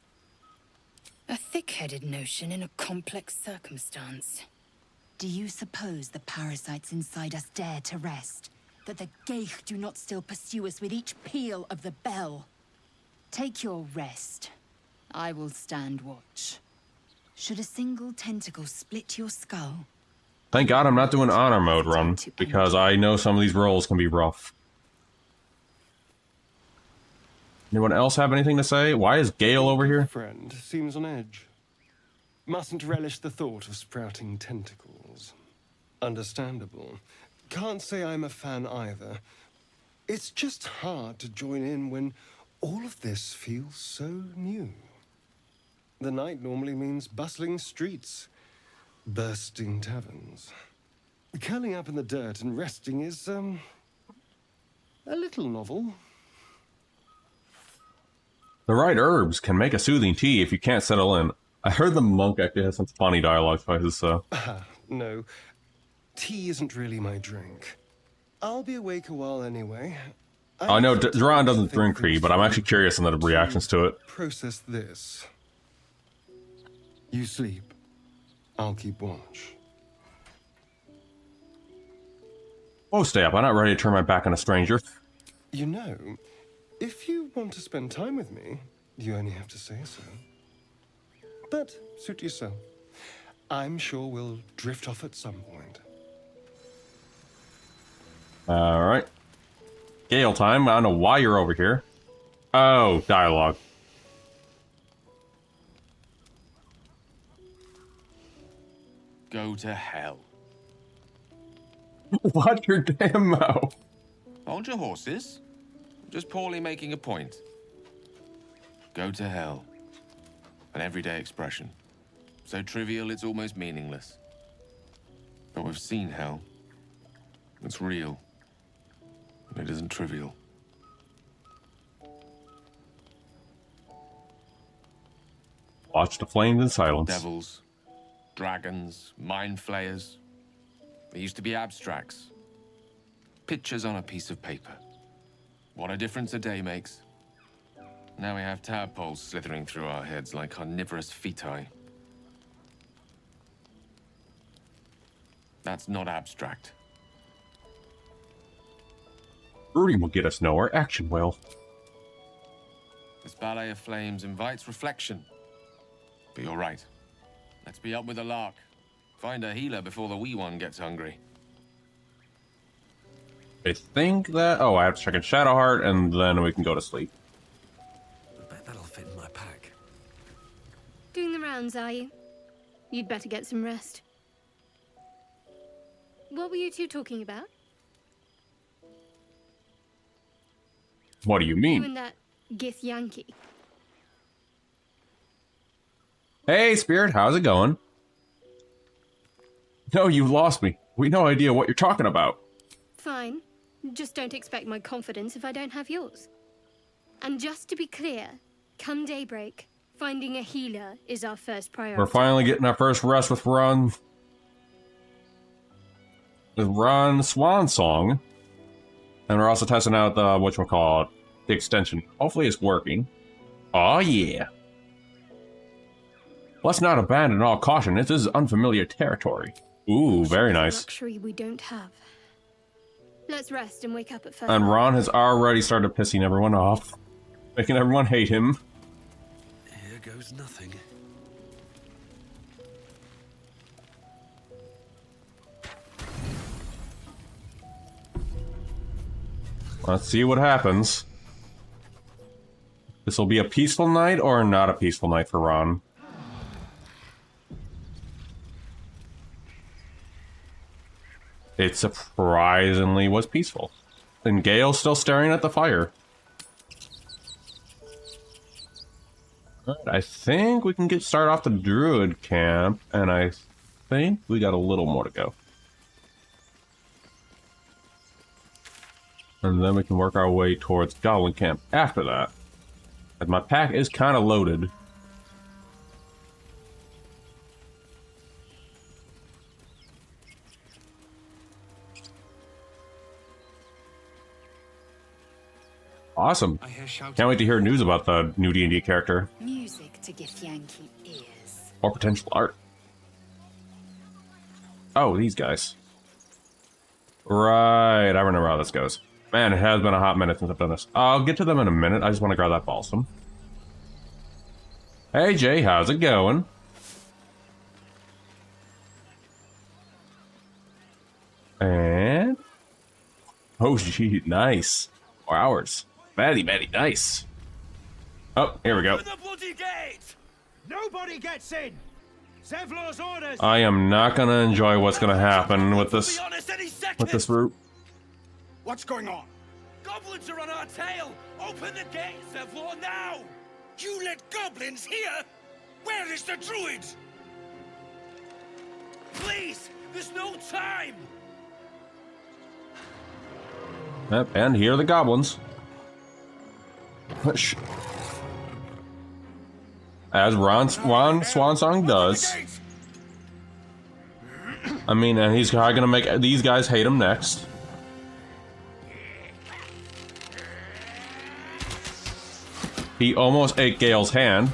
A thick-headed notion in a complex circumstance. Do you suppose the parasites inside us dare to rest? That the Geich do not still pursue us with each peal of the bell? Take your rest. I will stand watch. Should a single tentacle split your skull? Thank God I'm not doing honor mode run, because I know some of these rolls can be rough. Anyone else have anything to say? Why is Gale over here? Friend seems on edge. Mustn't relish the thought of sprouting tentacles. Understandable. Can't say I'm a fan either. It's just hard to join in when all of this feels so new. The night normally means bustling streets, bursting taverns. Curling up in the dirt and resting is, a little novel. The right herbs can make a soothing tea if you can't settle in. I heard the monk actually has some funny dialogue choices, so... No. Tea isn't really my drink. I'll be awake a while anyway. I know Duran doesn't drink tea, but I'm actually curious on the reactions to it. Process this. You sleep. I'll keep watch. Oh, stay up. I'm not ready to turn my back on a stranger. You know, if you want to spend time with me, you only have to say so. But suit yourself. I'm sure we'll drift off at some point. Alright. Gale time. I don't know why you're over here. Oh, dialogue. Go to hell. Watch your damn mouth. Hold your horses. Just poorly making a point. Go to hell. An everyday expression. So trivial it's almost meaningless. But we've seen hell. It's real. And it isn't trivial. Watch the flames in silence. Devils, dragons, mind flayers. They used to be abstracts. Pictures on a piece of paper. What a difference a day makes. Now we have tadpoles slithering through our heads like carnivorous feti. That's not abstract. Brooding will get us nowhere. Action will. This ballet of flames invites reflection. But you're right. Let's be up with the lark. Find a healer before the wee one gets hungry. I think that... Oh, I have to check in Shadowheart, and then we can go to sleep. I bet that'll fit in my pack. Doing the rounds, are you? You'd better get some rest. What were you two talking about? What do you You mean? and that Gith Yankee. Hey, Spirit, how's it going? No, you lost me. We no idea what you're talking about. Fine. Just don't expect my confidence if I don't have yours. And just to be clear, come daybreak, finding a healer is our first priority. We're finally getting our first rest with Ron. With Ron Swansong. And we're also testing out the, whatchamacallit, the extension. Hopefully it's working. Oh yeah. Let's not abandon all caution. This is unfamiliar territory. Ooh, very nice. Luxury we don't have. Let's rest and wake up at first. And Ron has already started pissing everyone off. Making everyone hate him. Here goes nothing. Let's see what happens. This will be a peaceful night or not a peaceful night for Ron. It surprisingly was peaceful. And Gale's still staring at the fire. Alright, I think we can start off the druid camp, and I think we got a little more to go. And then we can work our way towards goblin camp after that. And my pack is kind of loaded. Awesome. Can't wait to hear news about the new D&D character. Music to Githyanki ears. Or potential art. Oh, these guys. Right, I remember how this goes. Man, it has been a hot minute since I've done this. I'll get to them in a minute. I just want to grab that balsam. Hey, Jay, how's it going? And... oh, gee, nice. 4 hours. Very, very nice. Oh, here we go. The bloody gate! Nobody gets in! Zevlor's orders! I am not going to enjoy what's going to happen with this route. What's going on? Goblins are on our tail! Open the gate, Zevlor, now! You let goblins here? Where is the druid? Please! There's no time! Yep, and here are the goblins. As Ron Swansong does. I mean, and he's probably gonna make these guys hate him next. He almost ate Gale's hand.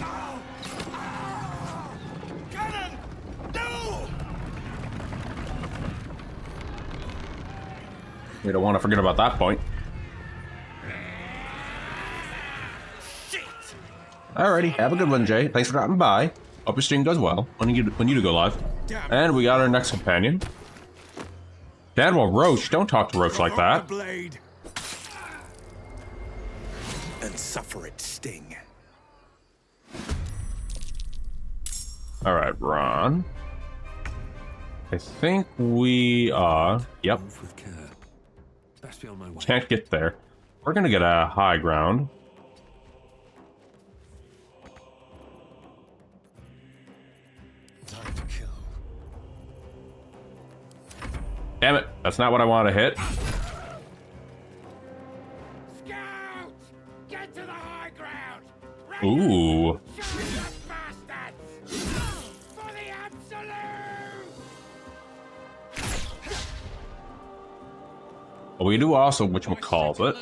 We don't want to forget about that point. Alrighty, have a good one, Jay. Thanks for dropping by. Hope your stream goes well when you do go live. And we got our next companion. Dadwell Roach, don't talk to Roach like that. And suffer its sting. Alright, Ron. I think we yep. Can't get there. We're gonna get a high ground. Damn it, that's not what I want to hit. Scout! Get to the high ground! Ooh. For the absolute! We do also, whatchamacallit.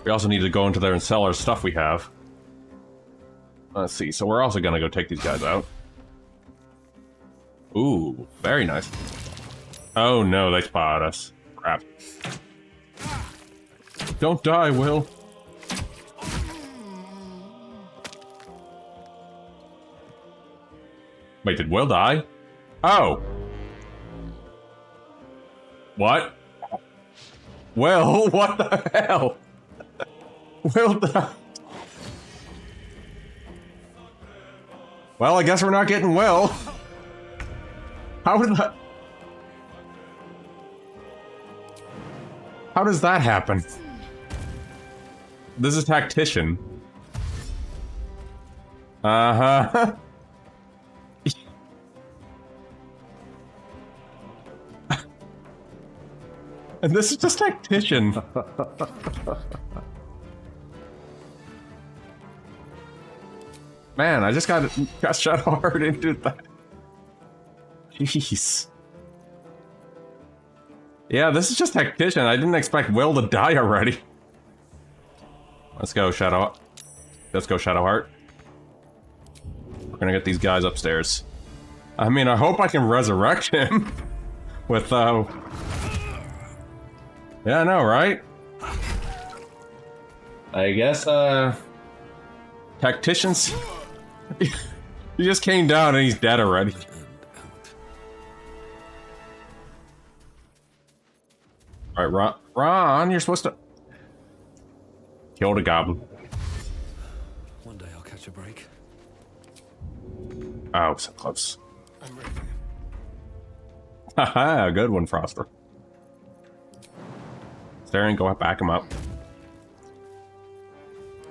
We also need to go into there and sell our stuff we have. Let's see, so we're also gonna go take these guys out. Ooh, very nice. Oh no, they spotted us. Crap. Don't die, Will. Wait, did Will die? Oh! What? Will, what the hell? Will died. Well, I guess we're not getting Will. How did that... how does that happen? This is Tactician. Uh-huh. And this is just Tactician. Man, I just got shot hard into that. Jeez. Yeah, this is just Tactician. I didn't expect Will to die already. Let's go, Shadow. Let's go, Shadowheart. We're gonna get these guys upstairs. I mean, I hope I can resurrect him. With, yeah, I know, right? I guess, Tacticians... he just came down and he's dead already. Alright, Ron, you're supposed to... kill the goblin. One day I'll catch a break. Oh, so close. Haha, good one, Froster. Staring, go back him up.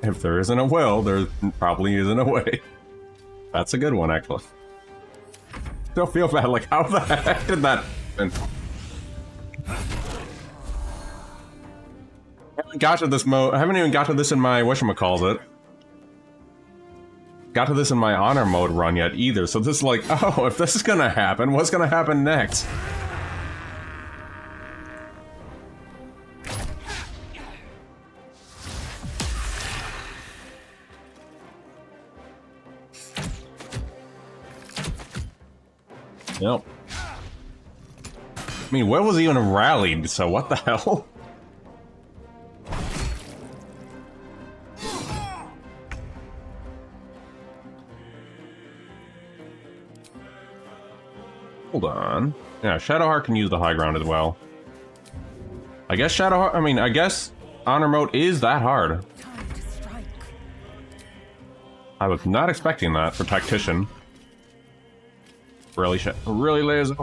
If there isn't a will, there probably isn't a way. That's a good one, actually. Don't feel bad, like, how the heck did that happen? I haven't got to this I haven't even got to this in my whatchamacallit. Got to this in my honor mode run yet either, so this is like, oh, if this is gonna happen, what's gonna happen next? Nope. I mean, Will was even rallied, so what the hell? Hold on. Yeah, Shadowheart can use the high ground as well. I guess Shadowheart, I guess honor mode is that hard. I was not expecting that for Tactician. Really laser.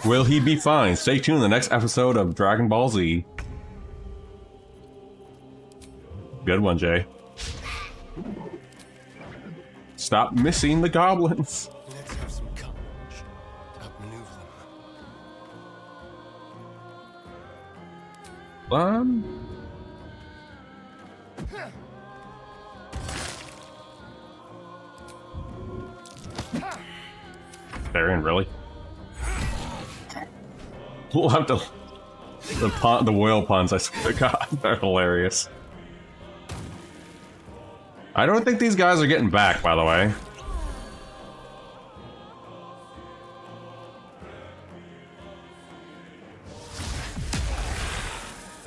Will he be fine? Stay tuned in the next episode of Dragon Ball Z. Good one, Jay. Stop missing the goblins. Let's have some courage. Outmaneuver them. Varian, really? We'll have to... The whale puns, I swear to God, they're hilarious. I don't think these guys are getting back, by the way.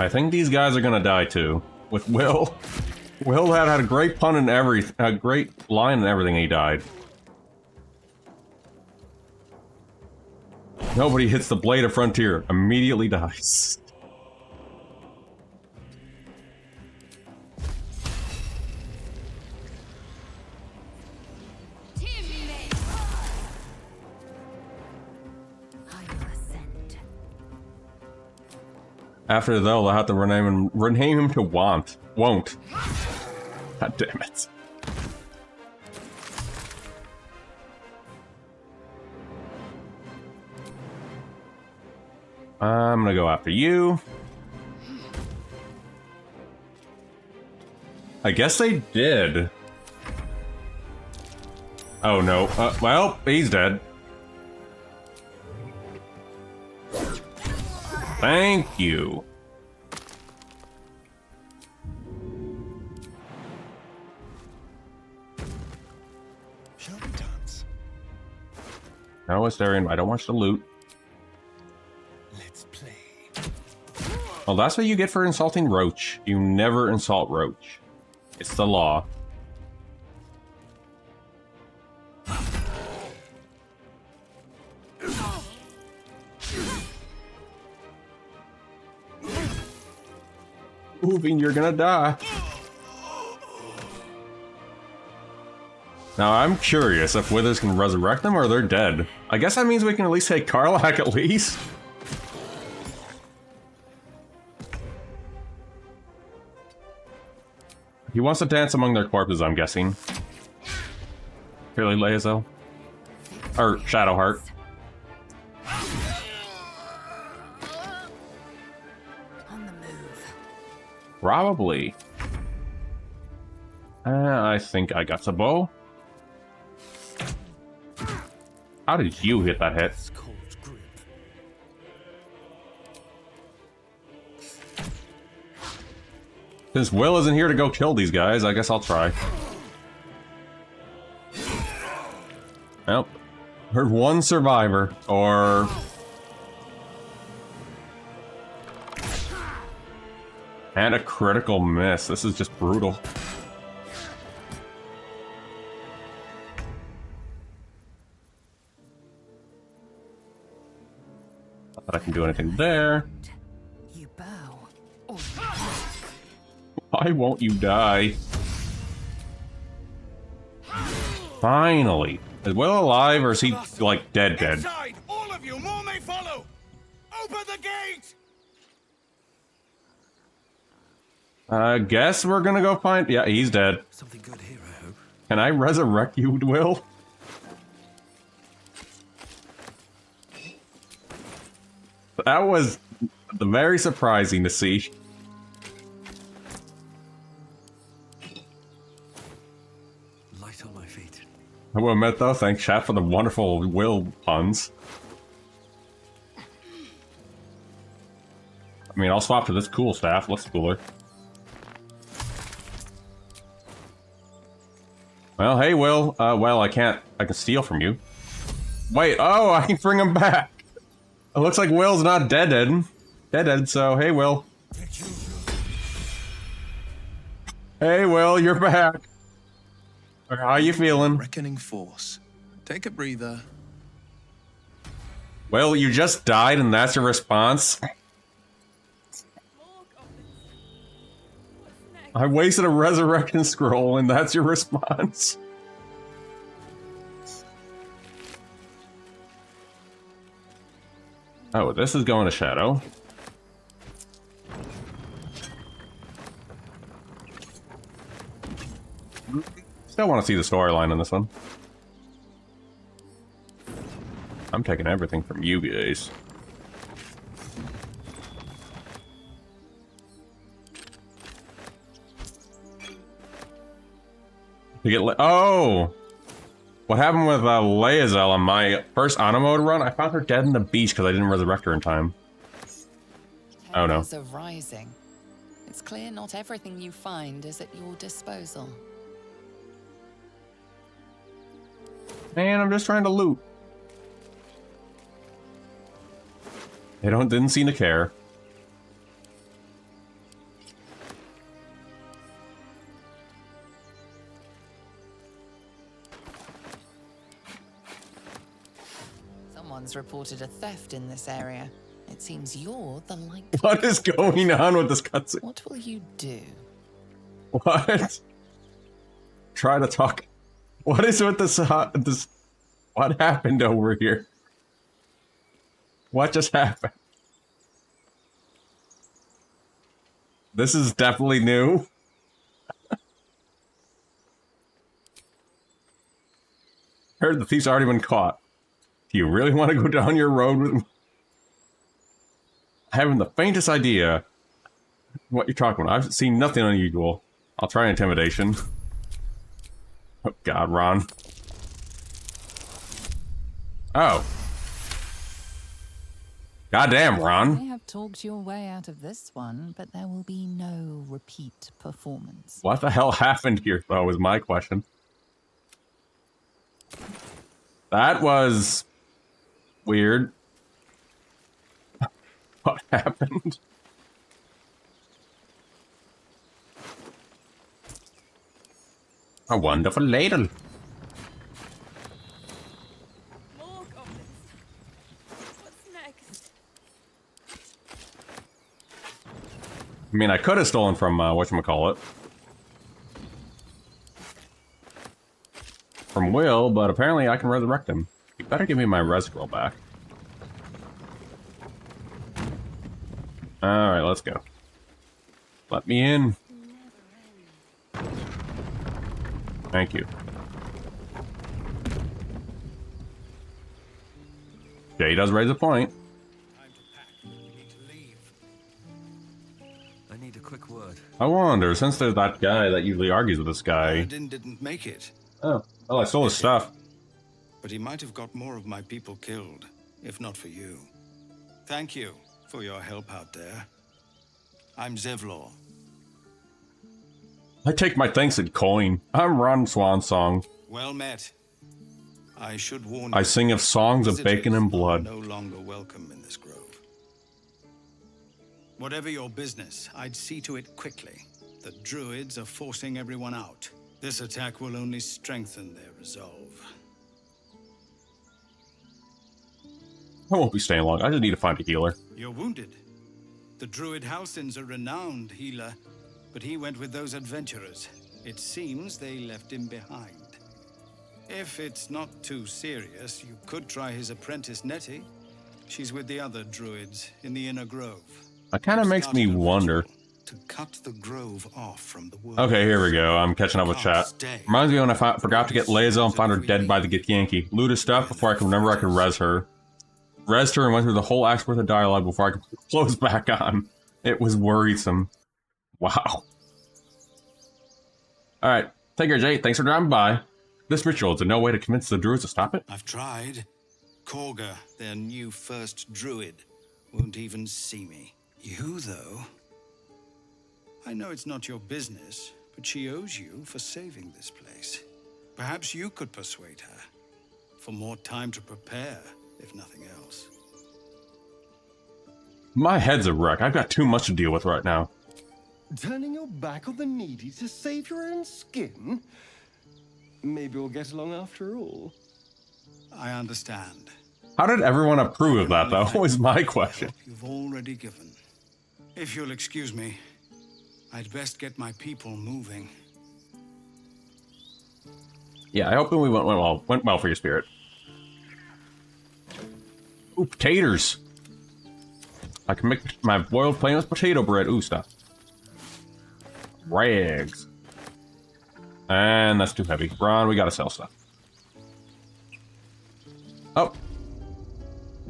I think these guys are gonna die too. With Will. Will had a great pun and a great line and everything, he died. Nobody hits the blade of Frontier, immediately dies. After they'll have to rename him to Won't. God damn it. I'm gonna go after you. I guess they did. Oh no. Well, he's dead. Thank you. No, Asterion, I don't want the loot. Let's play. Well, that's what you get for insulting Roach. You never insult Roach. It's the law. Moving, you're gonna die. Now, I'm curious if Withers can resurrect them or they're dead. I guess that means we can at least take Karlach at least. He wants to dance among their corpses, I'm guessing. Clearly Laezel. Or Shadowheart. Probably. I think I got the bow. How did you hit that hit? Since Will isn't here to go kill these guys, I guess I'll try. Well, heard one survivor, or... And a critical miss. This is just brutal. Not that I can do anything there. You bow. Why won't you die? Finally. Is Will alive or is he, like, dead? All of you, move! Open the gate! I guess we're gonna go find... Yeah, he's dead. Something good here, I hope. Can I resurrect you, Will? That was very surprising to see. Light on my feet. I will admit though, thanks chat for the wonderful Will puns. I mean, I'll swap to this cool staff. Looks cooler. Well, hey, Will. Well, I can steal from you. Wait, oh, I can bring him back. It looks like Will's not dead, so hey, Will. Hey, Will, you're back. How you feeling? Reckoning force. Take a breather. Well, you just died and that's your response? I wasted a resurrection scroll and that's your response? Oh, this is going to Shadow. Still want to see the storyline in this one. I'm taking everything from you guys. To get oh! What happened with Laezel on my first auto mode run? I found her dead in the beach because I didn't resurrect her in time. Oh no. Terrors are rising. It's clear not everything you find is at your disposal. Man, I'm just trying to loot. They didn't seem to care. Someone's reported a theft in this area. It seems you're the likely... What is going on with this cutscene? What will you do? What? Try to talk. What is with this? What happened over here? What just happened? This is definitely new. Heard the thief's already been caught. Do you really want to go down your road with me? I haven't the faintest idea what you're talking about. I've seen nothing unusual. I'll try intimidation. Oh god, Ron. Oh. Goddamn, You Ron. may have talked your way out of this one, but there will be no repeat performance. What the hell happened here, though, is my question. That was... weird. What happened? A wonderful ladle. More goblins. What's next? I mean, I could have stolen from, whatchamacallit. From Will, but apparently I can resurrect him. You better give me my res scroll back. Alright, let's go. Let me in. Thank you. Jay does raise a point. I need a quick word. I wonder, since there's that guy that usually argues with this guy. Didn't make it. Oh, well, I stole his stuff. But he might have got more of my people killed, if not for you. Thank you for your help out there. I'm Zevlor. I take my thanks in coin. I'm Ron Swansong. Well met. I should warn I you, sing of songs of bacon and blood. no longer welcome in this grove. Whatever your business, I'd see to it quickly. The druids are forcing everyone out. This attack will only strengthen their resolve. I won't be staying long. I just need to find a healer. You're wounded. The druid Halsin's a renowned healer, but he went with those adventurers. It seems they left him behind. If it's not too serious, you could try his apprentice Nettie. She's with the other druids in the inner grove. That kind of makes me wonder. To cut the grove off from the world. Okay, here we go. I'm catching up with chat. Reminds me when I forgot to get Lae'zel and found her dead by the Githyanki. Loot her stuff before I can remember I could res her. Resed her and went through the whole act's worth of dialogue before I could close back on. It was worrisome. Wow. Alright, take care, Jay. Thanks for dropping by. This ritual is no way to convince the druids to stop it? I've tried. Korga, their new first druid, won't even see me. You, though? I know it's not your business, but she owes you for saving this place. Perhaps you could persuade her. For more time to prepare, if nothing else. My head's a wreck. I've got too much to deal with right now. Turning your back on the needy to save your own skin? Maybe we'll get along after all. I understand. How did everyone approve of that, though, is my question. You've already given. If you'll excuse me, I'd best get my people moving. Yeah, I hope we went well for your spirit. Ooh, potatoes. I can make my boiled plain with potato bread. Ooh, stuff. Rags. And that's too heavy. Ron, we gotta sell stuff. Oh.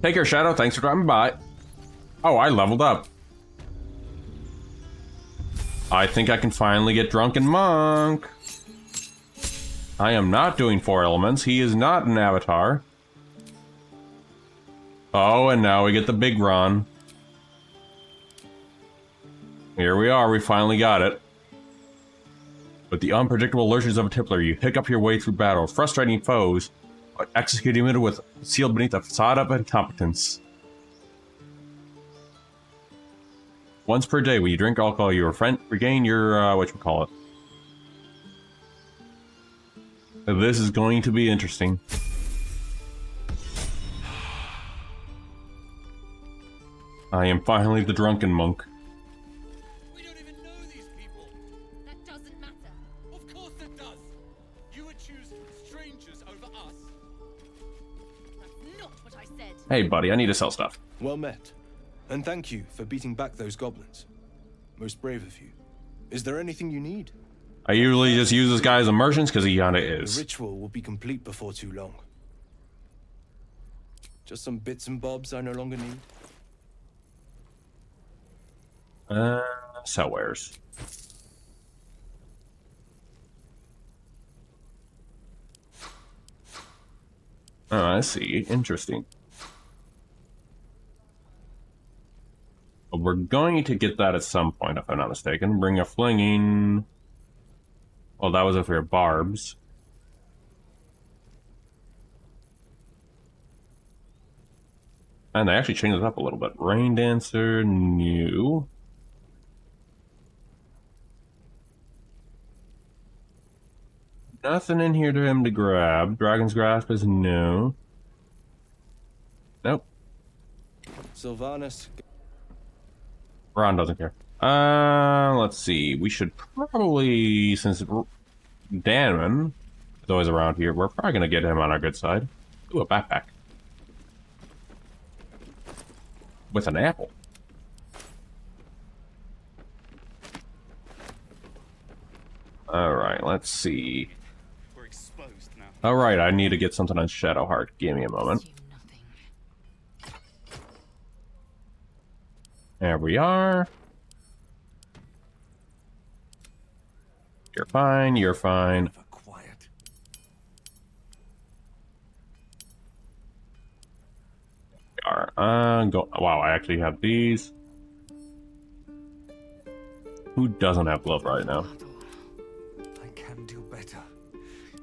Take care, Shadow. Thanks for dropping by. Oh, I leveled up. I think I can finally get Drunken Monk. I am not doing 4 elements. He is not an avatar. Oh, and now we get the big run. Here we are. We finally got it. With the unpredictable lurches of a Tippler, you hiccup your way through battle, frustrating foes, but executing it with sealed beneath a facade of incompetence. Once per day, when you drink alcohol, you regain your, whatchamacallit. This is going to be interesting. I am finally the Drunken Monk. We don't even know these people. That doesn't matter. Of course it does. You would choose strangers over us. That's not what I said. Hey, buddy, I need to sell stuff. Well met. And thank you for beating back those goblins. Most brave of you. Is there anything you need? I usually just use this guy as a merchant because he kinda is. The ritual will be complete before too long. Just some bits and bobs I no longer need. Sell wares. Oh, I see. Interesting. But we're going to get that at some point, if I'm not mistaken. Bring a flinging... Well, that was if we were barbs. And they actually changed it up a little bit. Rain Dancer, new. Nothing in here to him to grab. Dragon's Grasp is new. Nope. Sylvanas. Ron doesn't care. Let's see. We should probably, since Danman is always around here, we're probably gonna get him on our good side. Ooh, a backpack. With an apple. Alright, let's see. We're exposed now. Alright, I need to get something on Shadowheart. Give me a moment. There we are. You're fine, you're fine. Wow, I actually have these. Who doesn't have glove right now? I can do better.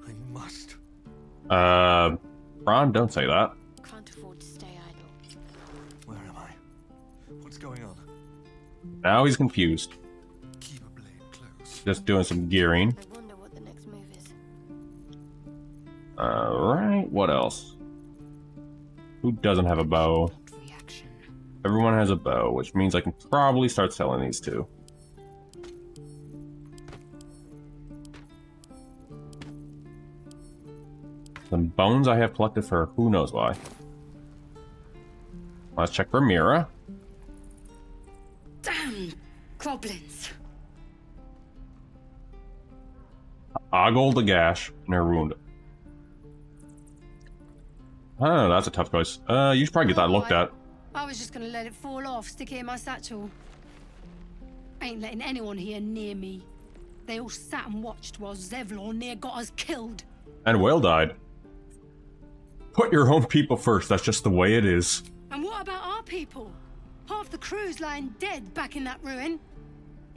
I must. Ron, don't say that. Can't afford to stay idle. Where am I? What's going on? Now he's confused. Keep a blade close. Just doing some gearing. I wonder what the next move is. Alright, what else? Who doesn't have a bow? Everyone has a bow, which means I can probably start selling these two. Some bones I have collected for who knows why. Let's check for Mira. Damn goblins. Ogle the gash in her wound. Oh, that's a tough choice. You should probably get that looked at. I was just gonna let it fall off, stick it in my satchel. Ain't letting anyone here near me. They all sat and watched while Zevlor near got us killed. And Will died. Put your own people first, that's just the way it is. And what about our people? Half the crew's lying dead back in that ruin.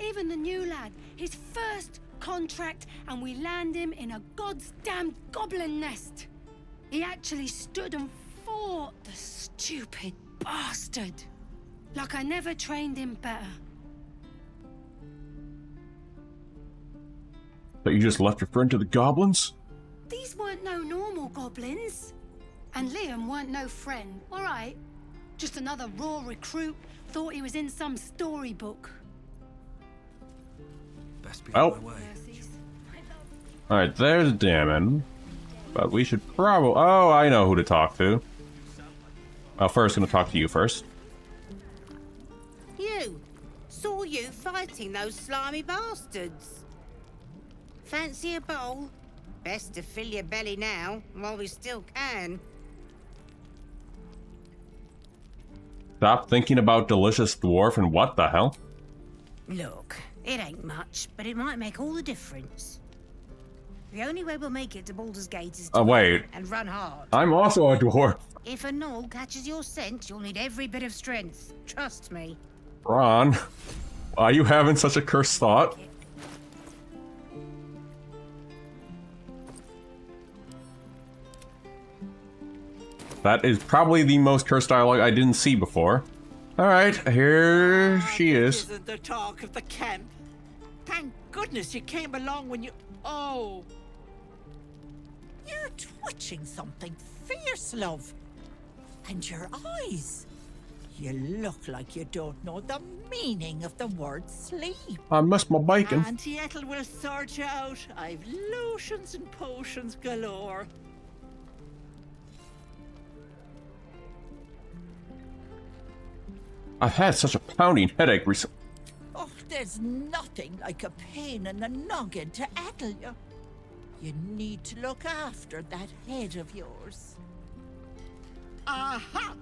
Even the new lad, his first contract, and we land him in a god's damned goblin nest. He actually stood and fought, the stupid bastard. Like I never trained him better. But you just left your friend to the goblins? These weren't no normal goblins. And Liam weren't no friend, alright? Just another raw recruit, thought he was in some storybook. Well. Alright, there's Damon. But we should probably... Oh, I know who to talk to. Well, first, gonna talk to you first. You! Saw you fighting those slimy bastards. Fancy a bowl? Best to fill your belly now, while we still can. Stop thinking about delicious dwarf and what the hell? Look, it ain't much, but it might make all the difference. The only way we'll make it to Baldur's Gate is to wait. and run hard. I'm also a dwarf. If a gnoll catches your scent, you'll need every bit of strength. Trust me. Ron, why are you having such a cursed thought? That is probably the most cursed dialogue I didn't see before. Alright, here she is. Isn't the talk of the camp? Thank goodness you came along when you... Oh. You're twitching something fierce, love. And your eyes. You look like you don't know the meaning of the word sleep. I missed my bacon. Auntie Ethel will sort you out. I've lotions and potions galore. I've had such a pounding headache recently. Oh, there's nothing like a pain in the noggin to addle you. You need to look after that head of yours. Aha!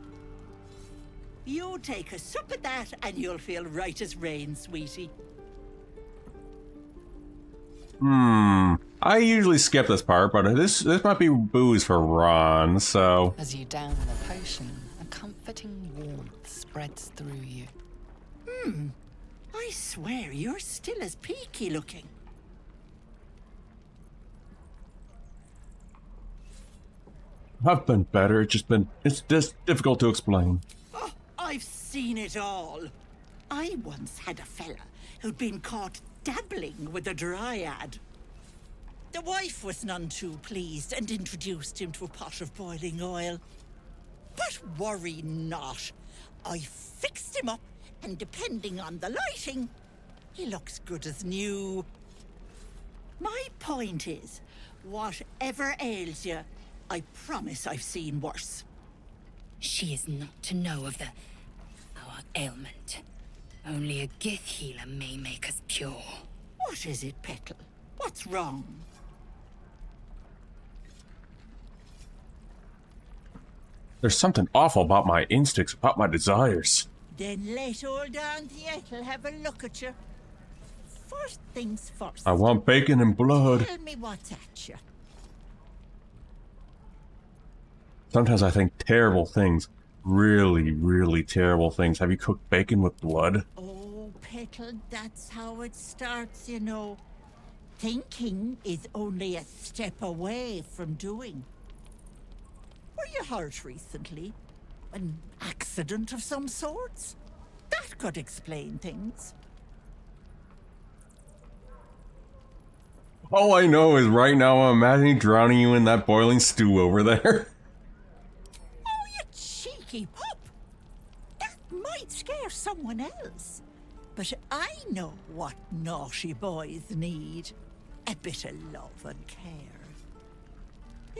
You take a sup of that and you'll feel right as rain, sweetie. I usually skip this part, but this might be booze for Ron, so... As you down the potion, a comforting warmth spreads through you. I swear you're still as peaky looking. I've been better, it's just difficult to explain. Oh, I've seen it all. I once had a fella who'd been caught dabbling with a dryad. The wife was none too pleased and introduced him to a pot of boiling oil. But worry not. I fixed him up, and depending on the lighting, he looks good as new. My point is, whatever ails you, I promise I've seen worse. She is not to know of our ailment. Only a Gith healer may make us pure. What is it, Petal? What's wrong? There's something awful about my instincts, about my desires. Then let old Auntie Ethel have a look at you. First things first. I want bacon and blood. Tell me what's at you. Sometimes I think terrible things. Really, really terrible things. Have you cooked bacon with blood? Oh, Petal, that's how it starts, you know. Thinking is only a step away from doing. Were you hurt recently? An accident of some sorts? That could explain things. All I know is right now I'm imagining drowning you in that boiling stew over there. Oh, you cheeky pup! That might scare someone else. But I know what naughty boys need. A bit of love and care.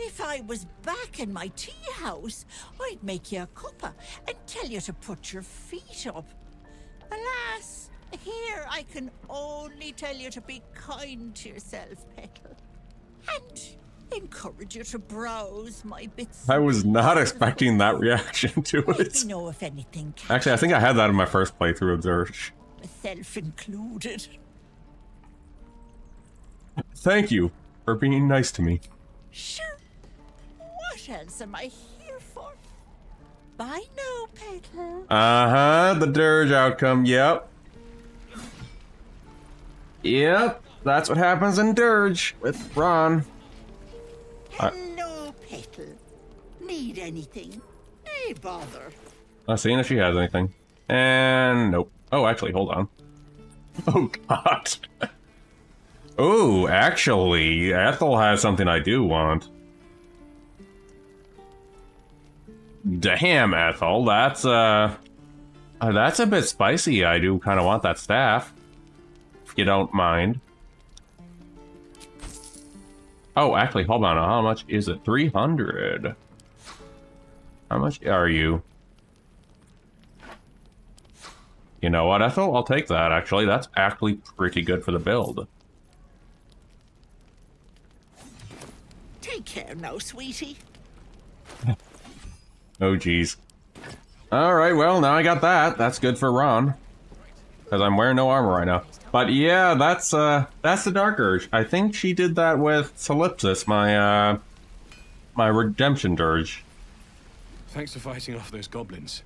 If I was back in my tea house, I'd make you a cuppa and tell you to put your feet up. Alas, here I can only tell you to be kind to yourself, Petal. And encourage you to browse my bits. I was not expecting that reaction to Let it. me know if anything Actually, I think I had that in my first playthrough of Scourge. myself included. Thank you for being nice to me. Sure. What else am I here for? Bye now, Petal. Uh-huh, the dirge outcome, yep. Yep, that's what happens in Dirge with Ron. Hello, Petal. Need anything? Hey, bother. Let's see if she has anything. And nope. Oh, actually, hold on. Oh, God. Oh, actually, Ethel has something I do want. Damn, Ethel, that's a bit spicy. I do kind of want that staff, if you don't mind. Oh, actually, hold on. How much is it? 300. How much are you? You know what, Ethel? I'll take that, actually. That's actually pretty good for the build. Take care now, sweetie. Oh, geez. Alright, well, now I got that. That's good for Ron. Because I'm wearing no armor right now. But yeah, that's the Dark Urge. I think she did that with Solipsis, my redemption dirge. Thanks for fighting off those goblins.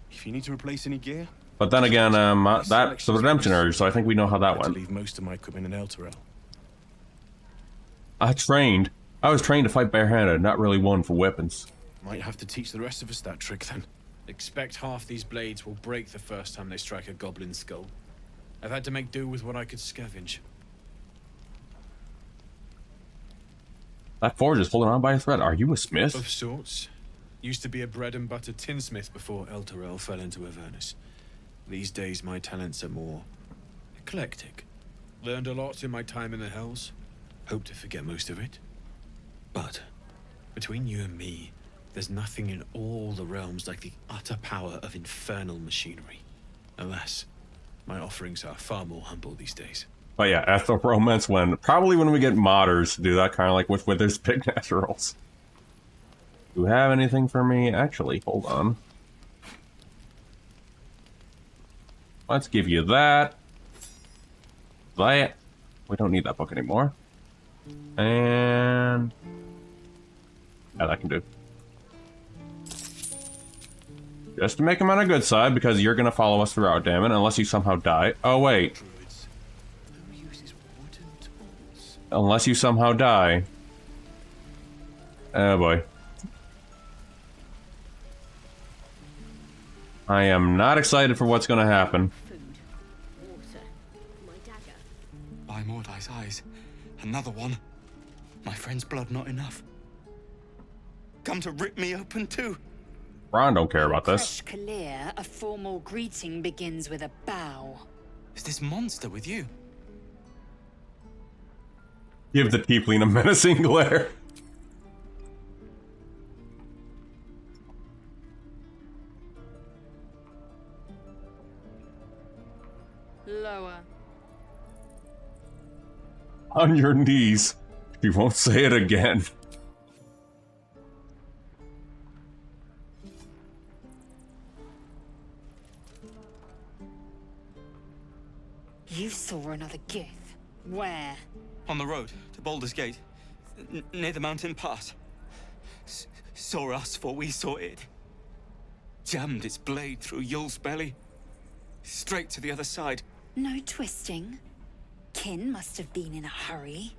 If you need to replace any gear... But then again, that's the redemption urge, so I think we know how that went. Leave most of my equipment in Elturel. I was trained to fight barehanded, not really one for weapons. Might have to teach the rest of us that trick then. Expect half these blades will break the first time they strike a goblin skull. I've had to make do with what I could scavenge. That forge is holding on by a thread. Are you a smith? Of sorts. Used to be a bread and butter tinsmith before Elturel fell into Avernus. These days my talents are more eclectic. Learned a lot in my time in the Hells. Hope to forget most of it. But between you and me, there's nothing in all the realms like the utter power of infernal machinery. Alas, my offerings are far more humble these days. But yeah, Ethel Romance probably when we get modders to do that, kind of like with Wither's Big Naturals. Do you have anything for me? Actually, hold on. Let's give you that. That. We don't need that book anymore. And... yeah, that can do. Just to make him on a good side, because you're gonna follow us throughout, damn it, unless you somehow die. Oh, wait. Unless you somehow die. Oh, boy. I am not excited for what's gonna happen. By Mordai's eyes. Another one. My friend's blood not enough. Come to rip me open too. Ron don't care about this. Kalir, a formal greeting begins with a bow. Is this monster with you? Give the tiefling a menacing glare. Lower. On your knees. You won't say it again. You saw another Gith. Where? On the road to Baldur's Gate, near the mountain pass. Saw us for we saw it. Jammed its blade through Yul's belly. Straight to the other side. No twisting. Kin must have been in a hurry.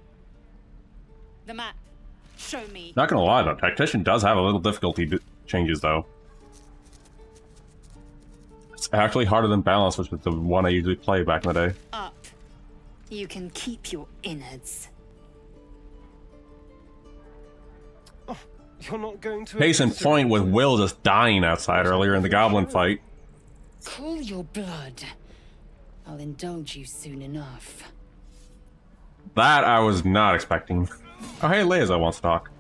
The map. Show me. Not gonna lie though, Tactician does have a little difficulty changes though. It's actually harder than Balance, which was the one I usually play back in the day. Up. You can keep your innards. Oh, you're not going to... Case in point with Will just dying outside earlier in the goblin fight. Cool your blood. I'll indulge you soon enough. That I was not expecting. Oh hey, Liza wants to talk.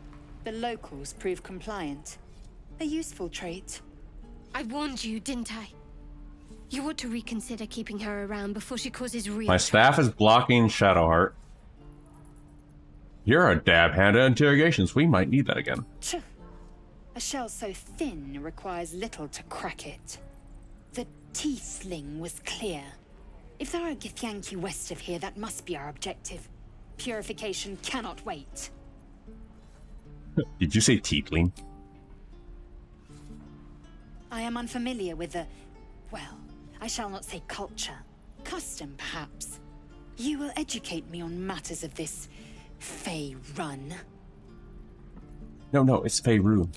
The locals prove compliant. A useful trait. I warned you, didn't I? You ought to reconsider keeping her around before she causes real My staff is blocking Shadowheart. You're a dab hand at interrogations. We might need that again. A shell so thin requires little to crack it. The tiefling was clear. If there are Githyanki west of here, that must be our objective. Purification cannot wait. Did you say tiefling? I am unfamiliar with the... well, I shall not say culture. Custom, perhaps. You will educate me on matters of this Fey run. No, it's Faerun.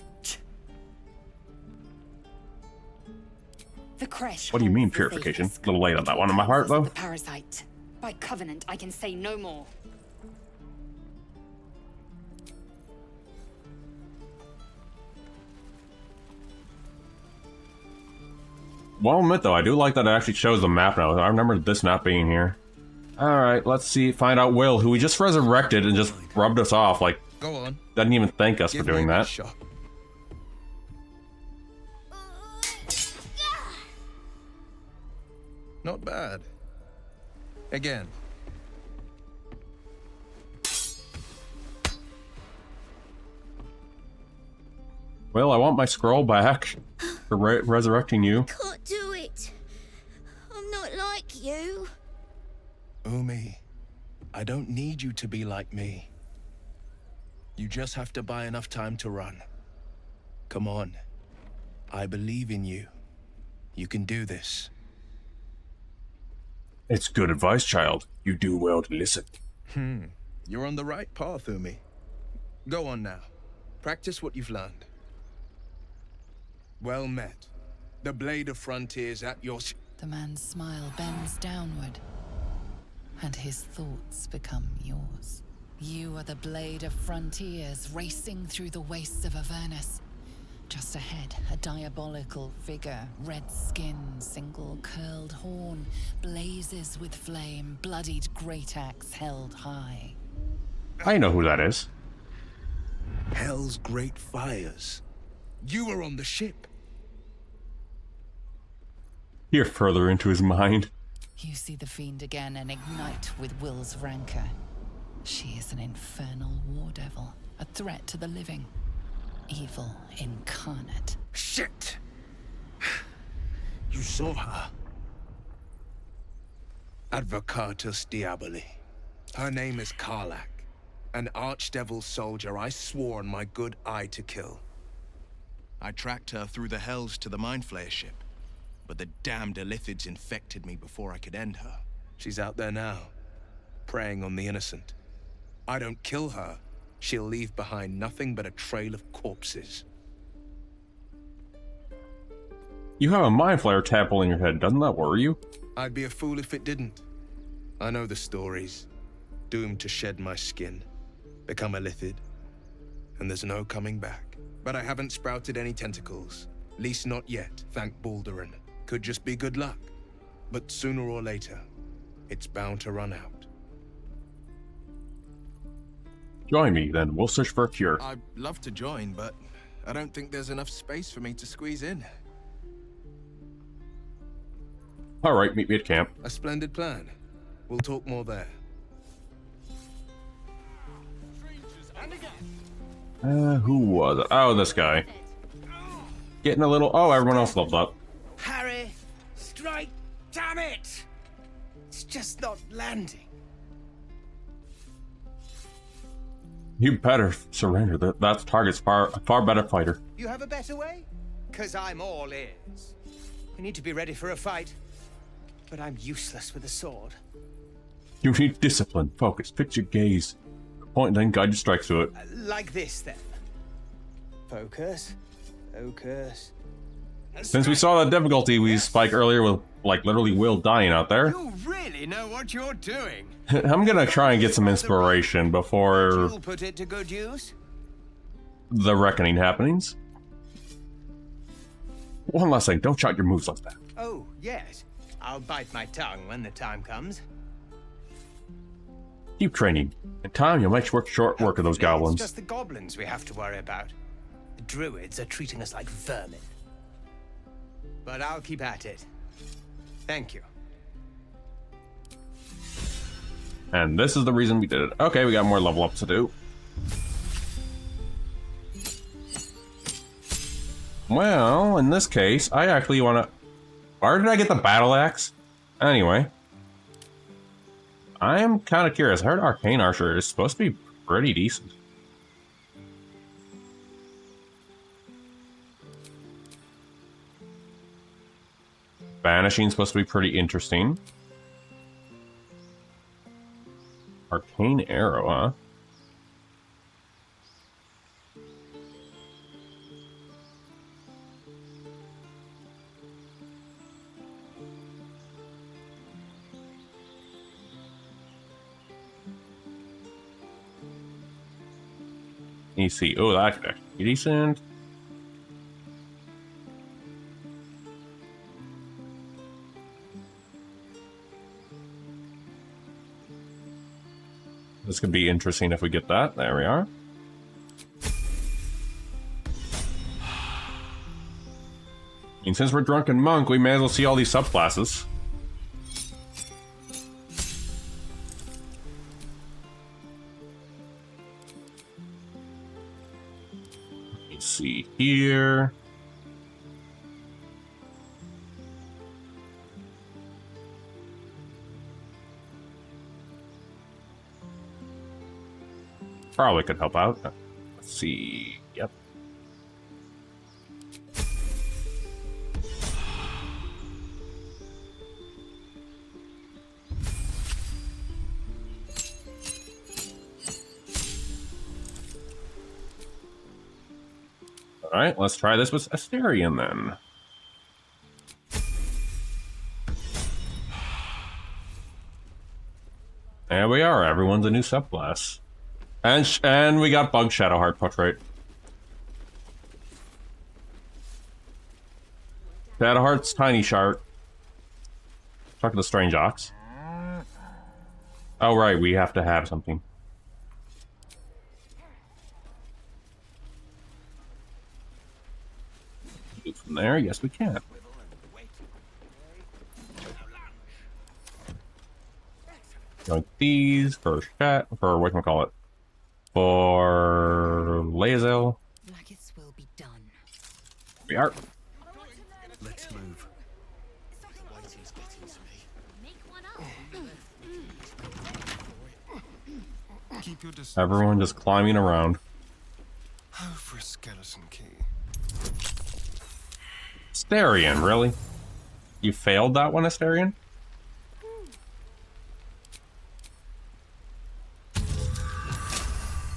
The Kresh. What do you mean purification? A little late on that one on my heart, though. The parasite. By covenant, I can say no more. Well, I'll admit though, I do like that it actually shows the map now. I remember this map being here. Alright, let's see, find out Will, who we just resurrected and just rubbed us off, like, go on. Didn't even thank us for doing that. Not bad. Again. Well, I want my scroll back for resurrecting you. Can't do it. I'm not like you. Umi, I don't need you to be like me. You just have to buy enough time to run. Come on. I believe in you. You can do this. It's good advice, child. You do well to listen. You're on the right path, Umi. Go on now. Practice what you've learned. Well met. The Blade of Frontiers at your... The man's smile bends downward, and his thoughts become yours. You are the Blade of Frontiers, racing through the wastes of Avernus. Just ahead, a diabolical figure, red skin, single curled horn, blazes with flame, bloodied great axe held high. I know who that is. Hell's great fires. You were on the ship. Peer further into his mind. You see the fiend again and ignite with Will's rancor. She is an infernal war devil, a threat to the living. Evil incarnate. Shit! You saw her. Advocatus Diaboli. Her name is Karlach, an archdevil soldier I swore on my good eye to kill. I tracked her through the hells to the Mind Flayer ship, but the damned Illithids infected me before I could end her. She's out there now, preying on the innocent. I don't kill her, she'll leave behind nothing but a trail of corpses. You have a Mind Flayer tadpole in your head, doesn't that worry you? I'd be a fool if it didn't. I know the stories. Doomed to shed my skin, become a Illithid, and there's no coming back. But I haven't sprouted any tentacles. Least not yet, thank Baldurin. Could just be good luck. But sooner or later, it's bound to run out. Join me, then. We'll search for a cure. I'd love to join, but I don't think there's enough space for me to squeeze in. Alright, meet me at camp. A splendid plan. We'll talk more there. Who was it? Oh, this guy. Getting a little... Oh, everyone else leveled up. Harry, strike, damn it! It's just not landing. You better surrender. That target's far better fighter. You have a better way? 'Cause I'm all ears. We need to be ready for a fight. But I'm useless with a sword. You need discipline, focus, fix your gaze. Point and then guide your strikes to it. Like this, then. Focus. Focus. Since we saw that difficulty we spiked earlier with, like, literally Will dying out there, You really know what you're doing. I'm gonna try and get some inspiration before You'll put it to good use. the reckoning happenings. One last thing, don't shout your moves like that. Oh, yes. I'll bite my tongue when the time comes. Keep training, In time, you'll make short work of those goblins. It's just the goblins we have to worry about. The druids are treating us like vermin. But I'll keep at it. Thank you. And this is the reason we did it. Okay, we got more level ups to do. Well, in this case, I actually want to... Where did I get the battle axe? Anyway. I am kind of curious. I heard Arcane Archer is supposed to be pretty decent. Vanishing is supposed to be pretty interesting. Arcane Arrow, huh? You see, oh, that could actually be decent. This could be interesting if we get that. There we are. I mean, since we're Drunken Monk, we may as well see all these subclasses. Let's see here. Probably could help out. Let's see. Yep. All right, let's try this with Asterion then. There we are. Everyone's a new subclass. And we got Bug Shadowheart Portrait. Shadowheart's Tiny Shark. Talk to the Strange Ox. Oh, right, we have to have something. From there, yes, we can. Like these for whatchamacallit. For Lae'zel. Blackets will be done. We are. Let's move. Keep your distance. Everyone just climbing around. Oh, for a skeleton key. Asterion, really? You failed that one, Asterion?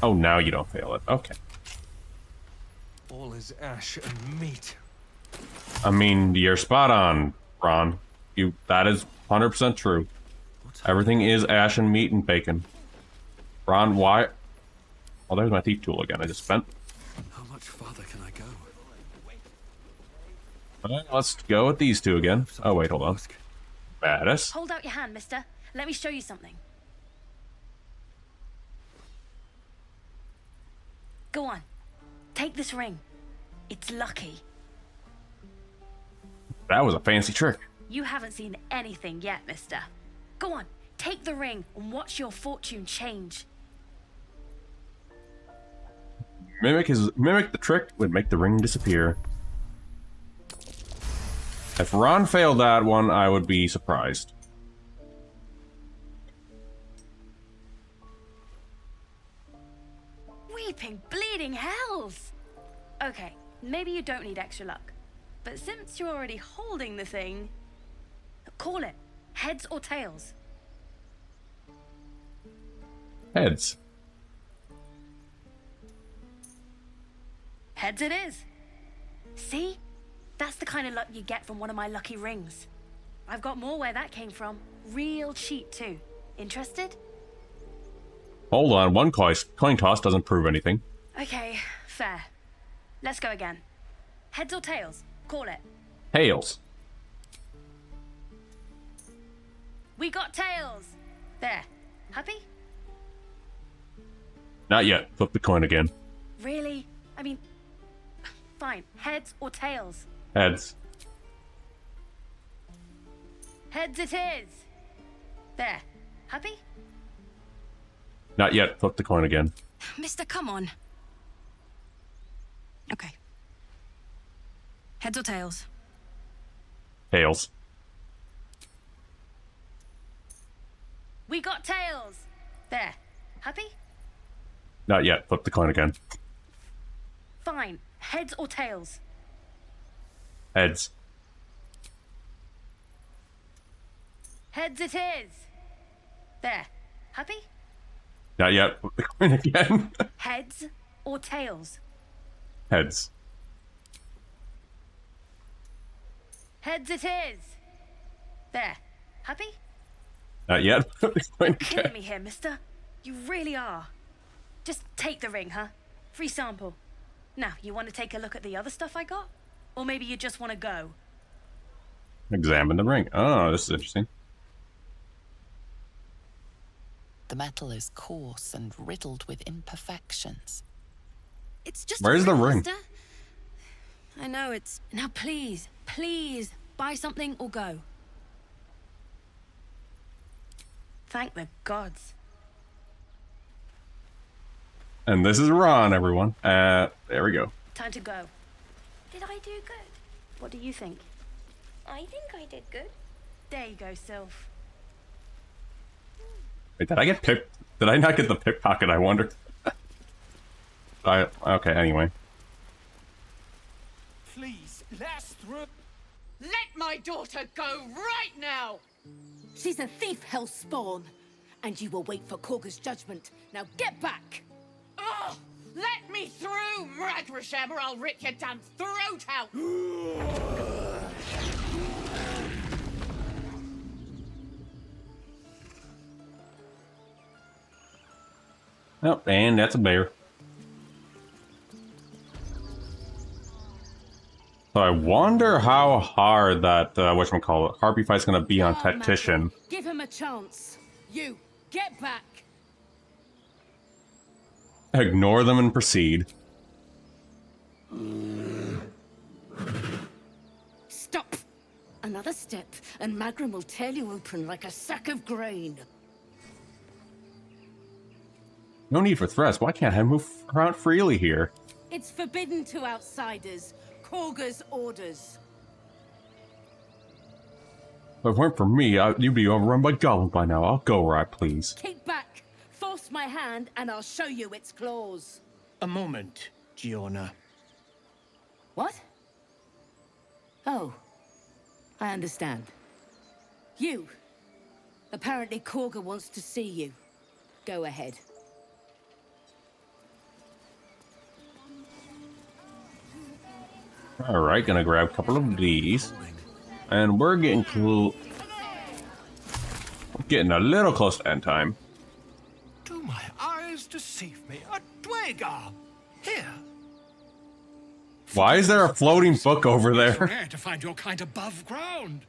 Oh, now you don't fail it. Okay. All is ash and meat. I mean, you're spot on, Ron. That is 100% true. Everything is ash and meat and bacon. Ron, why? Oh, there's my thief tool again. I just spent. How much farther can I go? Alright, let's go with these two again. Oh, wait, hold on. Baddest. Hold out your hand, mister. Let me show you something. Go on. Take this ring. It's lucky. That was a fancy trick. You haven't seen anything yet, mister. Go on. Take the ring and watch your fortune change. Mimic the trick would make the ring disappear. If Ron failed that one, I would be surprised. Weeping, bleeding hells! Okay, maybe you don't need extra luck. But since you're already holding the thing, call it. Heads or tails? Heads. Heads it is. See? That's the kind of luck you get from one of my lucky rings. I've got more where that came from. Real cheap, too. Interested? Hold on, one coin toss doesn't prove anything. Okay, fair. Let's go again. Heads or tails? Call it. Tails. We got tails! There. Happy? Not yet. Flip the coin again. Really? I mean, fine. Heads or tails? Heads. Heads it is. There. Happy? Not yet. Flip the coin again. Mister, come on. Okay. Heads or tails? Tails. We got tails. There. Happy? Not yet. Flip the coin again. Fine. Heads or tails? Heads. Heads it is. There. Happy? Not yet. Flip the coin again. Heads or tails? Heads. Heads it is. There. Happy? Not yet. Flip the coin Killing again. me here, mister. You really are. Just take the ring, huh? Free sample. Now, you want to take a look at the other stuff I got? Or maybe you just want to go? Examine the ring. Oh, this is interesting. The metal is coarse and riddled with imperfections. It's just Where's the ring? mister. I know it's... Now, please, please, buy something or go. Thank the gods. And this is Ron, everyone. There we go. Time to go. Did I do good? What do you think? I think I did good. There you go, Sylph. Wait, did I get pick? Did I not get the pickpocket? I wonder. Okay. Anyway. Please, last through. Let my daughter go right now! She's a thief, hellspawn. And you will wait for Korga's judgment. Now get back! Oh, let me through, Mragrasham, or I'll rip your damn throat out! Oh, and that's a bear. So I wonder how hard that whatchamacallit Harpy fight's gonna be on Tactician. Give him a chance. You, get back. Ignore them and proceed. Stop. Another step, and Magram will tear you open like a sack of grain. No need for threats. Why can't I move around freely here? It's forbidden to outsiders. Korga's orders. If it weren't for me, you'd be overrun by goblins by now. I'll go where I please. Keep back. Force my hand, and I'll show you its claws. A moment, Giorna. What? Oh. I understand. You. Apparently Korga wants to see you. Go ahead. Alright, gonna grab a couple of these. And we're getting getting a little close to end time. Do my eyes deceive me? A Dwagar! Here! Why is there a floating book over It's there? rare to find your kind above ground.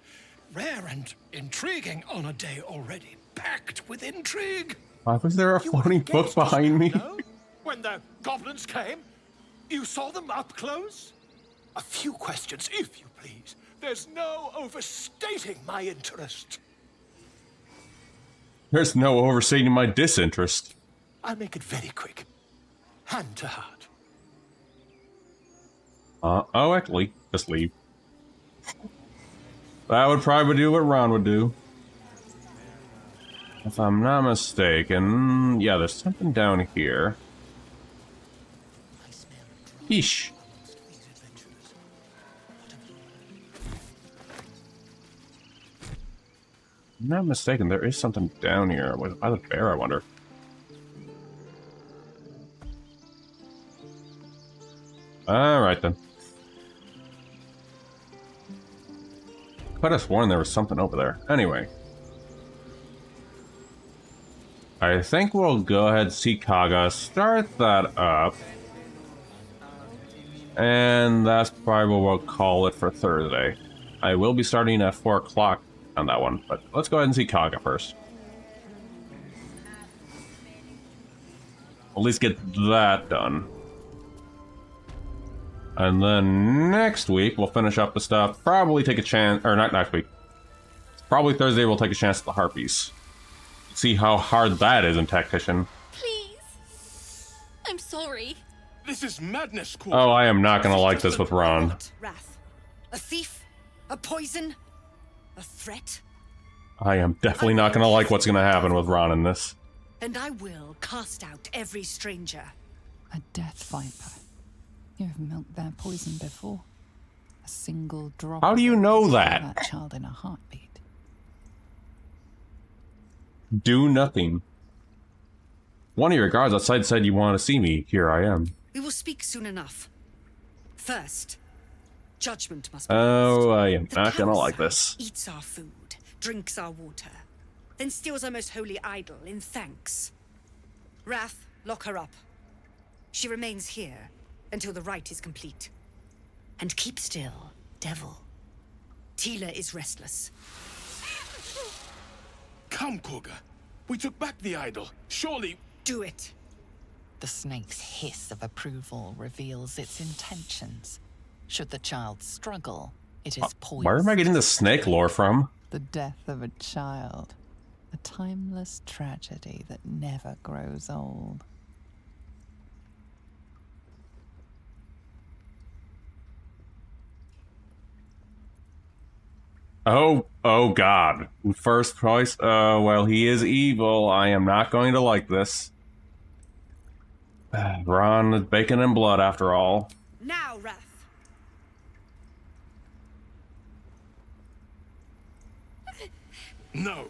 Rare and intriguing on a day already packed with intrigue. Why was there a floating book behind me? No? When the goblins came, you saw them up close? A few questions, if you please. There's no overstating my interest. There's no overstating my disinterest. I'll make it very quick. Hand to heart. Oh, actually, just leave. That would probably do what Ron would do. If I'm not mistaken, yeah, there's something down here. Yeesh. If I'm not mistaken, there is something down here. By the bear, I wonder. Alright then. Could have sworn there was something over there. Anyway. I think we'll go ahead and see Kaga, start that up. And that's probably what we'll call it for Thursday. I will be starting at 4 o'clock on that one, but let's go ahead and see Kaga first. At least get that done. And then next week, we'll finish up the stuff. Probably take a chance, or not next week. Probably Thursday, we'll take a chance at the Harpies. See how hard that is in Tactician. Please. I'm sorry. This is madness, Cork. Oh, I am not gonna like this with Ron. Wrath? A thief? A poison? A threat? I am definitely not gonna like what's gonna happen with Ron in this. And I will cast out every stranger. A death viper. You have milked their poison before. A single drop. How do you know could kill that? That child in a heartbeat. Do nothing. One of your guards outside said you want to see me. Here I am. We will speak soon enough. First, judgment must be Oh, I am The not gonna like parasite this. Eats our food, drinks our water, then steals our most holy idol in thanks. Wrath, lock her up. She remains here until the rite is complete. And keep still, devil. Tila is restless. Come, Korga. We took back the idol. Surely... Do it. The snake's hiss of approval reveals its intentions. Should the child struggle, it is poisoned. Where am I getting the snake lore from? The death of a child. A timeless tragedy that never grows old. Oh God. First choice, well, he is evil. I am not going to like this. Ron is bacon and blood after all. Now, Wrath. No.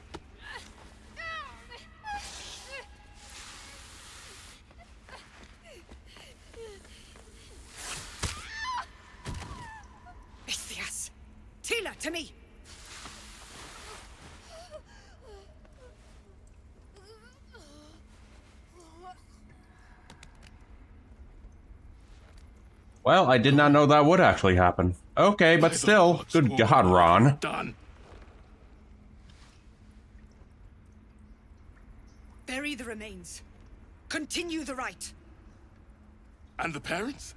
Ithias. Tila, to me. Well, I did not know that would actually happen. Okay, but still, good God, Ron. Done. Bury the remains. Continue the rite. And the parents?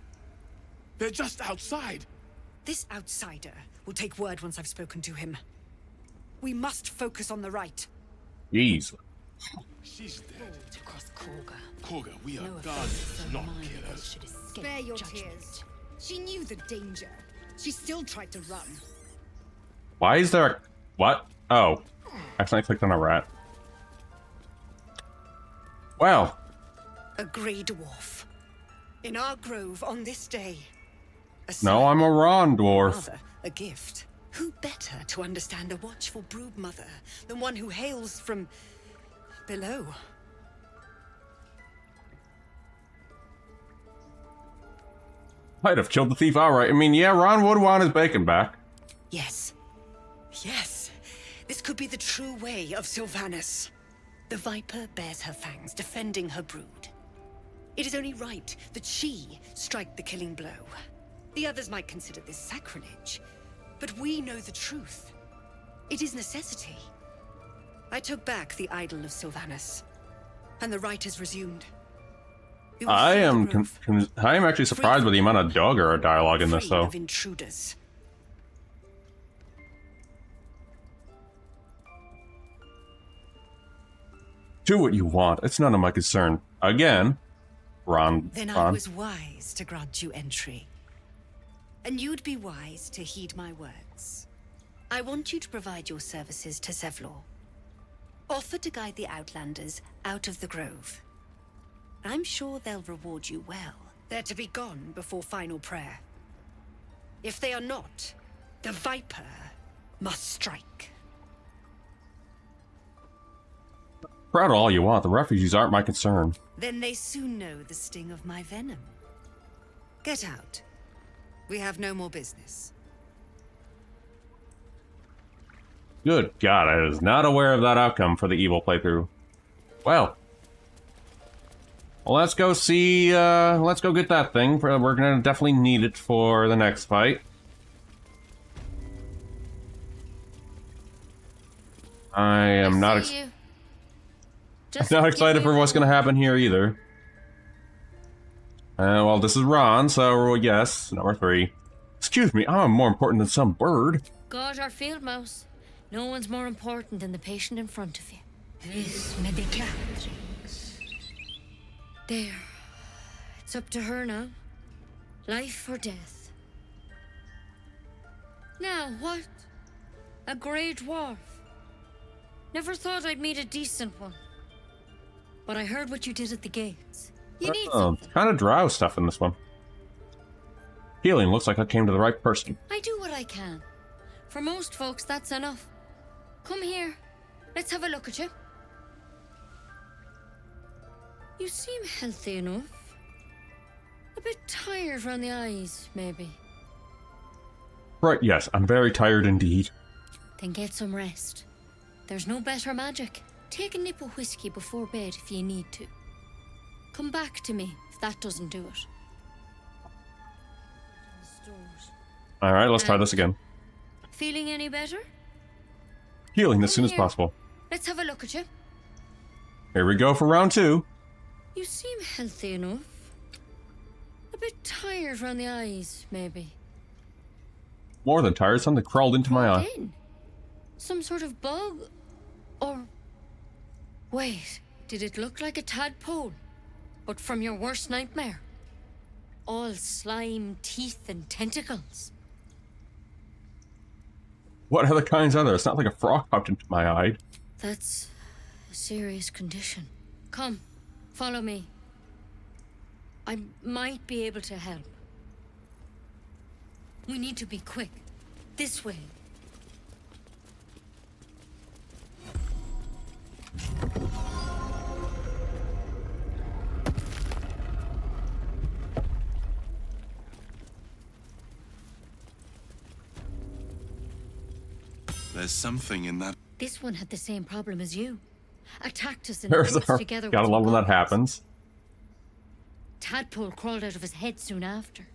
They're just outside. This outsider will take word once I've spoken to him. We must focus on the rite. Jeez. She's dead. Across Korga. Korga, we are guardians, not killers. Spare your tears. She knew the danger. She still tried to run. Why is there a... What? Oh. Accidentally clicked on a rat. Well. A grey dwarf. In our grove on this day. No, I'm a Ron dwarf. Rather, a gift. Who better to understand a watchful brood mother than one who hails from... below? Might have killed the thief outright. I mean, yeah, Ron would want his bacon back. Yes. Yes. This could be the true way of Sylvanas. The Viper bears her fangs, defending her brood. It is only right that she strike the killing blow. The others might consider this sacrilege, but we know the truth. It is necessity. I took back the idol of Sylvanas, and the rite has resumed. I am actually surprised by the amount of Dogger dialogue in this, though. Of intruders. Do what you want. It's none of my concern. Again, Ron. Then I was wise to grant you entry. And you'd be wise to heed my words. I want you to provide your services to Zevlor. Offer to guide the Outlanders out of the grove. I'm sure they'll reward you well. They're to be gone before final prayer. If they are not, the Viper must strike. Prattle all you want. The refugees aren't my concern. Then they soon know the sting of my venom. Get out. We have no more business. Good God, I was not aware of that outcome for the evil playthrough. Well, let's go see, let's go get that thing. We're gonna definitely need it for the next fight. I am not excited for what's gonna happen here either. Well, this is Ron, so yes, number 3. Excuse me, I'm more important than some bird. God, our field mouse. No one's more important than the patient in front of you. This medicatrix. There. It's up to her now. Life or death. Now, what? A grey dwarf. Never thought I'd meet a decent one. But I heard what you did at the gates. You need something. Kind of drow stuff in this one. Healing, looks like I came to the right person. I do what I can. For most folks, that's enough. Come here. Let's have a look at you. You seem healthy enough. A bit tired around the eyes, maybe. Right, yes, I'm very tired indeed. Then get some rest. There's no better magic. Take a nip of whiskey before bed if you need to. Come back to me if that doesn't do it. Alright, let's try this again. Feeling any better? Healing as soon as possible. Let's have a look at you. Here we go for round 2. You seem healthy enough. A bit tired around the eyes, maybe. More than tired, something crawled into my eye. Some sort of bug? Or... Wait, did it look like a tadpole? But from your worst nightmare? All slime, teeth, and tentacles. What other kinds are there? It's not like a frog popped into my eye. That's a serious condition. Come, follow me. I might be able to help. We need to be quick. This way. There's something in that. This one had the same problem as you. Attacked us in There's the woods together gotta with love when that goblins. happens. Tadpole crawled out of his head soon after.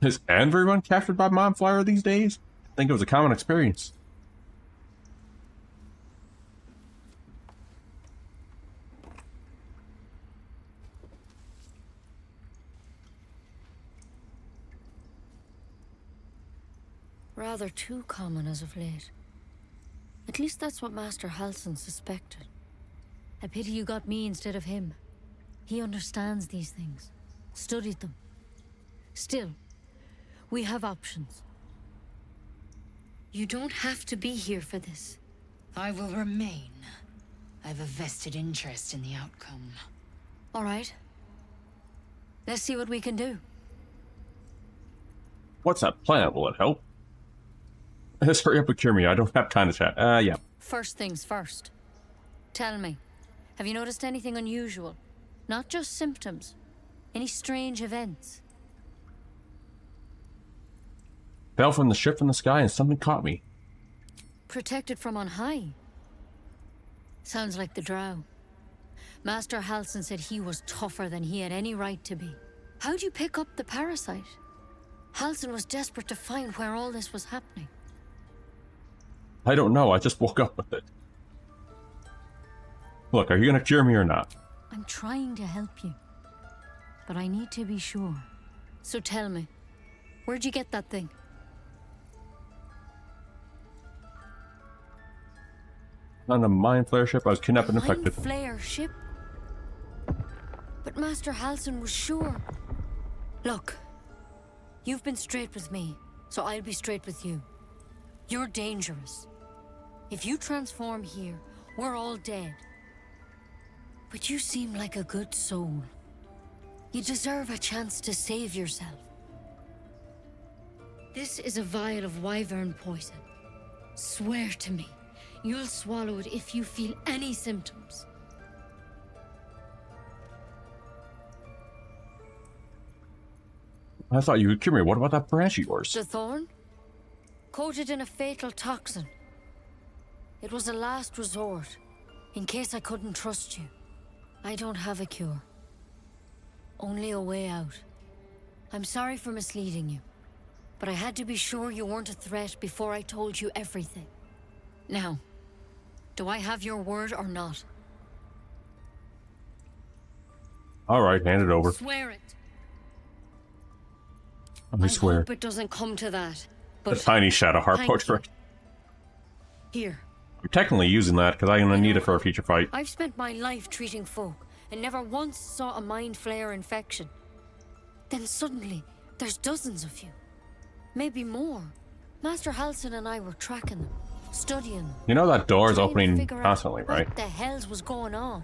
Is everyone captured by Mindflayer these days? I think it was a common experience. Rather too common as of late. At least that's what Master Halsin suspected. A pity you got me instead of him. He understands these things. Studied them. Still, we have options. You don't have to be here for this. I will remain. I have a vested interest in the outcome. All right. Let's see what we can do. What's that plan? Will it help? Just hurry up and cure me. I don't have time to chat. Yeah. First things first. Tell me, have you noticed anything unusual? Not just symptoms. Any strange events? Fell from the ship from the sky and something caught me. Protected from on high? Sounds like the drow. Master Halsin said he was tougher than he had any right to be. How'd you pick up the parasite? Halsin was desperate to find where all this was happening. I don't know. I just woke up with it. Look, are you gonna cure me or not? I'm trying to help you. But I need to be sure. So tell me, where'd you get that thing? On a Mind Flayer ship, I was kidnapped and Mind infected. Flayer ship? But Master Halsin was sure. Look, you've been straight with me, so I'll be straight with you. You're dangerous. If you transform here, we're all dead. But you seem like a good soul. You deserve a chance to save yourself. This is a vial of wyvern poison. Swear to me, you'll swallow it if you feel any symptoms. I thought you would cure me. What about that branch of yours? The thorn? Coated in a fatal toxin. It was a last resort, in case I couldn't trust you. I don't have a cure. Only a way out. I'm sorry for misleading you, but I had to be sure you weren't a threat before I told you everything. Now, do I have your word or not? All right, hand it over. Swear it. I swear. Hope it doesn't come to that. The But tiny shadow heart thank portrait. here, I'm technically using that because I'm gonna need it for a future fight. I've spent my life treating folk and never once saw a mind flare infection. Then suddenly, there's dozens of you. Maybe more. Master Halsin and I were tracking them, studying them. You know that door is trying to opening figure out constantly, right? What the hells was going on?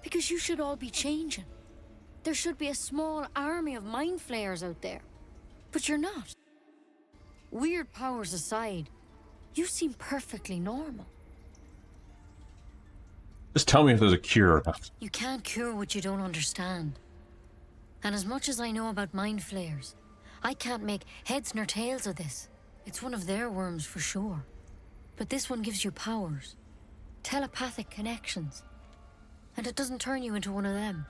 Because you should all be changing. There should be a small army of mind flayers out there. But you're not. Weird powers aside, you seem perfectly normal. Just tell me if there's a cure or not. You can't cure what you don't understand. And as much as I know about mind flayers, I can't make heads nor tails of this. It's one of their worms for sure. But this one gives you powers. Telepathic connections. And it doesn't turn you into one of them.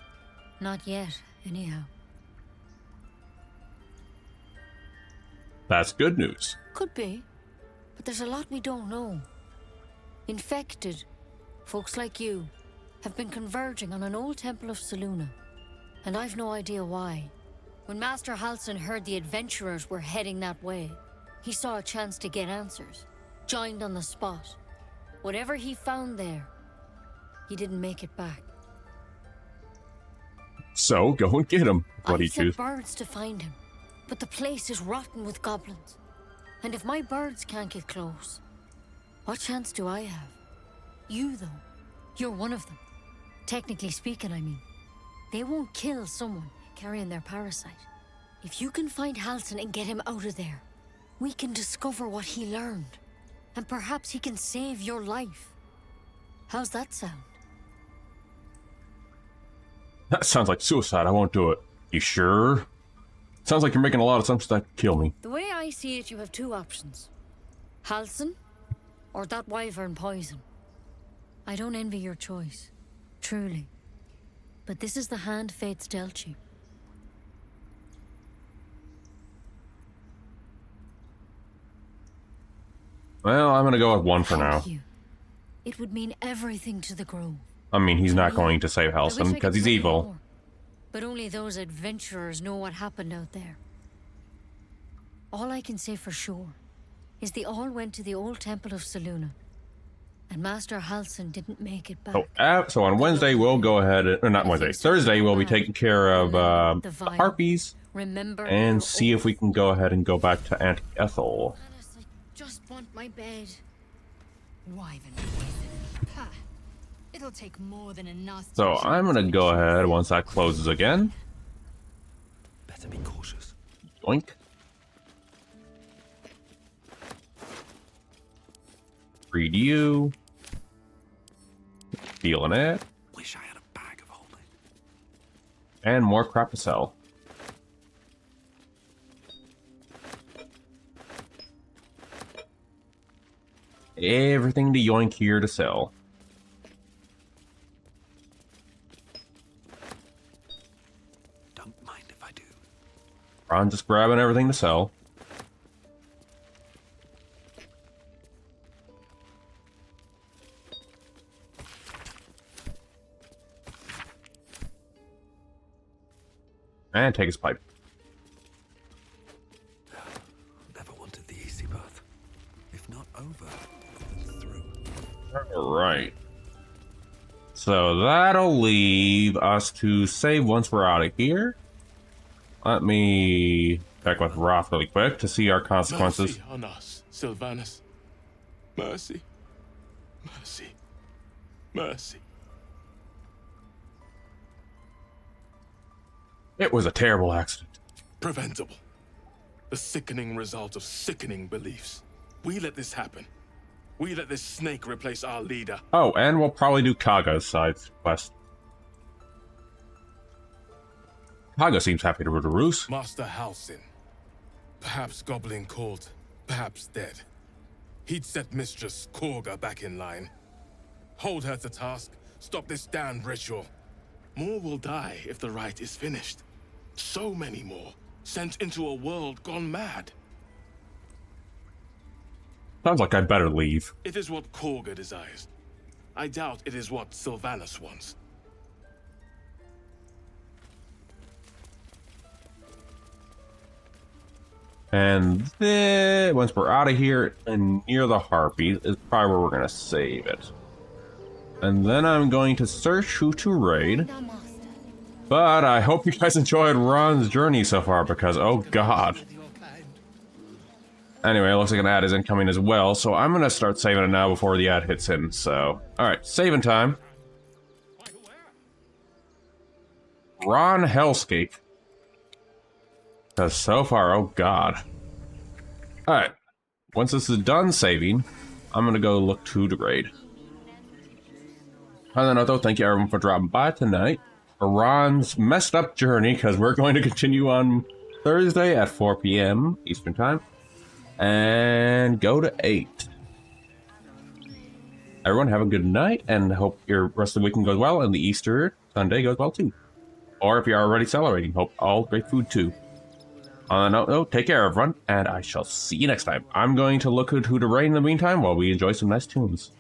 Not yet, anyhow. That's good news. Could be. But there's a lot we don't know. Infected, folks like you, have been converging on an old temple of Selûne. And I've no idea why. When Master Halsin heard the adventurers were heading that way, he saw a chance to get answers. Joined on the spot. Whatever he found there, he didn't make it back. So, go and get him. What do you I've sent choose? birds to find him, but the place is rotten with goblins. And if my birds can't get close, what chance do I have? You, though, you're one of them. Technically speaking, I mean. They won't kill someone carrying their parasite. If you can find Halsin and get him out of there, we can discover what he learned. And perhaps he can save your life. How's that sound? That sounds like suicide. I won't do it. You sure? Sounds like you're making a lot of assumptions that could kill me. The way I see it, you have two options. Halsin, or that wyvern poison. I don't envy your choice. Truly. But this is the hand fate's dealt you. Well, I'm gonna go with one for now. You. It would mean everything to the Grove. I mean, he's not going to save I wish I Halsin could because he's tell you evil. more, but only those adventurers know what happened out there. All I can say for sure is they all went to the old temple of Selûne, and Master Halsin didn't make it back. So on Wednesday, we'll go ahead, or not Wednesday, Thursday, we'll be taking care of the harpies Remember and your see if we can go ahead and go back to Aunt Ethel. Just want my bed. Wyvern poison. Ha! It'll take more than a nasty. So I'm gonna go ahead once that closes again. Better be cautious. Yoink. Read you. Feeling it. Wish I had a bag of holding. And more crap to sell. Everything to yoink here to sell. Don't mind if I do. I'm just grabbing everything to sell. And take his pipe. Never wanted the easy path. If not over, then through. Alright. So that'll leave us to save once we're out of here. Let me check with Roth really quick to see our consequences. Mercy on us, Sylvanus. Mercy. Mercy. Mercy. It was a terrible accident. Preventable. The sickening result of sickening beliefs. We let this happen. We let this snake replace our leader. Oh, and we'll probably do Kaga's side quest. Kaga seems happy to root a roost. Master Halsin. Perhaps goblin caught, perhaps dead. He'd set Mistress Korga back in line. Hold her to task, stop this damned ritual. More will die if the rite is finished. So many more, sent into a world gone mad. Sounds like I'd better leave. It is what Korga desires. I doubt it is what Sylvanus wants. And then, once we're out of here and near the Harpy, is probably where we're going to save it. And then I'm going to search who to raid. But I hope you guys enjoyed Ron's journey so far, because, oh god. Anyway, it looks like an ad is incoming as well, so I'm going to start saving it now before the ad hits in, so... Alright, saving time. Ron Hellscape. Because so far, oh god. Alright, once this is done saving, I'm going to go look to the raid. On that note, though, thank you everyone for dropping by tonight for Ron's messed up journey, because we're going to continue on Thursday at 4 p.m. Eastern Time, and go to 8. Everyone have a good night, and hope your rest of the weekend goes well, and the Easter Sunday goes well too. Or if you're already celebrating, hope all great food too. On that note, though, take care everyone, and I shall see you next time. I'm going to look at who to raid in the meantime while we enjoy some nice tunes.